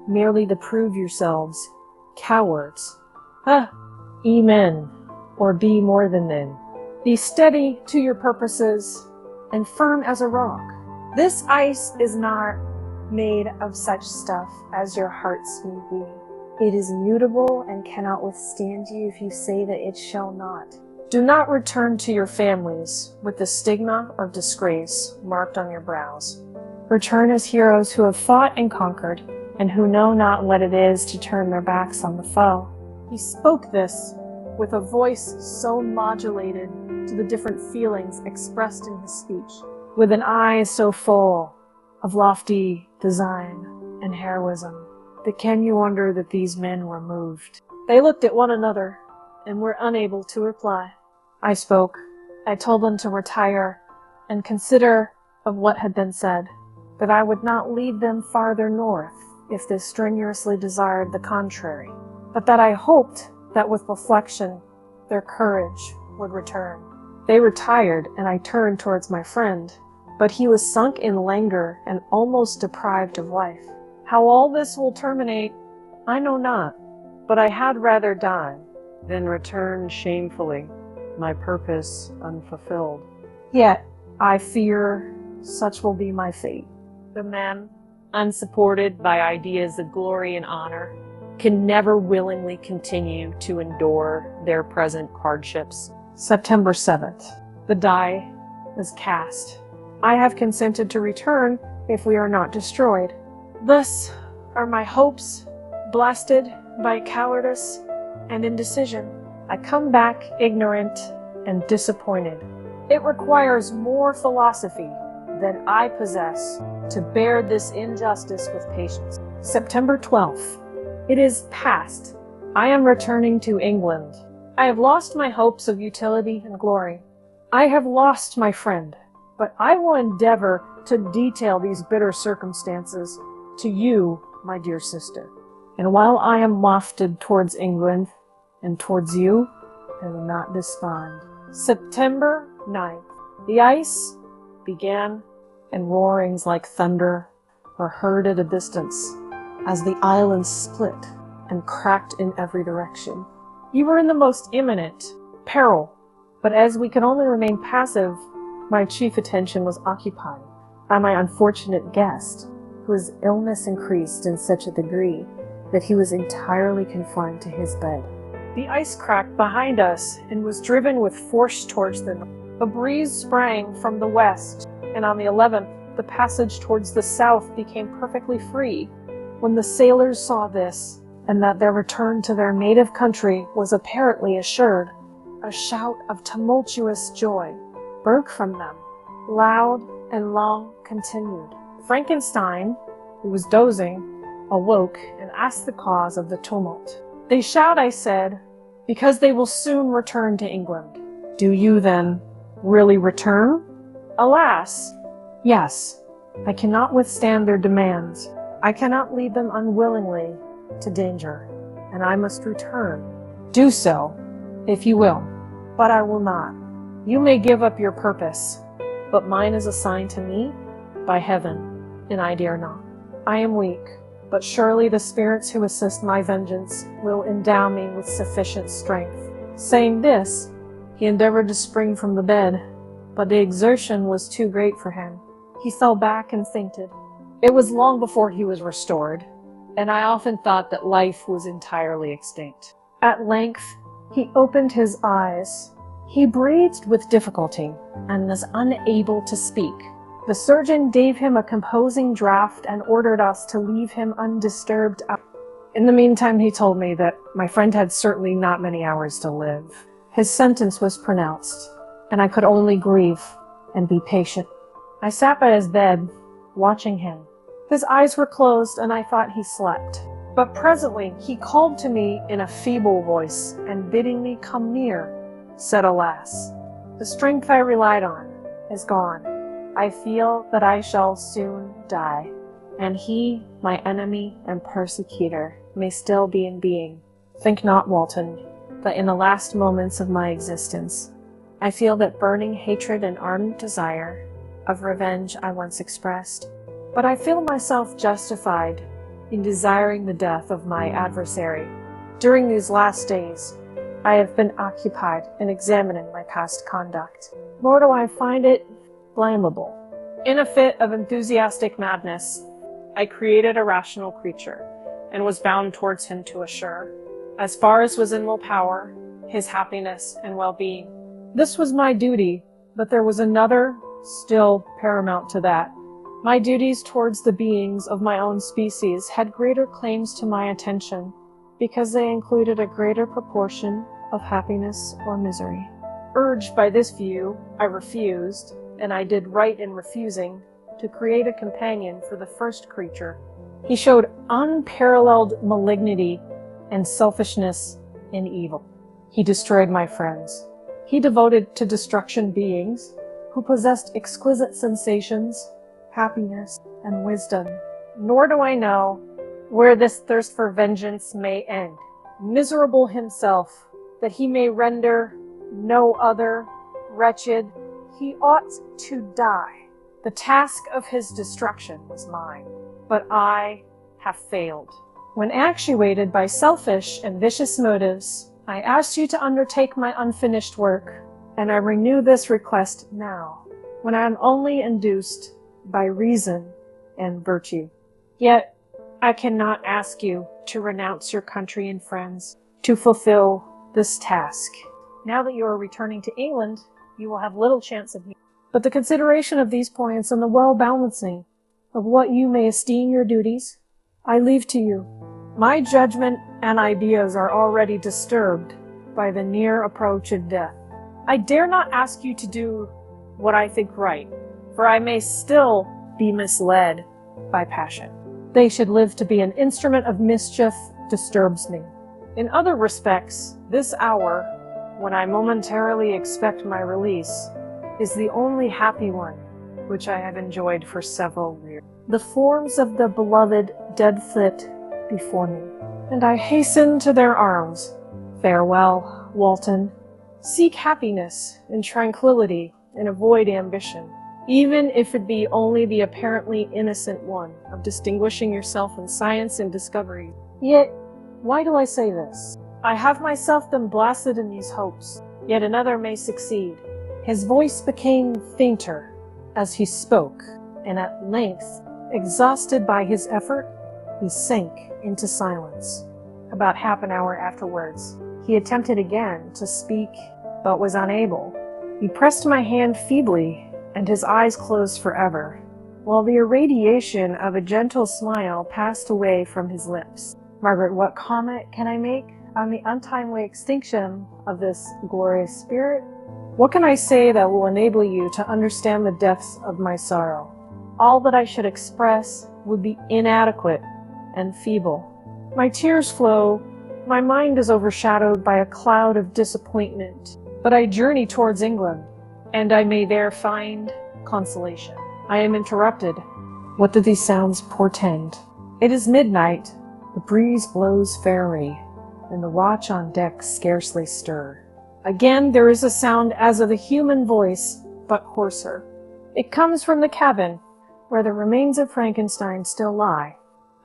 merely to prove yourselves cowards. Ye men, or be more than men. Be steady to your purposes, and firm as a rock. This ice is not made of such stuff as your hearts may be. It is mutable and cannot withstand you if you say that it shall not. Do not return to your families with the stigma of disgrace marked on your brows. Return as heroes who have fought and conquered, and who know not what it is to turn their backs on the foe." He spoke this with a voice so modulated to the different feelings expressed in his speech, with an eye so full of lofty design and heroism, that can you wonder that these men were moved? They looked at one another and were unable to reply. I spoke. I told them to retire and consider of what had been said, that I would not lead them farther north if they strenuously desired the contrary, but that I hoped that with reflection their courage would return. They retired, and I turned towards my friend, but he was sunk in languor and almost deprived of life. How all this will terminate, I know not, but I had rather die than return shamefully, my purpose unfulfilled. Yet, I fear such will be my fate. The men, unsupported by ideas of glory and honor, can never willingly continue to endure their present hardships. September 7th. The die is cast. I have consented to return if we are not destroyed. Thus are my hopes blasted by cowardice and indecision. I come back ignorant and disappointed. It requires more philosophy than I possess to bear this injustice with patience. September 12th. It is past. I am returning to England. I have lost my hopes of utility and glory. I have lost my friend, but I will endeavor to detail these bitter circumstances to you, my dear sister. And while I am wafted towards England and towards you, I will not despond. September 9th. The ice began, and roarings like thunder were heard at a distance as the island split and cracked in every direction. You were in the most imminent peril, but as we could only remain passive, my chief attention was occupied by my unfortunate guest, whose illness increased in such a degree that he was entirely confined to his bed. The ice cracked behind us and was driven with force towards the north. A breeze sprang from the west, and on the 11th, the passage towards the south became perfectly free. When the sailors saw this, and that their return to their native country was apparently assured, a shout of tumultuous joy broke from them, loud and long continued. Frankenstein, who was dozing, awoke and asked the cause of the tumult. They shout, I said, because they will soon return to England. Do you, then, really return? Alas, yes. I cannot withstand their demands. I cannot lead them unwillingly to danger, and I must return. Do so, if you will, but I will not. You may give up your purpose, but mine is assigned to me by heaven, and I dare not. I am weak, but surely the spirits who assist my vengeance will endow me with sufficient strength. Saying this, he endeavored to spring from the bed, but the exertion was too great for him. He fell back and fainted. It was long before he was restored, and I often thought that life was entirely extinct. At length, he opened his eyes. He breathed with difficulty and was unable to speak. The surgeon gave him a composing draught and ordered us to leave him undisturbed. In the meantime, he told me that my friend had certainly not many hours to live. His sentence was pronounced, and I could only grieve and be patient. I sat by his bed, watching him. His eyes were closed, and I thought he slept. But presently he called to me in a feeble voice, and bidding me come near, said, "Alas, the strength I relied on is gone. I feel that I shall soon die, and he, my enemy and persecutor, may still be in being. Think not, Walton, that in the last moments of my existence, I feel that burning hatred and ardent desire of revenge I once expressed, but I feel myself justified in desiring the death of my adversary. During these last days, I have been occupied in examining my past conduct, nor do I find it blamable. In a fit of enthusiastic madness, I created a rational creature, and was bound towards him to assure, as far as was in my power, his happiness and well-being. This was my duty, but there was another still paramount to that. My duties towards the beings of my own species had greater claims to my attention, because they included a greater proportion of happiness or misery. Urged by this view, I refused, and I did right in refusing, to create a companion for the first creature. He showed unparalleled malignity and selfishness in evil. He destroyed my friends. He devoted to destruction beings who possessed exquisite sensations, happiness, and wisdom. Nor do I know where this thirst for vengeance may end. Miserable himself, that he may render no other wretched, he ought to die. The task of his destruction was mine, but I have failed. When actuated by selfish and vicious motives, I asked you to undertake my unfinished work, and I renew this request now, when I am only induced by reason and virtue. Yet I cannot ask you to renounce your country and friends to fulfill this task. Now that you are returning to England, you will have little chance of me. But the consideration of these points and the well-balancing of what you may esteem your duties, I leave to you. My judgment and ideas are already disturbed by the near approach of death. I dare not ask you to do what I think right, for I may still be misled by passion. They should live to be an instrument of mischief disturbs me. In other respects, this hour, when I momentarily expect my release, is the only happy one which I have enjoyed for several years. The forms of the beloved dead flit before me, and I hasten to their arms. Farewell, Walton. Seek happiness and tranquility and avoid ambition, even if it be only the apparently innocent one of distinguishing yourself in science and discovery. Yet, why do I say this? I have myself been blasted in these hopes, yet another may succeed. His voice became fainter as he spoke, and at length, exhausted by his effort, he sank into silence. About half an hour afterwards, he attempted again to speak, but was unable. He pressed my hand feebly, and his eyes closed forever, while the irradiation of a gentle smile passed away from his lips. Margaret, what comment can I make on the untimely extinction of this glorious spirit? What can I say that will enable you to understand the depths of my sorrow? All that I should express would be inadequate and feeble. My tears flow, my mind is overshadowed by a cloud of disappointment, but I journey towards England, and I may there find consolation. I am interrupted. What do these sounds portend? It is midnight, the breeze blows fairly, and the watch on deck scarcely stir. Again there is a sound as of a human voice, but hoarser. It comes from the cabin, where the remains of Frankenstein still lie.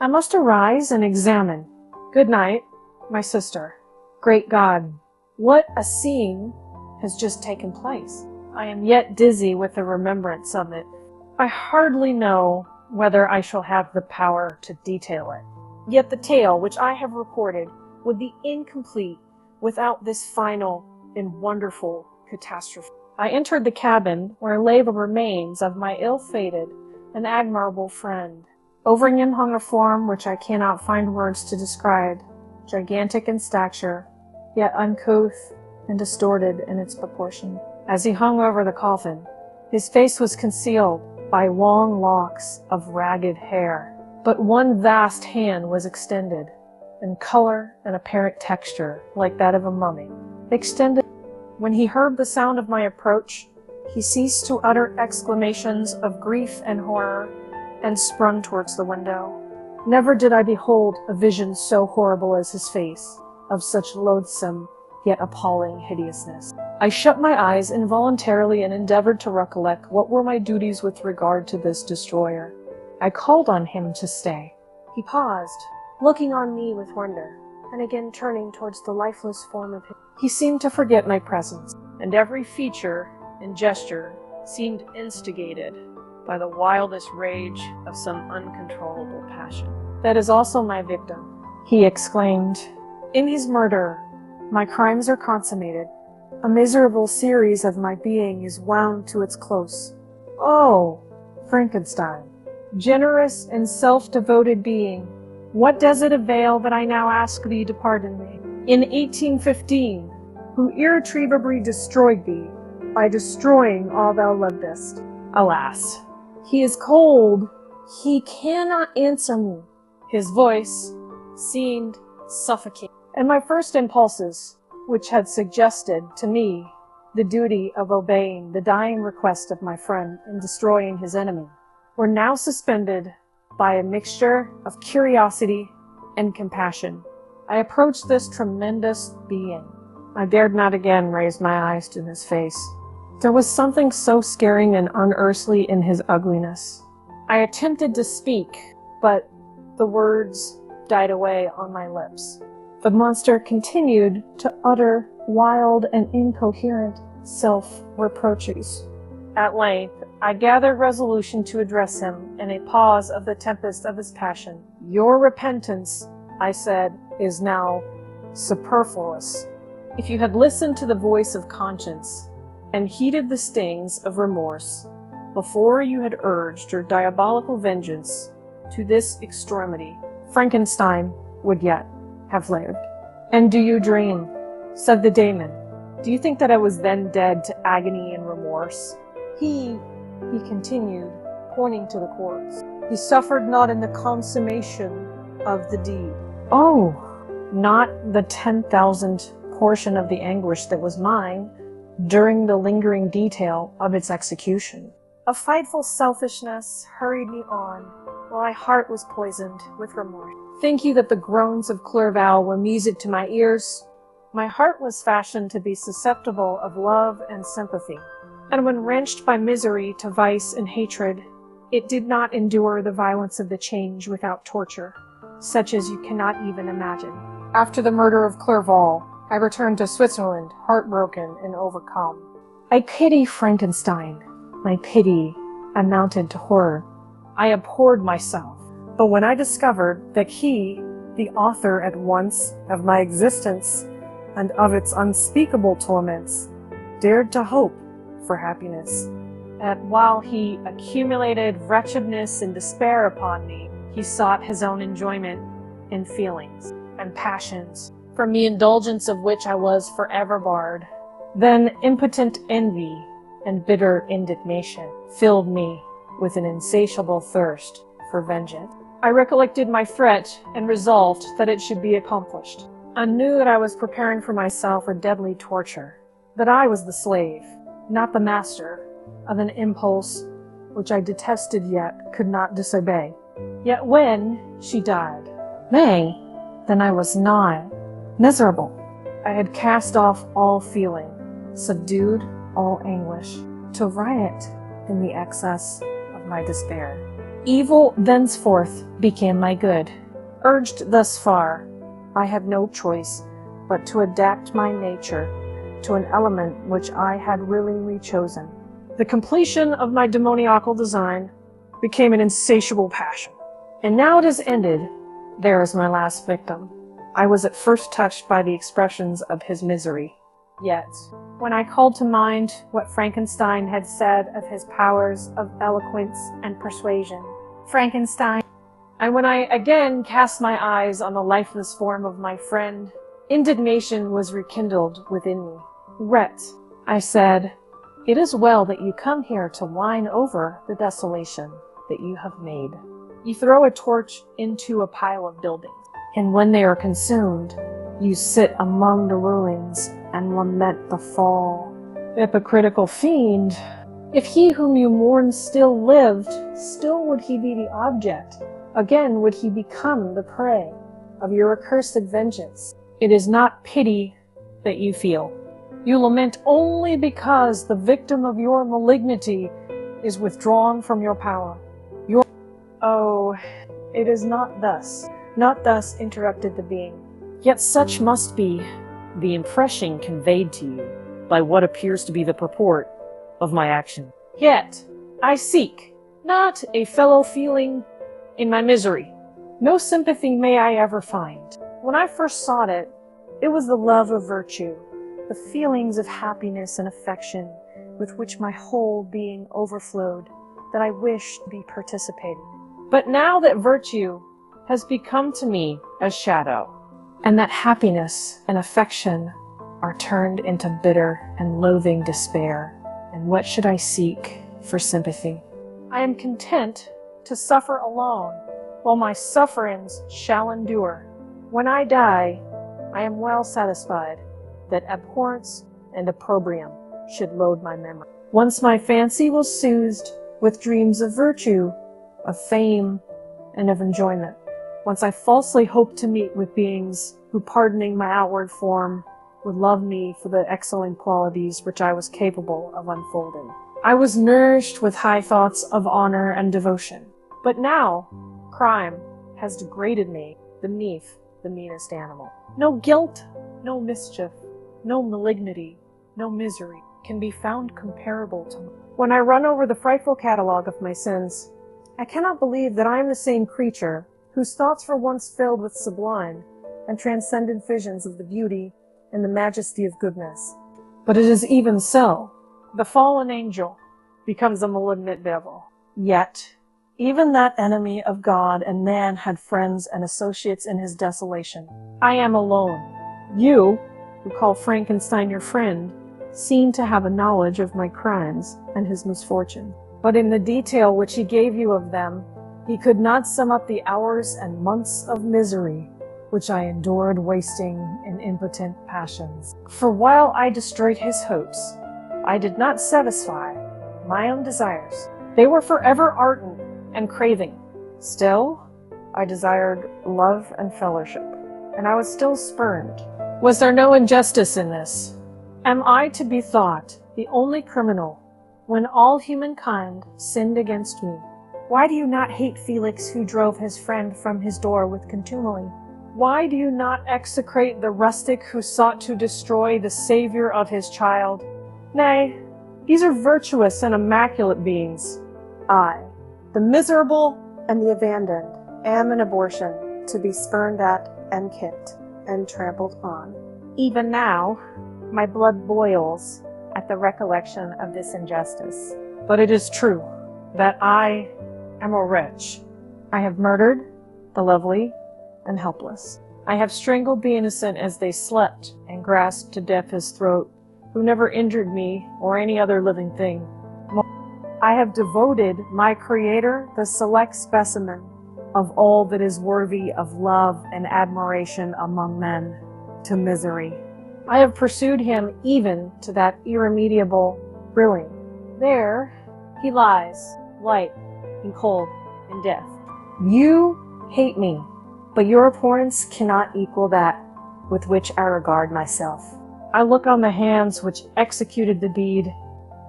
I must arise and examine. Good night, my sister. Great God, what a scene has just taken place. I am yet dizzy with the remembrance of it. I hardly know whether I shall have the power to detail it. Yet the tale which I have reported would be incomplete without this final and wonderful catastrophe. I entered the cabin where lay the remains of my ill-fated and admirable friend. Over him hung a form which I cannot find words to describe, gigantic in stature, yet uncouth and distorted in its proportion. As he hung over the coffin, his face was concealed by long locks of ragged hair, but one vast hand was extended, in color and apparent texture like that of a mummy. Extended. When he heard the sound of my approach, he ceased to utter exclamations of grief and horror, and sprung towards the window. Never did I behold a vision so horrible as his face, of such loathsome yet appalling hideousness. I shut my eyes involuntarily and endeavored to recollect what were my duties with regard to this destroyer. I called on him to stay. He paused, looking on me with wonder, and again turning towards the lifeless form of him. He seemed to forget my presence, and every feature and gesture seemed instigated by the wildest rage of some uncontrollable passion. That is also my victim, he exclaimed. In his murder, my crimes are consummated. A miserable series of my being is wound to its close. Oh, Frankenstein, generous and self-devoted being, what does it avail that I now ask thee to pardon me? In 1815, who irretrievably destroyed thee by destroying all thou lovest. Alas, he is cold. He cannot answer me. His voice seemed suffocating, and my first impulses, which had suggested to me the duty of obeying the dying request of my friend and destroying his enemy, were now suspended by a mixture of curiosity and compassion. I approached this tremendous being. I dared not again raise my eyes to his face. There was something so scaring and unearthly in his ugliness. I attempted to speak, but the words died away on my lips. The monster continued to utter wild and incoherent self-reproaches. At length, I gathered resolution to address him in a pause of the tempest of his passion. "Your repentance," I said, "is now superfluous. If you had listened to the voice of conscience and heeded the stings of remorse before you had urged your diabolical vengeance to this extremity, Frankenstein would yet have lived." "And do you dream?" said the daemon. "Do you think that I was then dead to agony and remorse? He continued, pointing to the corpse, "he suffered not in the consummation of the deed." "Oh, not the 10,000th portion of the anguish that was mine during the lingering detail of its execution." A frightful selfishness hurried me on, while my heart was poisoned with remorse. Think you that the groans of Clerval were music to my ears? My heart was fashioned to be susceptible of love and sympathy, and when wrenched by misery to vice and hatred, it did not endure the violence of the change without torture, such as you cannot even imagine. After the murder of Clerval, I returned to Switzerland, heartbroken and overcome. I pity Frankenstein. My pity amounted to horror. I abhorred myself. But when I discovered that he, the author at once of my existence and of its unspeakable torments, dared to hope for happiness, and while he accumulated wretchedness and despair upon me, he sought his own enjoyment in feelings and passions, from the indulgence of which I was forever barred. Then impotent envy and bitter indignation filled me with an insatiable thirst for vengeance. I recollected my threat and resolved that it should be accomplished. I knew that I was preparing for myself a deadly torture, that I was the slave, not the master, of an impulse which I detested yet could not disobey. Yet when she died, nay, then I was not miserable. I had cast off all feeling, subdued all anguish, to riot in the excess of my despair. Evil thenceforth became my good. Urged thus far, I had no choice but to adapt my nature to an element which I had willingly chosen. The completion of my demoniacal design became an insatiable passion. And now it has ended. There is my last victim. I was at first touched by the expressions of his misery. Yet, when I called to mind what Frankenstein had said of his powers of eloquence and persuasion, and when I again cast my eyes on the lifeless form of my friend, indignation was rekindled within me. "Rhett," I said, "it is well that you come here to whine over the desolation that you have made. You throw a torch into a pile of buildings, and when they are consumed, you sit among the ruins and lament the fall. Hypocritical fiend! If he whom you mourn still lived, still would he be the object. Again would he become the prey of your accursed vengeance. It is not pity that you feel. You lament only because the victim of your malignity is withdrawn from your power. Oh, it is not thus, interrupted the being. Yet such must be the impression conveyed to you by what appears to be the purport of my action. Yet I seek not a fellow feeling in my misery. No sympathy may I ever find. When I first sought it, it was the love of virtue, the feelings of happiness and affection with which my whole being overflowed, that I wished to be participated. But now that virtue has become to me a shadow, and that happiness and affection are turned into bitter and loathing despair, and what should I seek for sympathy? I am content to suffer alone, while my sufferings shall endure. When I die, I am well satisfied that abhorrence and opprobrium should load my memory. Once my fancy was soothed with dreams of virtue, of fame, and of enjoyment. Once I falsely hoped to meet with beings who, pardoning my outward form, would love me for the excellent qualities which I was capable of unfolding. I was nourished with high thoughts of honor and devotion. But now, crime has degraded me beneath the meanest animal. No guilt, no mischief, no malignity, no misery can be found comparable to mine. When I run over the frightful catalogue of my sins, I cannot believe that I am the same creature whose thoughts were once filled with sublime and transcendent visions of the beauty and the majesty of goodness. But it is even so. The fallen angel becomes a malignant devil. Yet, even that enemy of God and man had friends and associates in his desolation. I am alone. You, who call Frankenstein your friend, seem to have a knowledge of my crimes and his misfortune. But in the detail which he gave you of them, he could not sum up the hours and months of misery which I endured wasting in impotent passions. For while I destroyed his hopes, I did not satisfy my own desires. They were forever ardent and craving. Still, I desired love and fellowship, and I was still spurned. Was there no injustice in this? Am I to be thought the only criminal when all humankind sinned against me? Why do you not hate Felix, who drove his friend from his door with contumely? Why do you not execrate the rustic who sought to destroy the savior of his child? Nay, these are virtuous and immaculate beings. I, the miserable and the abandoned, am an abortion, to be spurned at and kicked and trampled on. Even now, my blood boils at the recollection of this injustice. But it is true that I am a wretch. I have murdered the lovely and helpless. I have strangled the innocent as they slept and grasped to death his throat, who never injured me or any other living thing. I have devoted my Creator, the select specimen of all that is worthy of love and admiration among men, to misery. I have pursued him even to that irremediable ruin. There he lies, light and cold in death. You hate me, but your abhorrence cannot equal that with which I regard myself. I look on the hands which executed the deed,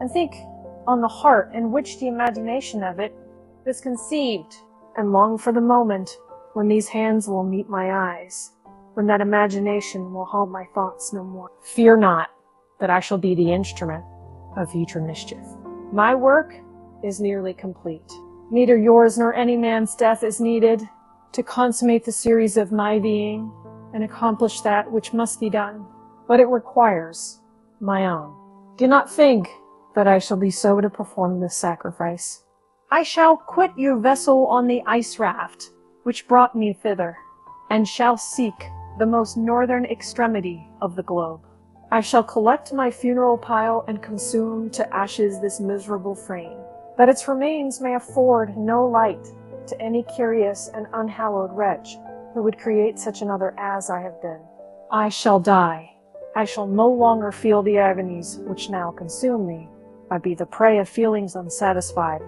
and think on the heart in which the imagination of it is conceived, and long for the moment when these hands will meet my eyes, when that imagination will haunt my thoughts no more. Fear not that I shall be the instrument of future mischief. My work is nearly complete. Neither yours nor any man's death is needed to consummate the series of my being and accomplish that which must be done, but it requires my own. Do not think that I shall be so to perform this sacrifice. I shall quit your vessel on the ice raft which brought me thither, and shall seek the most northern extremity of the globe. I shall collect my funeral pile and consume to ashes this miserable frame, that its remains may afford no light to any curious and unhallowed wretch who would create such another as I have been. I shall die. I shall no longer feel the agonies which now consume me. I be the prey of feelings unsatisfied,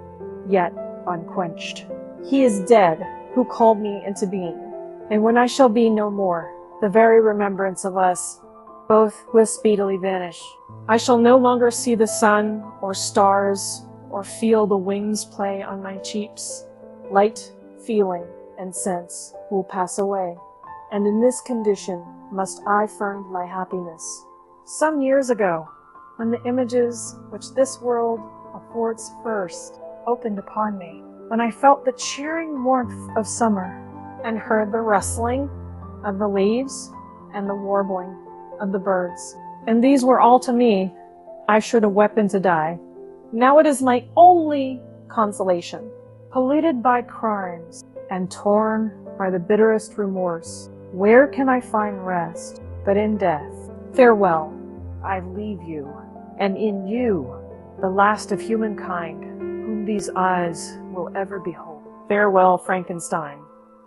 yet unquenched. He is dead who called me into being, and when I shall be no more, the very remembrance of us both will speedily vanish. I shall no longer see the sun or stars or feel the wings play on my cheeks. Light, feeling, and sense will pass away, and in this condition must I find my happiness. Some years ago, when the images which this world affords first opened upon me, when I felt the cheering warmth of summer, and heard the rustling of the leaves and the warbling of the birds, and these were all to me, I should have weapon to die. Now it is my only consolation. Polluted by crimes and torn by the bitterest remorse, where can I find rest but in death? Farewell, I leave you, and in you, the last of humankind, whom these eyes will ever behold. Farewell, Frankenstein.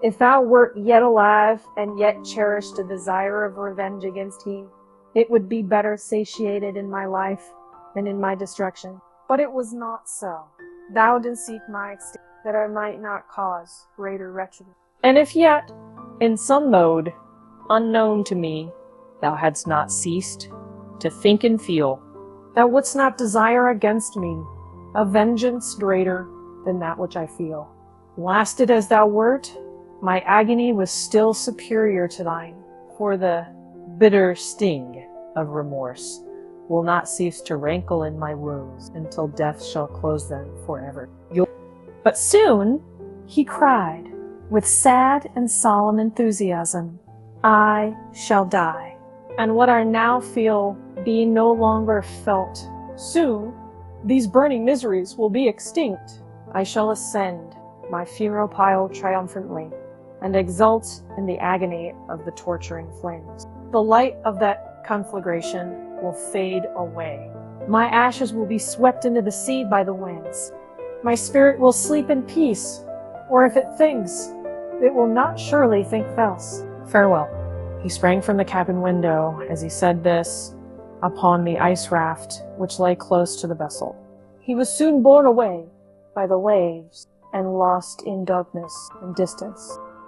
If thou wert yet alive, and yet cherished a desire of revenge against me, it would be better satiated in my life and in my destruction. But it was not so. Thou didst seek my extinction, that I might not cause greater wretchedness. And if yet, in some mode, unknown to me, thou hadst not ceased to think and feel, thou wouldst not desire against me a vengeance greater than that which I feel. Lasted as thou wert, my agony was still superior to thine, for the bitter sting of remorse will not cease to rankle in my wounds until death shall close them forever. But soon he cried, with sad and solemn enthusiasm, I shall die, and what I now feel be no longer felt. Soon these burning miseries will be extinct. I shall ascend my funeral pile triumphantly, and exult in the agony of the torturing flames. The light of that conflagration will fade away. My ashes will be swept into the sea by the winds. My spirit will sleep in peace, or if it thinks, it will not surely think else. Farewell. He sprang from the cabin window as he said this upon the ice raft which lay close to the vessel. He was soon borne away by the waves and lost in darkness and distance.